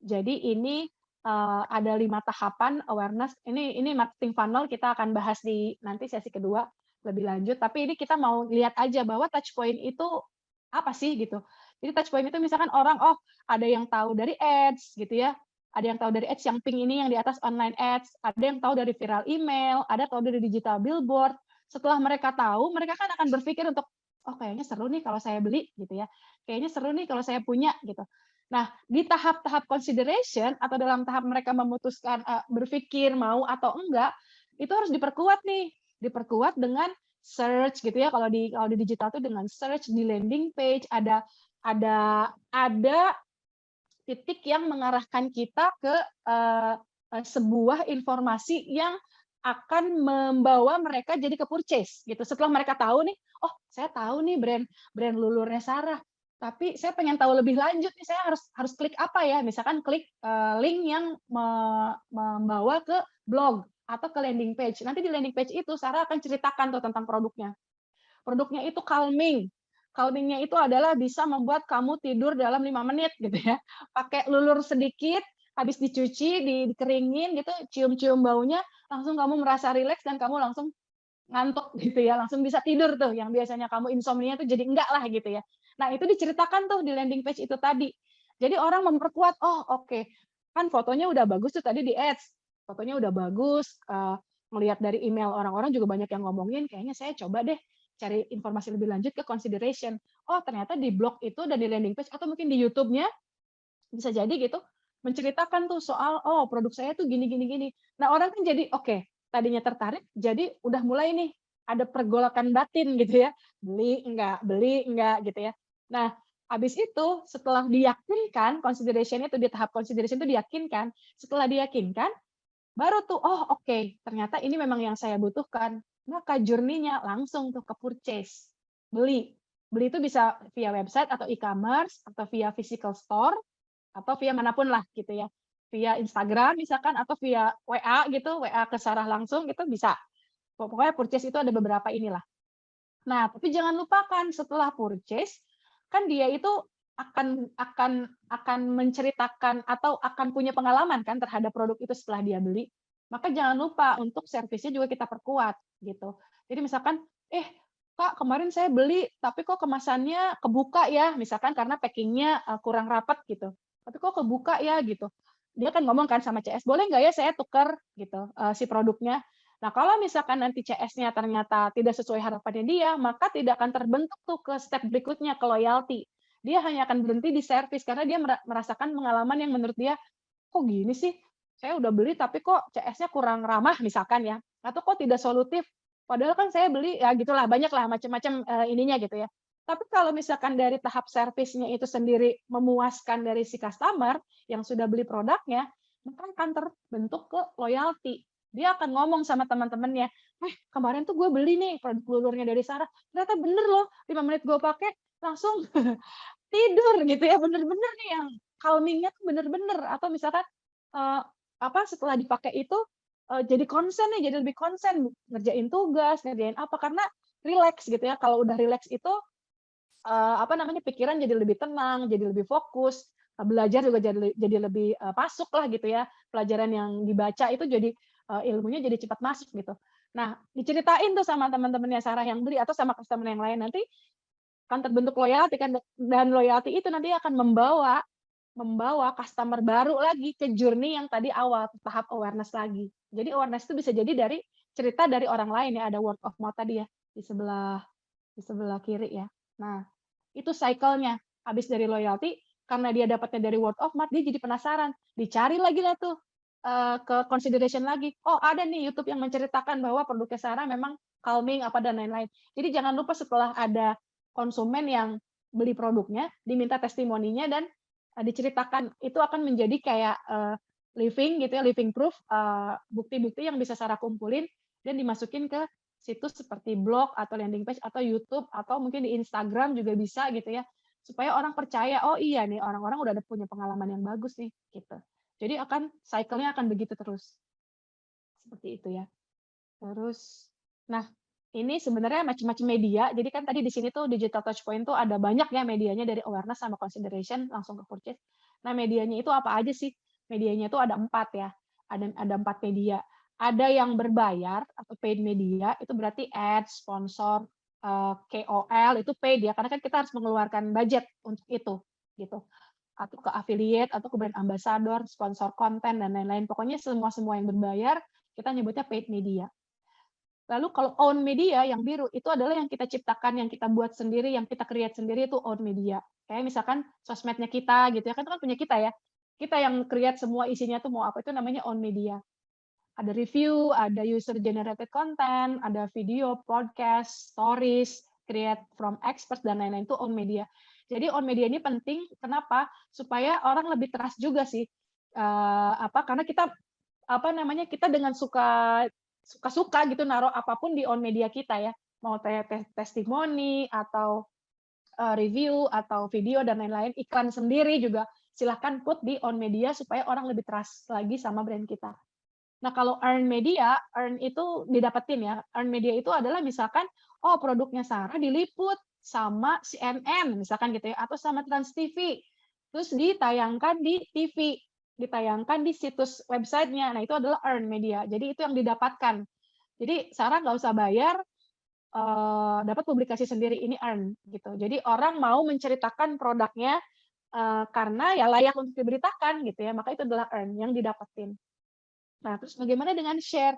Jadi ini ada 5 tahapan awareness. Ini marketing funnel kita akan bahas di nanti sesi kedua lebih lanjut. Tapi ini kita mau lihat aja bahwa touch point itu apa sih gitu. Jadi touch point itu misalkan orang ada yang tahu dari ads gitu ya. Ada yang tahu dari ads yang pink ini yang di atas online ads, ada yang tahu dari viral email, ada tahu dari digital billboard. Setelah mereka tahu, mereka kan akan berpikir untuk kayaknya seru nih kalau saya beli gitu ya. Kayaknya seru nih kalau saya punya gitu. Nah, di tahap-tahap consideration atau dalam tahap mereka memutuskan berpikir mau atau enggak, itu harus diperkuat nih. Diperkuat dengan search gitu ya. Kalau di digital itu dengan search di landing page ada titik yang mengarahkan kita ke sebuah informasi yang akan membawa mereka jadi ke purchase gitu. Setelah mereka tahu nih, saya tahu nih brand lulurnya Sarah. Tapi saya pengen tahu lebih lanjut nih, saya harus klik apa ya? Misalkan klik link yang membawa ke blog atau ke landing page. Nanti di landing page itu Sarah akan ceritakan tuh tentang produknya. Produknya itu calming. Calming-nya itu adalah bisa membuat kamu tidur dalam 5 menit gitu ya. Pakai lulur sedikit, habis dicuci, dikeringin gitu, cium-cium baunya, langsung kamu merasa rileks dan kamu langsung ngantuk gitu ya, langsung bisa tidur tuh, yang biasanya kamu insomnia tuh jadi enggak lah gitu ya. Nah, itu diceritakan tuh di landing page itu tadi. Jadi orang memperkuat, oh oke, kan fotonya udah bagus tuh tadi di ads, fotonya udah bagus, melihat dari email orang-orang juga banyak yang ngomongin, kayaknya saya coba deh cari informasi lebih lanjut ke consideration. Oh, ternyata di blog itu dan di landing page atau mungkin di YouTube-nya bisa jadi gitu menceritakan tuh soal oh produk saya tuh gini gini gini. Nah, orang kan jadi oke, tadinya tertarik jadi udah mulai nih ada pergolakan batin gitu ya. Beli enggak gitu ya. Nah, habis itu setelah diyakinkan consideration itu di tahap consideration itu diyakinkan, setelah diyakinkan baru tuh oh oke, ternyata ini memang yang saya butuhkan. Maka journey-nya langsung tuh ke purchase. Beli. Beli itu bisa via website atau e-commerce atau via physical store atau via manapun lah gitu ya. Via Instagram misalkan atau via WA gitu, WA ke Sarah langsung gitu bisa. Pokoknya purchase itu ada beberapa inilah. Nah, tapi jangan lupakan setelah purchase kan dia itu akan menceritakan atau akan punya pengalaman kan terhadap produk itu setelah dia beli. Maka jangan lupa untuk servisnya juga kita perkuat gitu. Jadi misalkan, Kak, kemarin saya beli tapi kok kemasannya kebuka ya, misalkan karena packingnya kurang rapat gitu. Tapi kok kebuka ya gitu. Dia kan ngomong kan sama CS, boleh nggak ya saya tukar gitu si produknya. Nah, kalau misalkan nanti CS-nya ternyata tidak sesuai harapannya dia, maka tidak akan terbentuk tuh ke step berikutnya, ke loyalty. Dia hanya akan berhenti di service karena dia merasakan pengalaman yang menurut dia, kok gini sih? Saya udah beli tapi kok CS-nya kurang ramah misalkan ya, atau kok tidak solutif. Padahal kan saya beli ya gitulah, banyaklah macam-macam ininya gitu ya. Tapi kalau misalkan dari tahap servisnya itu sendiri memuaskan dari si customer yang sudah beli produknya, maka akan terbentuk ke loyalty. Dia akan ngomong sama teman-temannya, kemarin tuh gue beli nih produk lulurnya dari Sarah, ternyata bener loh, 5 menit gue pakai langsung tidur gitu ya, bener-bener nih yang calming-nya tuh bener-bener. Atau misalkan setelah dipakai itu jadi konsen nih, jadi lebih konsen ngerjain tugas, ngerjain apa karena relax gitu ya. Kalau udah relax itu pikiran jadi lebih tenang, jadi lebih fokus, belajar juga jadi lebih masuk lah gitu ya. Pelajaran yang dibaca itu jadi ilmunya jadi cepat masuk gitu. Nah, diceritain tuh sama teman-temannya Sarah yang beli atau sama customer yang lain, nanti akan terbentuk loyalty kan, dan loyalty itu nanti akan membawa customer baru lagi ke journey yang tadi awal, tahap awareness lagi. Jadi awareness itu bisa jadi dari cerita dari orang lain ya, ada word of mouth tadi ya di sebelah kiri ya. Nah, itu cycle-nya. Habis dari loyalty, karena dia dapatnya dari word of mouth, dia jadi penasaran. Dicari lagi lah tuh ke consideration lagi. Oh, ada nih YouTube yang menceritakan bahwa produknya Sarah memang calming apa dan lain-lain. Jadi jangan lupa setelah ada konsumen yang beli produknya, diminta testimoninya dan diceritakan. Itu akan menjadi kayak living gitu ya, living proof, bukti-bukti yang bisa Sarah kumpulin dan dimasukin ke situs seperti blog atau landing page atau YouTube atau mungkin di Instagram juga bisa gitu ya, supaya orang percaya, oh iya nih orang-orang udah ada punya pengalaman yang bagus nih gitu. Jadi cycle-nya akan begitu terus. Seperti itu ya. Terus, nah ini sebenarnya macam-macam media. Jadi kan tadi di sini tuh digital touchpoint tuh ada banyak ya medianya dari awareness sama consideration langsung ke purchase. Nah medianya itu apa aja sih? Medianya itu ada 4 ya. Ada 4 media. Ada yang berbayar atau paid media, itu berarti ads, sponsor, KOL itu paid ya, karena kan kita harus mengeluarkan budget untuk itu gitu. Atau ke affiliate atau ke brand ambassador, sponsor konten dan lain-lain. Pokoknya semua yang berbayar kita nyebutnya paid media. Lalu kalau own media yang biru itu adalah yang kita ciptakan, yang kita buat sendiri, yang kita create sendiri itu own media. Kayak misalkan sosmednya kita gitu ya, kan itu kan punya kita ya. Kita yang create semua isinya tuh mau apa, itu namanya own media. Ada review, ada user generated content, ada video, podcast, stories, create from experts dan lain-lain itu own media. Jadi own media ini penting kenapa? Supaya orang lebih trust juga sih. Karena kita kita dengan suka-suka gitu naruh apapun di own media kita ya, mau testimoni atau review atau video dan lain-lain, iklan sendiri juga silahkan put di own media supaya orang lebih trust lagi sama brand kita. Nah, kalau earn media, earn itu didapetin ya. Earn media itu adalah misalkan, oh produknya Sarah diliput sama CNN, misalkan gitu ya, atau sama Trans TV. Terus ditayangkan di TV, ditayangkan di situs websitenya. Nah, itu adalah earn media. Jadi itu yang didapatkan. Jadi Sarah nggak usah bayar, dapat publikasi sendiri, ini earn gitu. Jadi orang mau menceritakan produknya karena ya layak untuk diberitakan gitu ya, maka itu adalah earn yang didapetin. Nah, terus bagaimana dengan share?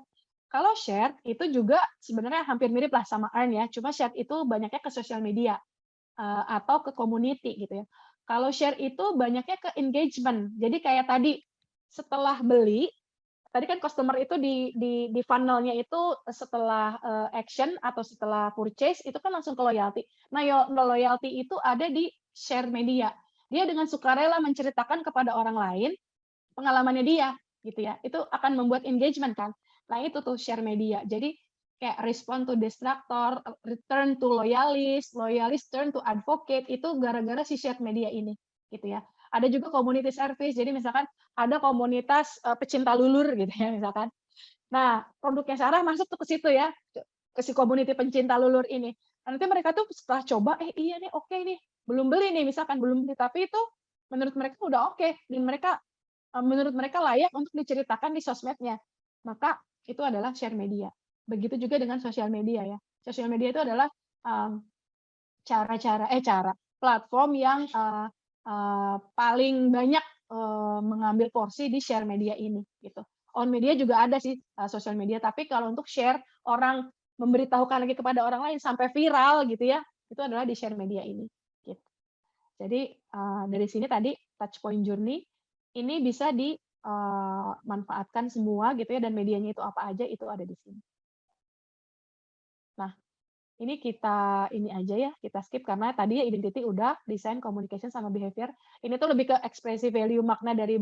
Kalau share itu juga sebenarnya hampir mirip lah sama earn ya, cuma share itu banyaknya ke sosial media atau ke community gitu ya. Kalau share itu banyaknya ke engagement. Jadi kayak tadi setelah beli, tadi kan customer itu di funnel-nya itu setelah action atau setelah purchase itu kan langsung ke loyalty. Nah, loyalty itu ada di share media. Dia dengan sukarela menceritakan kepada orang lain pengalamannya dia gitu ya. Itu akan membuat engagement kan. Nah, itu tuh share media. Jadi kayak respond to detractor, return to loyalist, loyalist turn to advocate, itu gara-gara si share media ini gitu ya. Ada juga community service. Jadi misalkan ada komunitas pecinta lulur gitu ya misalkan. Nah, produknya Sarah masuk tuh ke situ ya, ke si community pencinta lulur ini. Nanti mereka tuh setelah coba, iya nih oke nih, belum beli nih misalkan, belum beli, tapi itu menurut mereka udah oke, dan mereka menurut mereka layak untuk diceritakan di sosmednya. Maka itu adalah share media. Begitu juga dengan sosial media ya. Sosial media itu adalah platform yang paling banyak mengambil porsi di share media ini gitu. On media juga ada sih sosial media, tapi kalau untuk share orang memberitahukan lagi kepada orang lain sampai viral gitu ya, itu adalah di share media ini. Gitu. Jadi dari sini tadi touch point journey ini bisa dimanfaatkan semua gitu ya, dan medianya itu apa aja itu ada di sini. Nah, ini ini aja ya, kita skip karena tadi ya identity udah, design, communication, sama behavior. Ini tuh lebih ke ekspresi value makna dari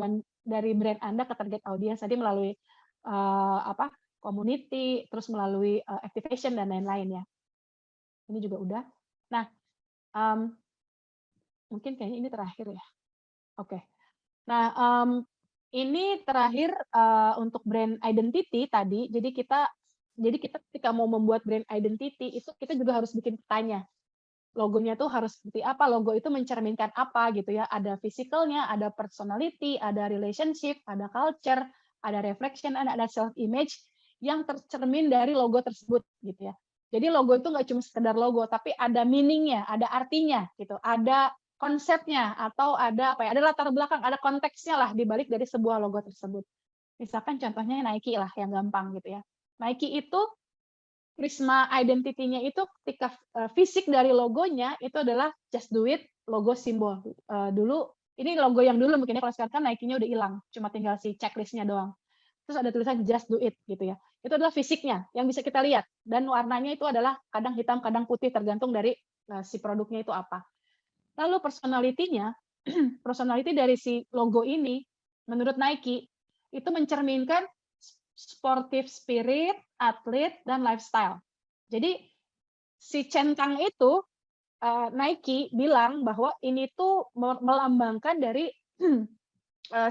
brand Anda ke target audience tadi melalui community, terus melalui activation dan lain-lain ya. Ini juga udah. Nah, mungkin kayaknya ini terakhir ya. Oke. Nah, ini terakhir untuk brand identity tadi. Jadi kita ketika mau membuat brand identity itu kita juga harus bikin petanya. Logonya tuh harus seperti apa, logo itu mencerminkan apa gitu ya. Ada physicalnya, ada personality, ada relationship, ada culture, ada reflection, ada self image yang tercermin dari logo tersebut gitu ya. Jadi logo itu nggak cuma sekedar logo, tapi ada meaning-nya, ada artinya gitu, ada konsepnya, atau ada ada latar belakang, ada konteksnya lah di balik dari sebuah logo tersebut. Misalkan contohnya Nike lah yang gampang gitu ya. Nike itu prisma identity-nya itu ketika fisik dari logonya itu adalah just do it, logo simbol. Dulu ini logo yang dulu mungkin ya, kalau sekarang kan Nike-nya udah hilang, cuma tinggal si checklist-nya doang. Terus ada tulisan just do it gitu ya. Itu adalah fisiknya yang bisa kita lihat, dan warnanya itu adalah kadang hitam, kadang putih tergantung dari si produknya itu apa. Lalu personality-nya, personality dari si logo ini menurut Nike itu mencerminkan sportive spirit, atlet, dan lifestyle. Jadi si centang itu Nike bilang bahwa ini tuh melambangkan dari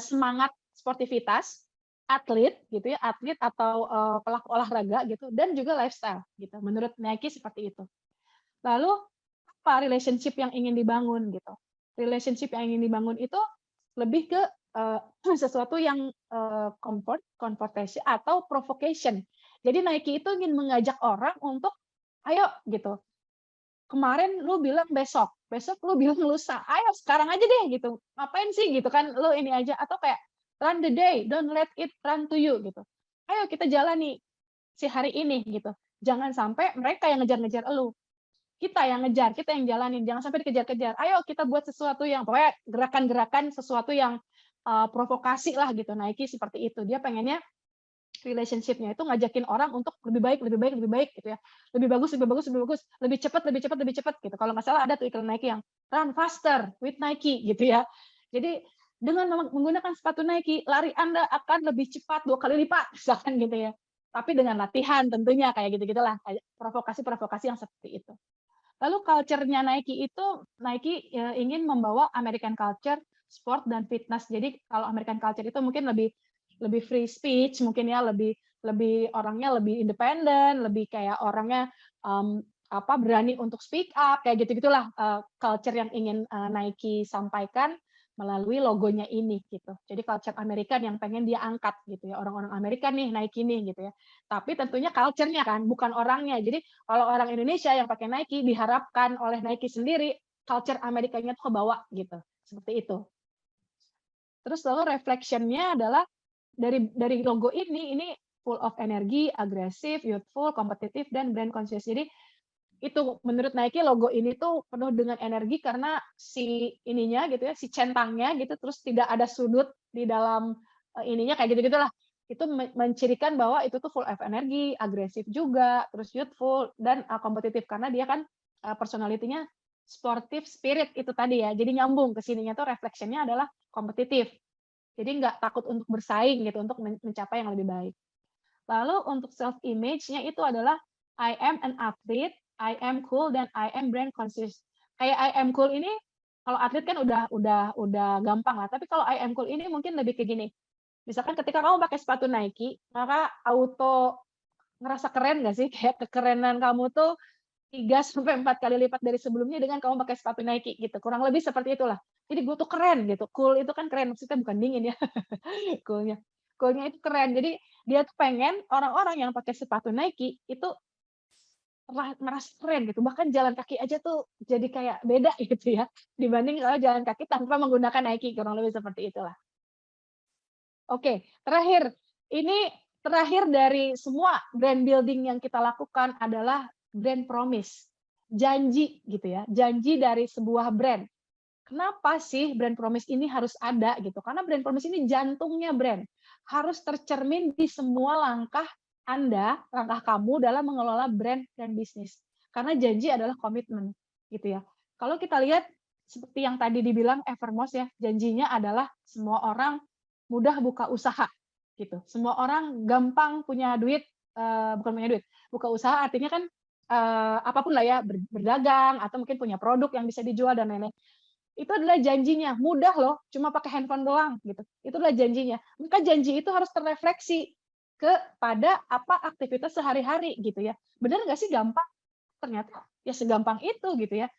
semangat sportivitas, atlet gitu ya, atlet atau pelaku olahraga gitu, dan juga lifestyle gitu. Menurut Nike seperti itu. Lalu apa relationship yang ingin dibangun gitu? Relationship yang ingin dibangun itu lebih ke sesuatu yang confrontation atau provocation. Jadi Nike itu ingin mengajak orang untuk ayo gitu. Kemarin lu bilang besok lu bilang lusa. Ayo sekarang aja deh gitu. Ngapain sih gitu kan lu ini aja, atau kayak run the day, don't let it run to you gitu. Ayo kita jalani si hari ini gitu. Jangan sampai mereka yang ngejar-ngejar elu. Kita yang ngejar, kita yang jalanin, jangan sampai dikejar-kejar. Ayo kita buat sesuatu yang pokoknya gerakan-gerakan sesuatu yang provokasi lah gitu. Nike seperti itu. Dia pengennya relationship-nya itu ngajakin orang untuk lebih baik gitu ya. Lebih bagus, lebih cepat gitu. Kalau nggak salah ada tuh iklan Nike yang run faster with Nike gitu ya. Jadi dengan menggunakan sepatu Nike, lari Anda akan lebih cepat 2 kali lipat misalkan gitu ya. Tapi dengan latihan tentunya kayak gitu-gitulah, kayak provokasi-provokasi yang seperti itu. Lalu culture-nya Nike itu, Nike ingin membawa American culture, sport, dan fitness. Jadi kalau American culture itu mungkin lebih lebih free speech mungkin ya, lebih orangnya lebih independen, lebih kayak orangnya berani untuk speak up kayak gitu-gitulah, culture yang ingin Nike sampaikan melalui logonya ini gitu. Jadi culture American yang pengen dia angkat gitu ya, orang-orang Amerika nih Nike nih gitu ya. Tapi tentunya culture-nya kan, bukan orangnya. Jadi kalau orang Indonesia yang pakai Nike diharapkan oleh Nike sendiri culture Amerikanya tuh kebawa gitu. Seperti itu. Terus lalu reflection-nya adalah dari logo ini full of energi, agresif, youthful, kompetitif, dan brand conscious. Jadi itu menurut Nike logo ini tuh penuh dengan energi karena si ininya gitu ya, si centangnya gitu, terus tidak ada sudut di dalam ininya kayak gitu-gitulah. Itu mencirikan bahwa itu tuh full of energi, agresif juga, terus youthful dan kompetitif karena dia kan personality-nya sportive spirit itu tadi ya. Jadi nyambung ke sininya tuh reflection-nya adalah kompetitif. Jadi nggak takut untuk bersaing gitu untuk mencapai yang lebih baik. Lalu untuk self image-nya itu adalah I am an athlete, I am cool, dan I am brand conscious. Kayak I am cool ini kalau atlet kan udah gampang lah. Tapi kalau I am cool ini mungkin lebih ke gini. Misalkan ketika kamu pakai sepatu Nike, maka auto ngerasa keren nggak sih? Kayak kekerenan kamu tuh 3 sampai 4 kali lipat dari sebelumnya dengan kamu pakai sepatu Nike gitu. Kurang lebih seperti itulah. Jadi gue tuh keren gitu. Cool itu kan keren, maksudnya bukan dingin ya. Cool-nya. Cool-nya itu keren. Jadi dia tuh pengen orang-orang yang pakai sepatu Nike itu merasa keren gitu. Bahkan jalan kaki aja tuh jadi kayak beda gitu ya dibanding kalau jalan kaki tanpa menggunakan Nike, kurang lebih seperti itulah. Oke, terakhir. Ini terakhir dari semua brand building yang kita lakukan adalah brand promise. Janji gitu ya. Janji dari sebuah brand. Kenapa sih brand promise ini harus ada gitu? Karena brand promise ini jantungnya brand. Harus tercermin di semua langkah Anda, langkah kamu dalam mengelola brand dan bisnis. Karena janji adalah komitmen gitu ya. Kalau kita lihat seperti yang tadi dibilang Evermost ya, janjinya adalah semua orang mudah buka usaha gitu. Semua orang gampang punya duit, bukan punya duit, buka usaha artinya kan apapun lah ya, berdagang atau mungkin punya produk yang bisa dijual dan lain-lain. Itu adalah janjinya, mudah loh, cuma pakai handphone doang gitu. Itu adalah janjinya. Maka janji itu harus terrefleksi kepada apa aktivitas sehari-hari gitu ya. Benar nggak sih gampang? Ternyata ya segampang itu gitu ya.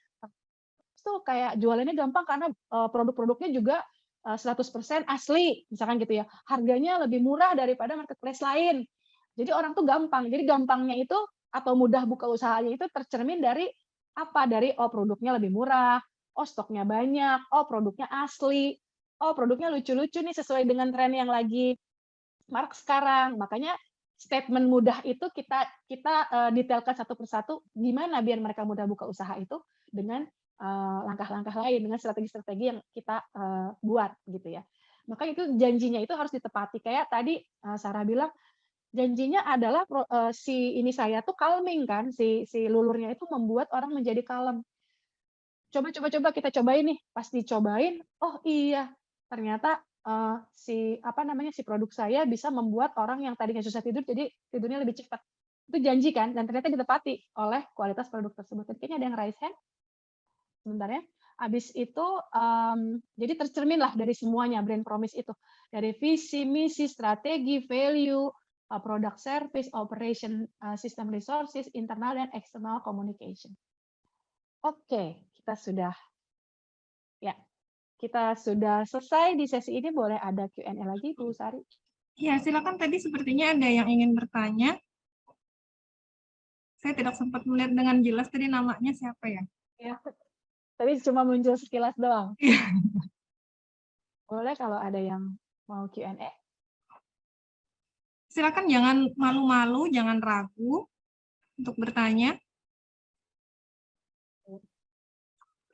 Itu kayak jualannya gampang karena produk-produknya juga 100% asli, misalkan gitu ya. Harganya lebih murah daripada marketplace lain. Jadi orang tuh gampang. Jadi gampangnya itu atau mudah buka usahanya itu tercermin dari apa? Dari produknya lebih murah, stoknya banyak, produknya asli, produknya lucu-lucu nih sesuai dengan tren yang lagi marak sekarang. Makanya statement mudah itu kita detailkan satu persatu gimana biar mereka mudah buka usaha itu dengan langkah-langkah lain, dengan strategi-strategi yang kita buat gitu ya. Maka itu janjinya itu harus ditepati. Kayak tadi Sarah bilang janjinya adalah si ini saya tuh calming kan, si lulurnya itu membuat orang menjadi kalem. Coba kita cobain nih, pas dicobain, oh iya, ternyata si produk saya bisa membuat orang yang tadinya susah tidur jadi tidurnya lebih cepat. Itu janji kan, dan ternyata ditepati oleh kualitas produk tersebut. Kayaknya ada yang raise hand. Sebentar ya. Habis itu jadi tercermin lah dari semuanya brand promise itu. Dari visi, misi, strategi, value, product service, operation, system resources, internal dan external communication. Oke, kita sudah selesai di sesi ini. Boleh ada Q&A lagi, Bu Sari? Ya, silakan. Tadi sepertinya ada yang ingin bertanya. Saya tidak sempat melihat dengan jelas tadi namanya siapa ya. Ya, tadi cuma muncul sekilas doang. Boleh kalau ada yang mau Q&A? Silakan, jangan malu-malu, jangan ragu untuk bertanya.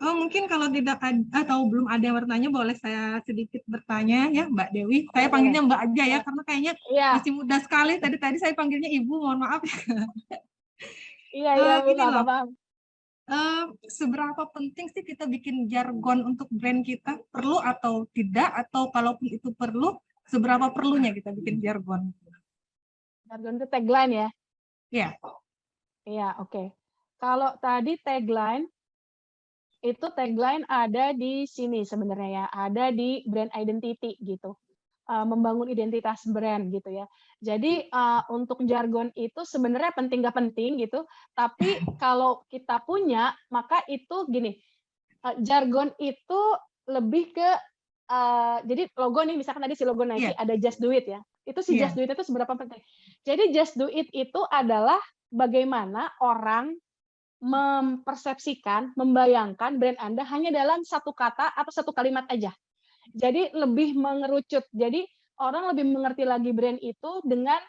Oh, mungkin kalau tidak ada atau belum ada yang bertanya, boleh saya sedikit bertanya ya, Mbak Dewi. Saya panggilnya Mbak aja ya, karena kayaknya masih muda sekali. Tadi saya panggilnya Ibu, mohon maaf. Iya, gini loh, paham. seberapa penting sih kita bikin jargon untuk brand kita? Perlu atau tidak? Atau kalaupun itu perlu, seberapa perlunya kita bikin jargon? Jargon itu tagline ya? Ya. Iya, oke. Kalau tadi tagline, itu tagline ada di sini sebenarnya ya, ada di brand identity gitu. membangun identitas brand gitu ya. Jadi untuk jargon itu sebenarnya penting nggak penting gitu, tapi kalau kita punya maka itu gini, jargon itu lebih ke jadi logo nih misalkan tadi si logo Nike Iya, ada Just Do It ya. Itu si iya, Just Do It itu seberapa penting. Jadi Just Do It itu adalah bagaimana orang mempersepsikan, membayangkan brand Anda hanya dalam satu kata atau satu kalimat aja. Jadi lebih mengerucut. Jadi orang lebih mengerti lagi brand itu dengan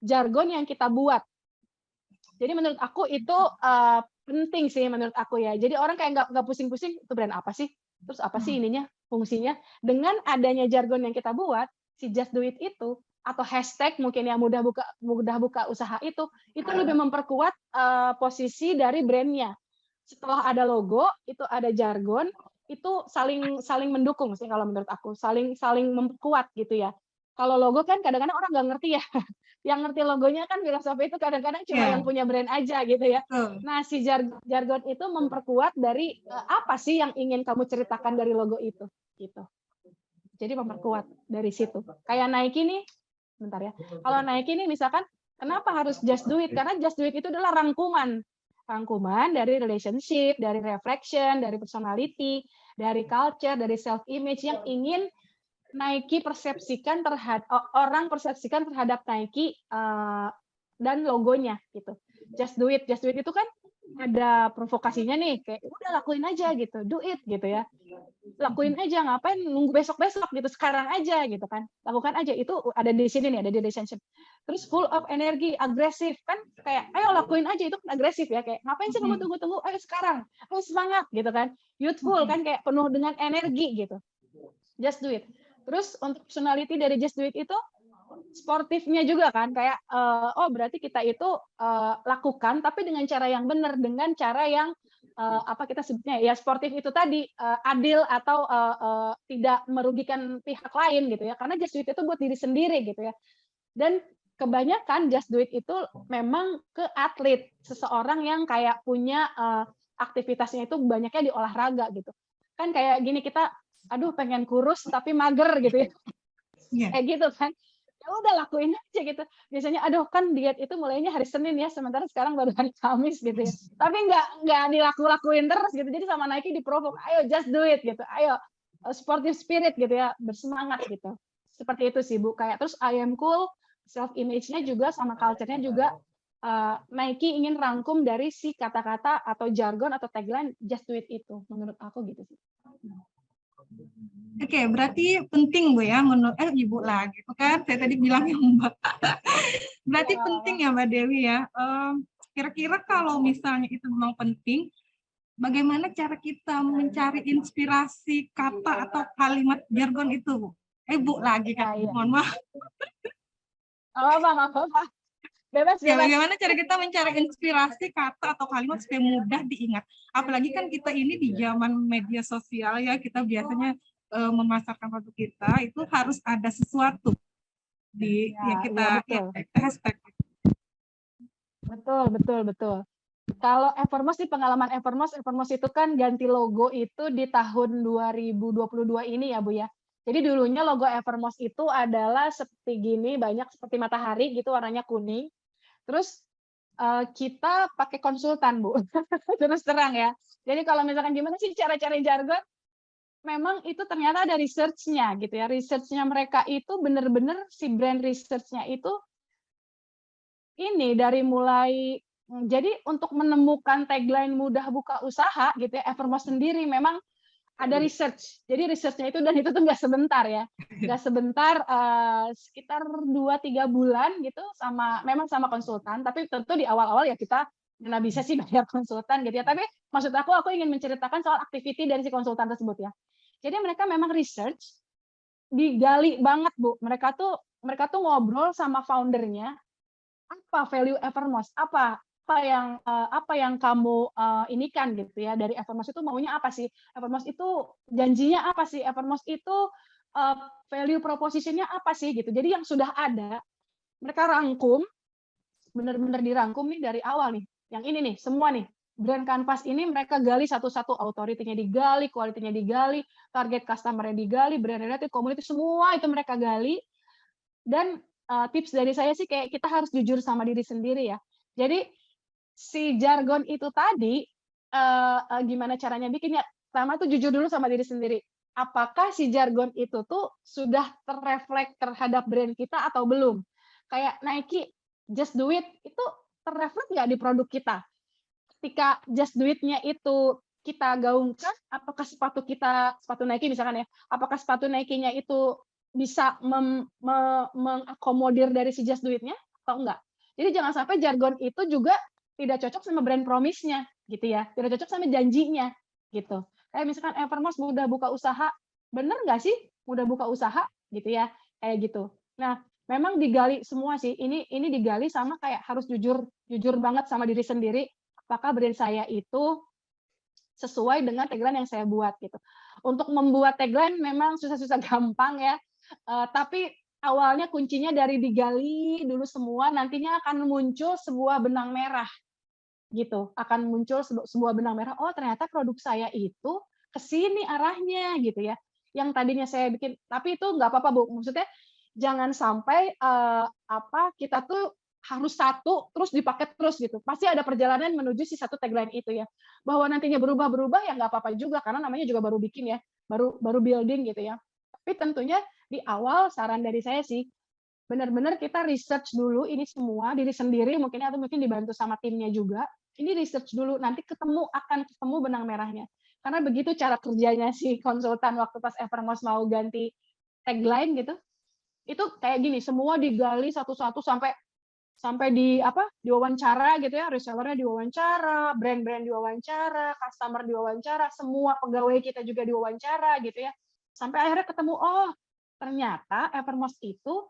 jargon yang kita buat. Jadi menurut aku itu penting sih menurut aku ya. Jadi orang kayak nggak pusing-pusing itu brand apa sih? Terus apa sih ininya, fungsinya? Dengan adanya jargon yang kita buat, si Just Do It itu atau hashtag mungkin yang mudah buka usaha itu lebih memperkuat posisi dari brandnya. Setelah ada logo, itu ada jargon, itu saling mendukung sih kalau menurut aku, saling memperkuat gitu ya. Kalau logo kan kadang-kadang orang nggak ngerti ya, yang ngerti logonya kan filosofi itu kadang-kadang cuma iya, yang punya brand aja gitu ya. betul. Nah, si jargon itu memperkuat dari apa sih yang ingin kamu ceritakan dari logo itu, gitu. Jadi memperkuat dari situ. Kayak Nike nih, bentar ya. Kalau Nike nih misalkan, kenapa harus Just Do It? Karena Just Do It itu adalah rangkuman dari relationship, dari reflection, dari personality, dari culture, dari self image yang ingin Nike persepsikan orang persepsikan terhadap Nike dan logonya gitu. Just do it itu kan ada provokasinya nih, kayak udah lakuin aja gitu, do it gitu ya. Lakuin aja, ngapain nunggu besok-besok gitu, sekarang aja gitu kan. Lakukan aja, itu ada di sini nih, ada di relationship. Terus full of energy, agresif kan kayak ayo lakuin aja, itu kan agresif ya, kayak ngapain sih kamu tunggu-tunggu, ayo sekarang, ayo semangat gitu kan. Youthful kan kayak penuh dengan energi gitu. Just do it. Terus untuk personality dari Just Do It itu sportifnya juga kan kayak oh berarti kita itu lakukan tapi dengan cara yang benar, dengan cara yang apa kita sebutnya ya sportif itu tadi adil atau tidak merugikan pihak lain gitu ya, karena Just Do It itu buat diri sendiri gitu ya. Dan kebanyakan Just Do It itu memang ke atlet, seseorang yang kayak punya aktivitasnya itu banyaknya di olahraga gitu kan, kayak gini kita aduh pengen kurus tapi mager gitu ya, Iya, kayak gitu kan. Ya udah lakuin aja gitu. Biasanya aduh kan diet itu mulainya hari Senin ya, sementara sekarang baru hari Kamis gitu ya. Tapi nggak dilakuin terus gitu. Jadi sama Nike diprovok, ayo just do it gitu. Ayo sportive spirit gitu ya, bersemangat gitu. Seperti itu sih Bu. Kayak terus I am cool, self image-nya juga sama culture-nya juga Nike ingin rangkum dari si kata-kata atau jargon atau tagline just do it itu. Menurut aku gitu sih. Oke, berarti penting Bu ya, menurut Ibu lah gitu kan. Saya tadi bilang yang Mbak. Berarti penting ya Mbak Dewi ya. Kira-kira kalau misalnya itu memang penting, bagaimana cara kita mencari inspirasi kata atau kalimat jargon itu, Bu? Bu lagi kan, Iya. mohon maaf. Apa. Bebas. Ya, bagaimana cara kita mencari inspirasi kata atau kalimat supaya mudah diingat? Apalagi kan kita ini di zaman media sosial ya, kita biasanya memasarkan produk kita itu harus ada sesuatu di yang kita hashtag. Betul. Kalau Evermost di pengalaman Evermost itu kan ganti logo itu di tahun 2022 ini ya Bu ya. Jadi dulunya logo Evermost itu adalah seperti gini, banyak seperti matahari gitu warnanya kuning. Terus kita pakai konsultan Bu, terus terang ya. Jadi kalau misalkan gimana sih cara cari jargon, memang itu ternyata ada research-nya gitu ya. Research-nya mereka itu benar-benar si brand research-nya itu ini dari mulai jadi untuk menemukan tagline mudah buka usaha gitu ya, Evermost sendiri memang ada research. Jadi research-nya itu dan itu tuh nggak sebentar ya. Nggak sebentar sekitar 2-3 bulan gitu memang sama konsultan, tapi tentu di awal-awal ya kita nggak bisa sih bayar konsultan gitu ya. Tapi maksud aku ingin menceritakan soal activity dari si konsultan tersebut ya. Jadi mereka memang research digali banget Bu. Mereka tuh ngobrol sama foundernya, apa value Evermost, apa yang kamu inikan gitu ya dari Evermost itu maunya apa sih? Evermost itu janjinya apa sih? Evermost itu value proposition-nya apa sih gitu. Jadi yang sudah ada mereka rangkum, benar-benar dirangkum nih dari awal nih. Yang ini nih, semua nih. brand kanvas ini mereka gali satu-satu, authority-nya digali, quality-nya digali, target customer-nya digali, brand related, community, semua itu mereka gali. Dan tips dari saya sih kayak kita harus jujur sama diri sendiri ya. Jadi si jargon itu tadi gimana caranya bikinnya? Pertama tuh jujur dulu sama diri sendiri. Apakah si jargon itu tuh sudah terreflek terhadap brand kita atau belum? Kayak Nike, just do it, itu terreflek nggak di produk kita? Ketika just do it-nya itu kita gaungkan, apakah sepatu Nike misalkan ya, apakah sepatu Nike-nya itu bisa mengakomodir dari si just do it-nya atau enggak? Jadi jangan sampai jargon itu juga tidak cocok sama brand promise-nya gitu ya, tidak cocok sama janjinya gitu. Kayak misalkan Evermost udah buka usaha, bener nggak sih udah buka usaha gitu ya, kayak gitu. Nah, memang digali semua sih. Ini digali sama kayak harus jujur banget sama diri sendiri. Apakah brand saya itu sesuai dengan tagline yang saya buat gitu. Untuk membuat tagline memang susah-susah gampang ya, tapi awalnya kuncinya dari digali dulu semua, nantinya akan muncul sebuah benang merah gitu. Akan muncul sebuah benang merah, oh ternyata produk saya itu ke sini arahnya gitu ya. Yang tadinya saya bikin, tapi itu nggak apa-apa Bu. Maksudnya jangan sampai kita tuh harus satu terus dipakai terus gitu. Pasti ada perjalanan menuju si satu tagline itu ya. Bahwa nantinya berubah ya nggak apa-apa juga karena namanya juga baru bikin ya, baru building gitu ya. Tapi tentunya di awal saran dari saya sih benar-benar kita research dulu ini semua diri sendiri mungkin atau mungkin dibantu sama timnya juga. Ini research dulu nanti akan ketemu benang merahnya. Karena begitu cara kerjanya si konsultan waktu pas Evermost mau ganti tagline gitu. Itu kayak gini, semua digali satu-satu sampai diwawancara gitu ya, resellernya diwawancara, brand-brand diwawancara, customer diwawancara, semua pegawai kita juga diwawancara gitu ya. Sampai akhirnya ketemu, oh ternyata Evermost itu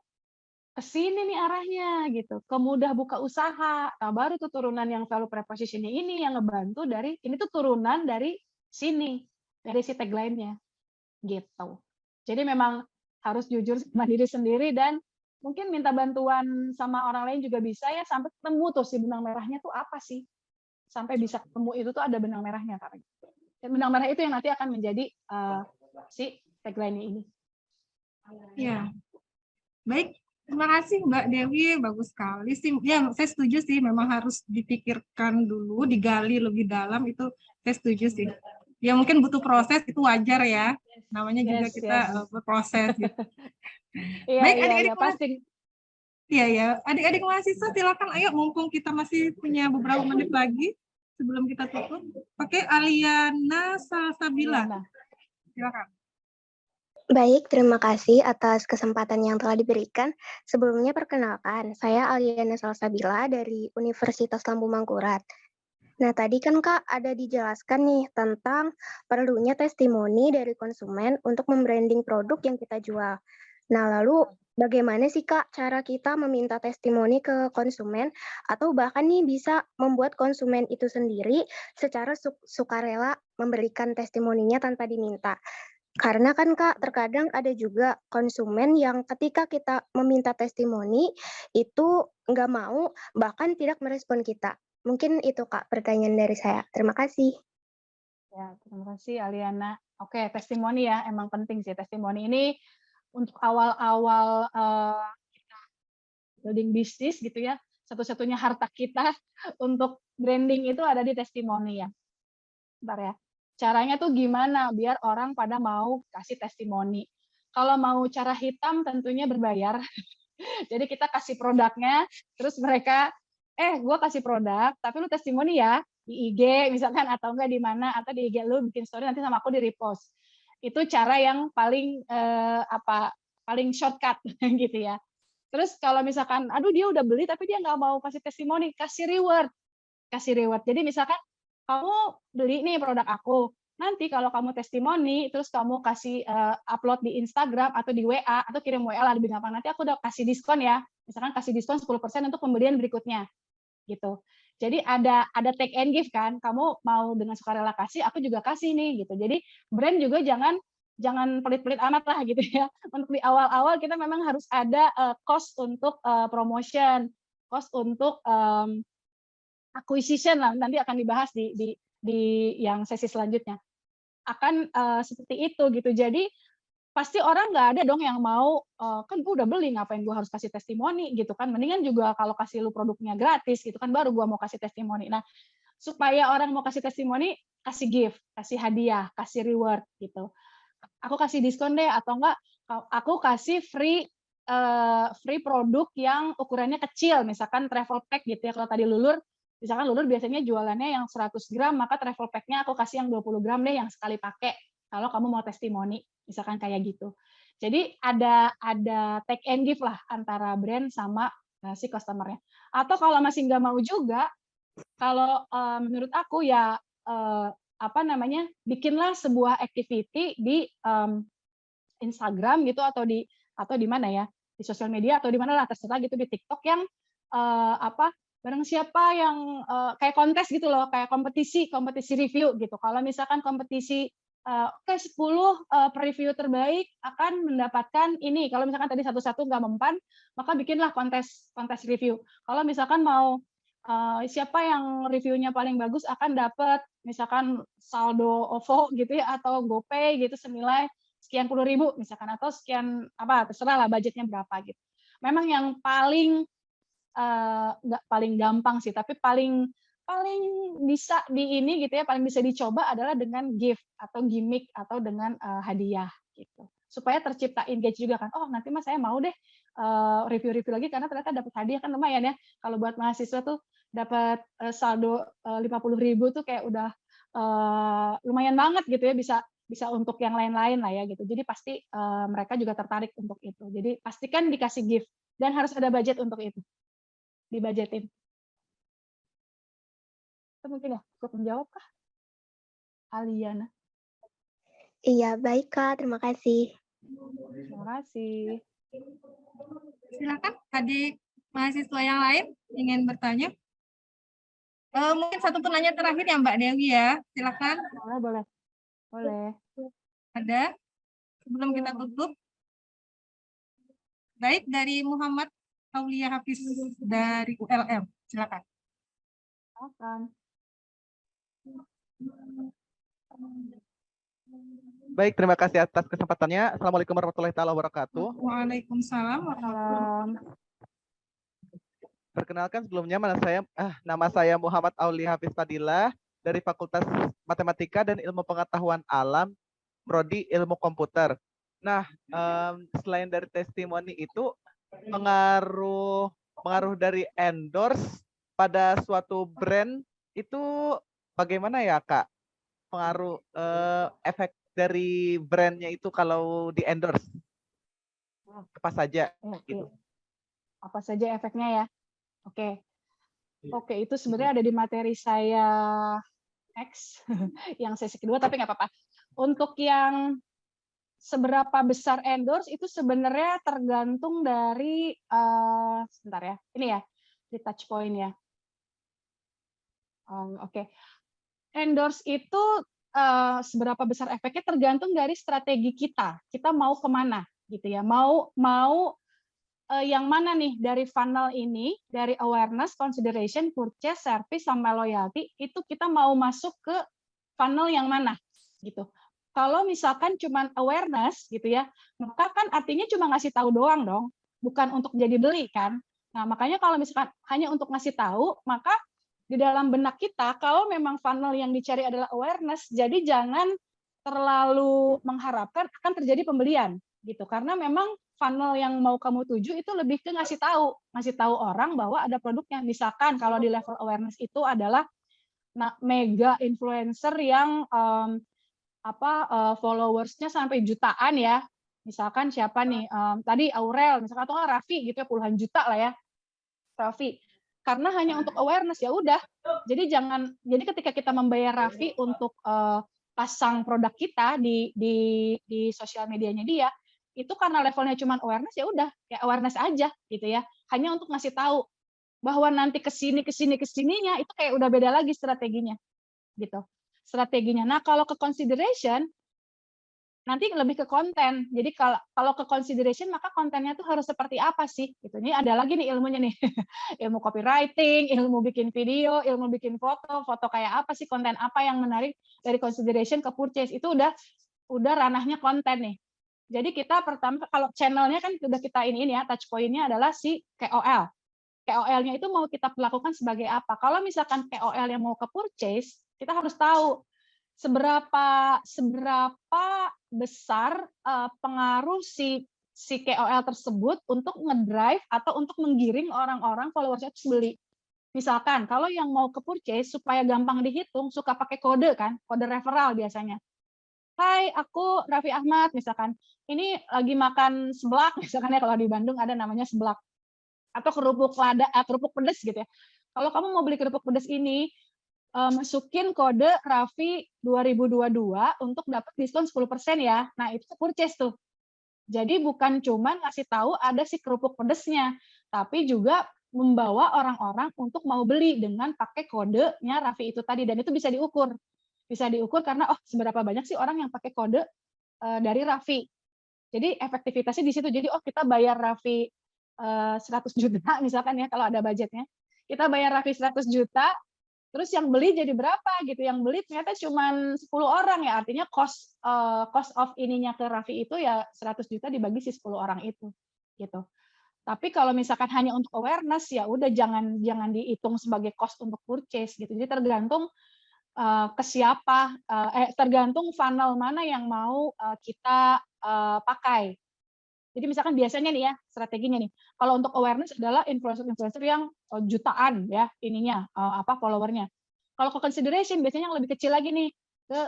ke sini nih arahnya gitu, ke mudah buka usaha. Nah, baru tuh turunan yang value proposition ini yang ngebantu ini tuh turunan dari sini, dari si tagline-nya gitu. Jadi memang harus jujur sama diri sendiri dan mungkin minta bantuan sama orang lain juga bisa ya sampai ketemu tuh si benang merahnya tuh apa sih, sampai bisa ketemu itu tuh ada benang merahnya kan. Dan benang merah itu yang nanti akan menjadi si tagline ini. Ya, baik. Terima kasih Mbak Dewi, bagus sekali sih. Ya, saya setuju sih, memang harus dipikirkan dulu, digali lebih dalam itu saya setuju sih. Ya mungkin butuh proses, itu wajar ya. Namanya juga kita berproses gitu. Baik, adik-adik pasti. Iya ya, adik-adik mahasiswa silakan ayo mumpung kita masih punya beberapa menit lagi sebelum kita tutup. Pakai Aliana Salsabila. Silakan. Baik, terima kasih atas kesempatan yang telah diberikan. Sebelumnya perkenalkan, saya Aliana Salsabila dari Universitas Lampu Mangkurat. Nah, tadi kan Kak ada dijelaskan nih tentang perlunya testimoni dari konsumen untuk membranding produk yang kita jual. Nah, lalu bagaimana sih Kak cara kita meminta testimoni ke konsumen atau bahkan nih bisa membuat konsumen itu sendiri secara sukarela memberikan testimoninya tanpa diminta? Karena kan Kak, terkadang ada juga konsumen yang ketika kita meminta testimoni, itu nggak mau, bahkan tidak merespon kita. Mungkin itu Kak, pertanyaan dari saya. Terima kasih. Ya, terima kasih Aliana. Oke, testimoni ya, emang penting sih testimoni ini untuk awal-awal kita building bisnis gitu ya, satu-satunya harta kita untuk branding itu ada di testimoni ya. Bentar ya. Caranya tuh gimana biar orang pada mau kasih testimoni. Kalau mau cara hitam tentunya berbayar. Jadi kita kasih produknya, terus mereka, gue kasih produk, tapi lu testimoni ya di IG misalkan atau enggak di mana atau di IG lu bikin story nanti sama aku di repost. Itu cara yang paling paling shortcut gitu ya. Terus kalau misalkan, aduh dia udah beli tapi dia nggak mau kasih testimoni, kasih reward. Jadi misalkan kamu beli nih produk aku, nanti kalau kamu testimoni, terus kamu kasih upload di Instagram atau di WA, atau kirim WA lah lebih gampang, nanti aku udah kasih diskon ya, misalkan kasih diskon 10% untuk pembelian berikutnya, gitu. Jadi ada take and give kan, kamu mau dengan sukarela kasih, aku juga kasih nih, gitu. Jadi brand juga jangan pelit-pelit amat lah gitu ya. Untuk di awal-awal kita memang harus ada cost untuk promotion, cost untuk acquisition lah, nanti akan dibahas di yang sesi selanjutnya. Akan seperti itu gitu. Jadi pasti orang nggak ada dong yang mau, kan gue udah beli, ngapain gue harus kasih testimoni gitu kan. Mendingan juga kalau kasih lu produknya gratis gitu kan, baru gue mau kasih testimoni. Nah, supaya orang mau kasih testimoni, kasih gift, kasih hadiah, kasih reward gitu. Aku kasih diskon deh, atau enggak aku kasih free produk yang ukurannya kecil, misalkan travel pack gitu ya. Kalau tadi Lulur, misalkan Lulur biasanya jualannya yang 100 gram, maka travel pack-nya aku kasih yang 20 gram deh, yang sekali pakai. Kalau kamu mau testimoni, misalkan kayak gitu. Jadi ada take and give lah antara brand sama si customer-nya. Atau kalau masih nggak mau juga, kalau menurut aku ya bikinlah sebuah activity di Instagram gitu, atau di mana ya, di sosial media atau di mana lah, terserah gitu, di TikTok yang barang siapa yang kayak kontes gitu loh, kayak kompetisi review gitu. Kalau misalkan kompetisi 10 review terbaik akan mendapatkan ini. Kalau misalkan tadi satu-satu nggak mempan, maka bikinlah kontes review. Kalau misalkan mau siapa yang reviewnya paling bagus akan dapat misalkan saldo OVO gitu ya, atau GoPay gitu senilai sekian puluh ribu misalkan, atau sekian terserah lah budgetnya berapa gitu. Memang yang paling nggak paling gampang sih, tapi paling bisa di ini gitu ya, paling bisa dicoba adalah dengan gift atau gimmick atau dengan hadiah gitu, supaya tercipta engage juga kan. Oh, nanti mas saya mau deh review lagi karena ternyata dapat hadiah, kan lumayan ya. Kalau buat mahasiswa tuh dapat saldo 50.000 tuh kayak udah lumayan banget gitu ya, bisa untuk yang lain-lain lah ya gitu. Jadi pasti mereka juga tertarik untuk itu. Jadi pastikan dikasih gift dan harus ada budget untuk itu, dibudgetin. Itu mungkin ya, cukup menjawab kah, Aliana? Iya, baik Kak, terima kasih. Terima kasih. Silakan adik mahasiswa yang lain ingin bertanya. Mungkin satu penanya terakhir ya Mbak Dewi ya, silakan. Boleh. Ada sebelum kita tutup. Baik, dari Muhammad Aulia Hafiz dari ULM, silakan. Baik, terima kasih atas kesempatannya. Assalamualaikum warahmatullahi wabarakatuh. Waalaikumsalam warahmatullahi wabarakatuh. Perkenalkan sebelumnya nama saya Muhammad Aulia Hafiz Fadilah dari Fakultas Matematika dan Ilmu Pengetahuan Alam, Prodi Ilmu Komputer. Nah, selain dari testimoni itu, pengaruh dari endorse pada suatu brand itu bagaimana ya Kak? Pengaruh efek dari brandnya itu kalau di endorse apa saja? Gitu. Apa saja efeknya ya? Oke, itu sebenarnya ada di materi saya X yang sesi kedua, tapi nggak apa-apa. Untuk yang seberapa besar endorse itu sebenarnya tergantung dari sebentar ya, ini ya di touch point ya. Endorse itu seberapa besar efeknya tergantung dari strategi kita mau kemana gitu ya, mau yang mana nih dari funnel ini, dari awareness, consideration, purchase, service, sama loyalty, itu kita mau masuk ke funnel yang mana gitu. Kalau misalkan cuma awareness gitu ya, maka kan artinya cuma ngasih tahu doang dong, bukan untuk jadi beli kan. Nah, makanya kalau misalkan hanya untuk ngasih tahu, maka di dalam benak kita, kalau memang funnel yang dicari adalah awareness, jadi jangan terlalu mengharapkan akan terjadi pembelian gitu, karena memang funnel yang mau kamu tuju itu lebih ke ngasih tahu orang bahwa ada produknya. Misalkan kalau di level awareness itu adalah mega influencer yang followersnya sampai jutaan ya. Misalkan siapa nih? Tadi Aurel, misalkan atau Raffi gitu ya, puluhan juta lah ya. Raffi. Karena hanya untuk awareness ya udah. Jadi ketika kita membayar Raffi untuk pasang produk kita di sosial medianya dia, itu karena levelnya cuma awareness ya udah, kayak awareness aja gitu ya. Hanya untuk ngasih tahu bahwa nanti kesininya itu kayak udah beda lagi strateginya gitu. Strateginya. Nah, kalau ke consideration nanti lebih ke konten. Jadi kalau ke consideration maka kontennya tuh harus seperti apa sih? Gitu. Ini ada lagi nih ilmunya nih, ilmu copywriting, ilmu bikin video, ilmu bikin foto, foto kayak apa sih, konten apa yang menarik dari consideration ke purchase, itu udah ranahnya konten nih. Jadi kita pertama kalau channelnya kan udah kita ini ya, touch point-nya adalah si KOL. KOL-nya itu mau kita lakukan sebagai apa? Kalau misalkan KOL yang mau ke purchase, kita harus tahu seberapa besar pengaruh si KOL tersebut untuk ngedrive atau untuk menggiring orang-orang followersnya itu beli. Misalkan kalau yang mau ke purchase supaya gampang dihitung suka pakai kode kan, kode referral biasanya. Hai, aku Raffi Ahmad misalkan. Ini lagi makan seblak misalkan ya, kalau di Bandung ada namanya seblak. Atau kerupuk pedes gitu ya. Kalau kamu mau beli kerupuk pedes ini, masukin kode Raffi 2022 untuk dapat diskon 10% ya. Nah, itu purchase tuh. Jadi bukan cuma ngasih tahu ada si kerupuk pedesnya, tapi juga membawa orang-orang untuk mau beli dengan pakai kodenya Raffi itu tadi, dan itu bisa diukur. Bisa diukur karena seberapa banyak sih orang yang pakai kode dari Raffi. Jadi efektivitasnya di situ. Jadi kita bayar Raffi 100 juta misalkan ya kalau ada budgetnya. Kita bayar Raffi 100 juta, terus yang beli jadi berapa gitu? Yang beli ternyata cuma 10 orang ya, artinya cost of ininya ke Raffi itu ya 100 juta dibagi si 10 orang itu gitu. Tapi kalau misalkan hanya untuk awareness ya udah jangan dihitung sebagai cost untuk purchase gitu. Jadi tergantung ke siapa, tergantung funnel mana yang mau kita pakai. Jadi misalkan biasanya nih ya strateginya nih, kalau untuk awareness adalah influencer yang jutaan ya ininya followernya. Kalau ke consideration biasanya yang lebih kecil lagi nih ke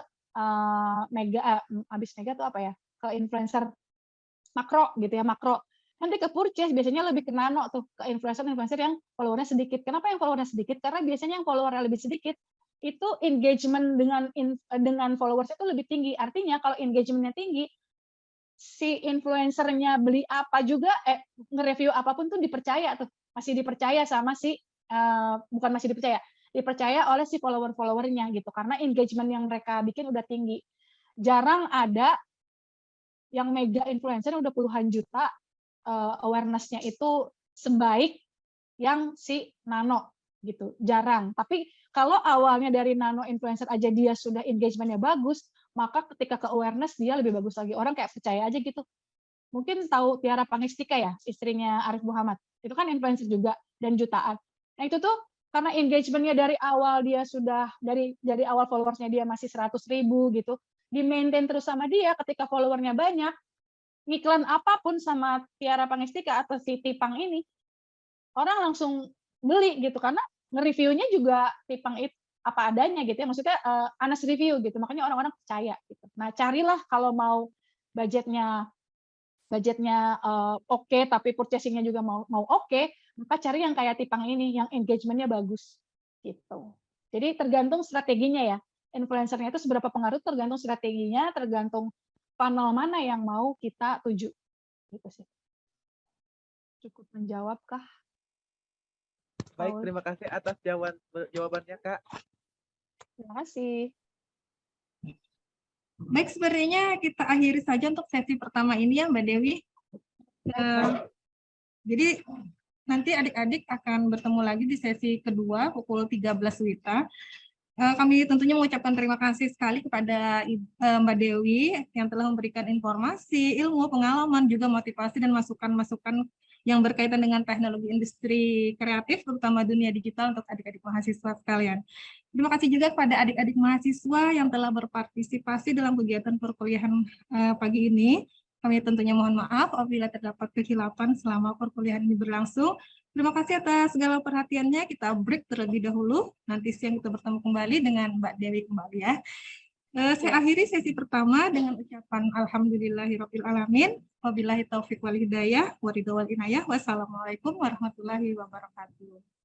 mega, abis mega tuh apa ya, ke influencer makro gitu ya, makro. Nanti ke purchase biasanya lebih ke nano tuh, ke influencer yang followernya sedikit. Kenapa yang followernya sedikit? Karena biasanya yang followernya lebih sedikit itu engagement dengan followersnya itu lebih tinggi. Artinya kalau engagementnya tinggi, si influencernya beli apa juga, nge-review apapun tuh dipercaya tuh, masih dipercaya sama si bukan masih dipercaya oleh si followernya gitu, karena engagement yang mereka bikin udah tinggi. Jarang ada yang mega influencer udah puluhan juta awareness-nya itu sebaik yang si nano gitu, jarang. Tapi kalau awalnya dari nano influencer aja dia sudah engagement-nya bagus, maka ketika ke awareness dia lebih bagus lagi. Orang kayak percaya aja gitu. Mungkin tahu Tiara Pangestika ya, istrinya Arif Muhammad. Itu kan influencer juga dan jutaan. Nah itu tuh karena engagement-nya dari awal dia sudah dari awal followersnya dia masih 100.000 gitu, di-maintain terus sama dia. Ketika followernya banyak, ngiklan apapun sama Tiara Pangestika atau si Tipang ini, orang langsung beli gitu karena nge-reviewnya juga Tipang itu apa adanya gitu ya, maksudnya honest review gitu, makanya orang-orang percaya gitu. Nah carilah kalau mau budgetnya oke, tapi purchasing-nya juga mau oke, maka cari yang kayak Tipang ini yang engagement-nya bagus gitu. Jadi tergantung strateginya ya, influencer-nya itu seberapa pengaruh tergantung strateginya, tergantung funnel mana yang mau kita tuju gitu sih. Cukup menjawab kah? Baik, terima kasih atas jawabannya, Kak. Terima kasih. Baik, sebenarnya kita akhiri saja untuk sesi pertama ini ya, Mbak Dewi. Jadi nanti adik-adik akan bertemu lagi di sesi kedua pukul 13 WITA. Kami tentunya mengucapkan terima kasih sekali kepada Mbak Dewi yang telah memberikan informasi, ilmu, pengalaman, juga motivasi dan masukan-masukan yang berkaitan dengan teknologi industri kreatif, terutama dunia digital untuk adik-adik mahasiswa sekalian. Terima kasih juga kepada adik-adik mahasiswa yang telah berpartisipasi dalam kegiatan perkuliahan pagi ini. Kami tentunya mohon maaf apabila terdapat kekhilafan selama perkuliahan ini berlangsung. Terima kasih atas segala perhatiannya. Kita break terlebih dahulu. Nanti siang kita bertemu kembali dengan Mbak Dewi kembali ya. Saya akhiri sesi pertama dengan ucapan alhamdulillahirabbil alamin. Wabillahi taufiq wal hidayah, waridho wal inayah. Wassalamualaikum warahmatullahi wabarakatuh.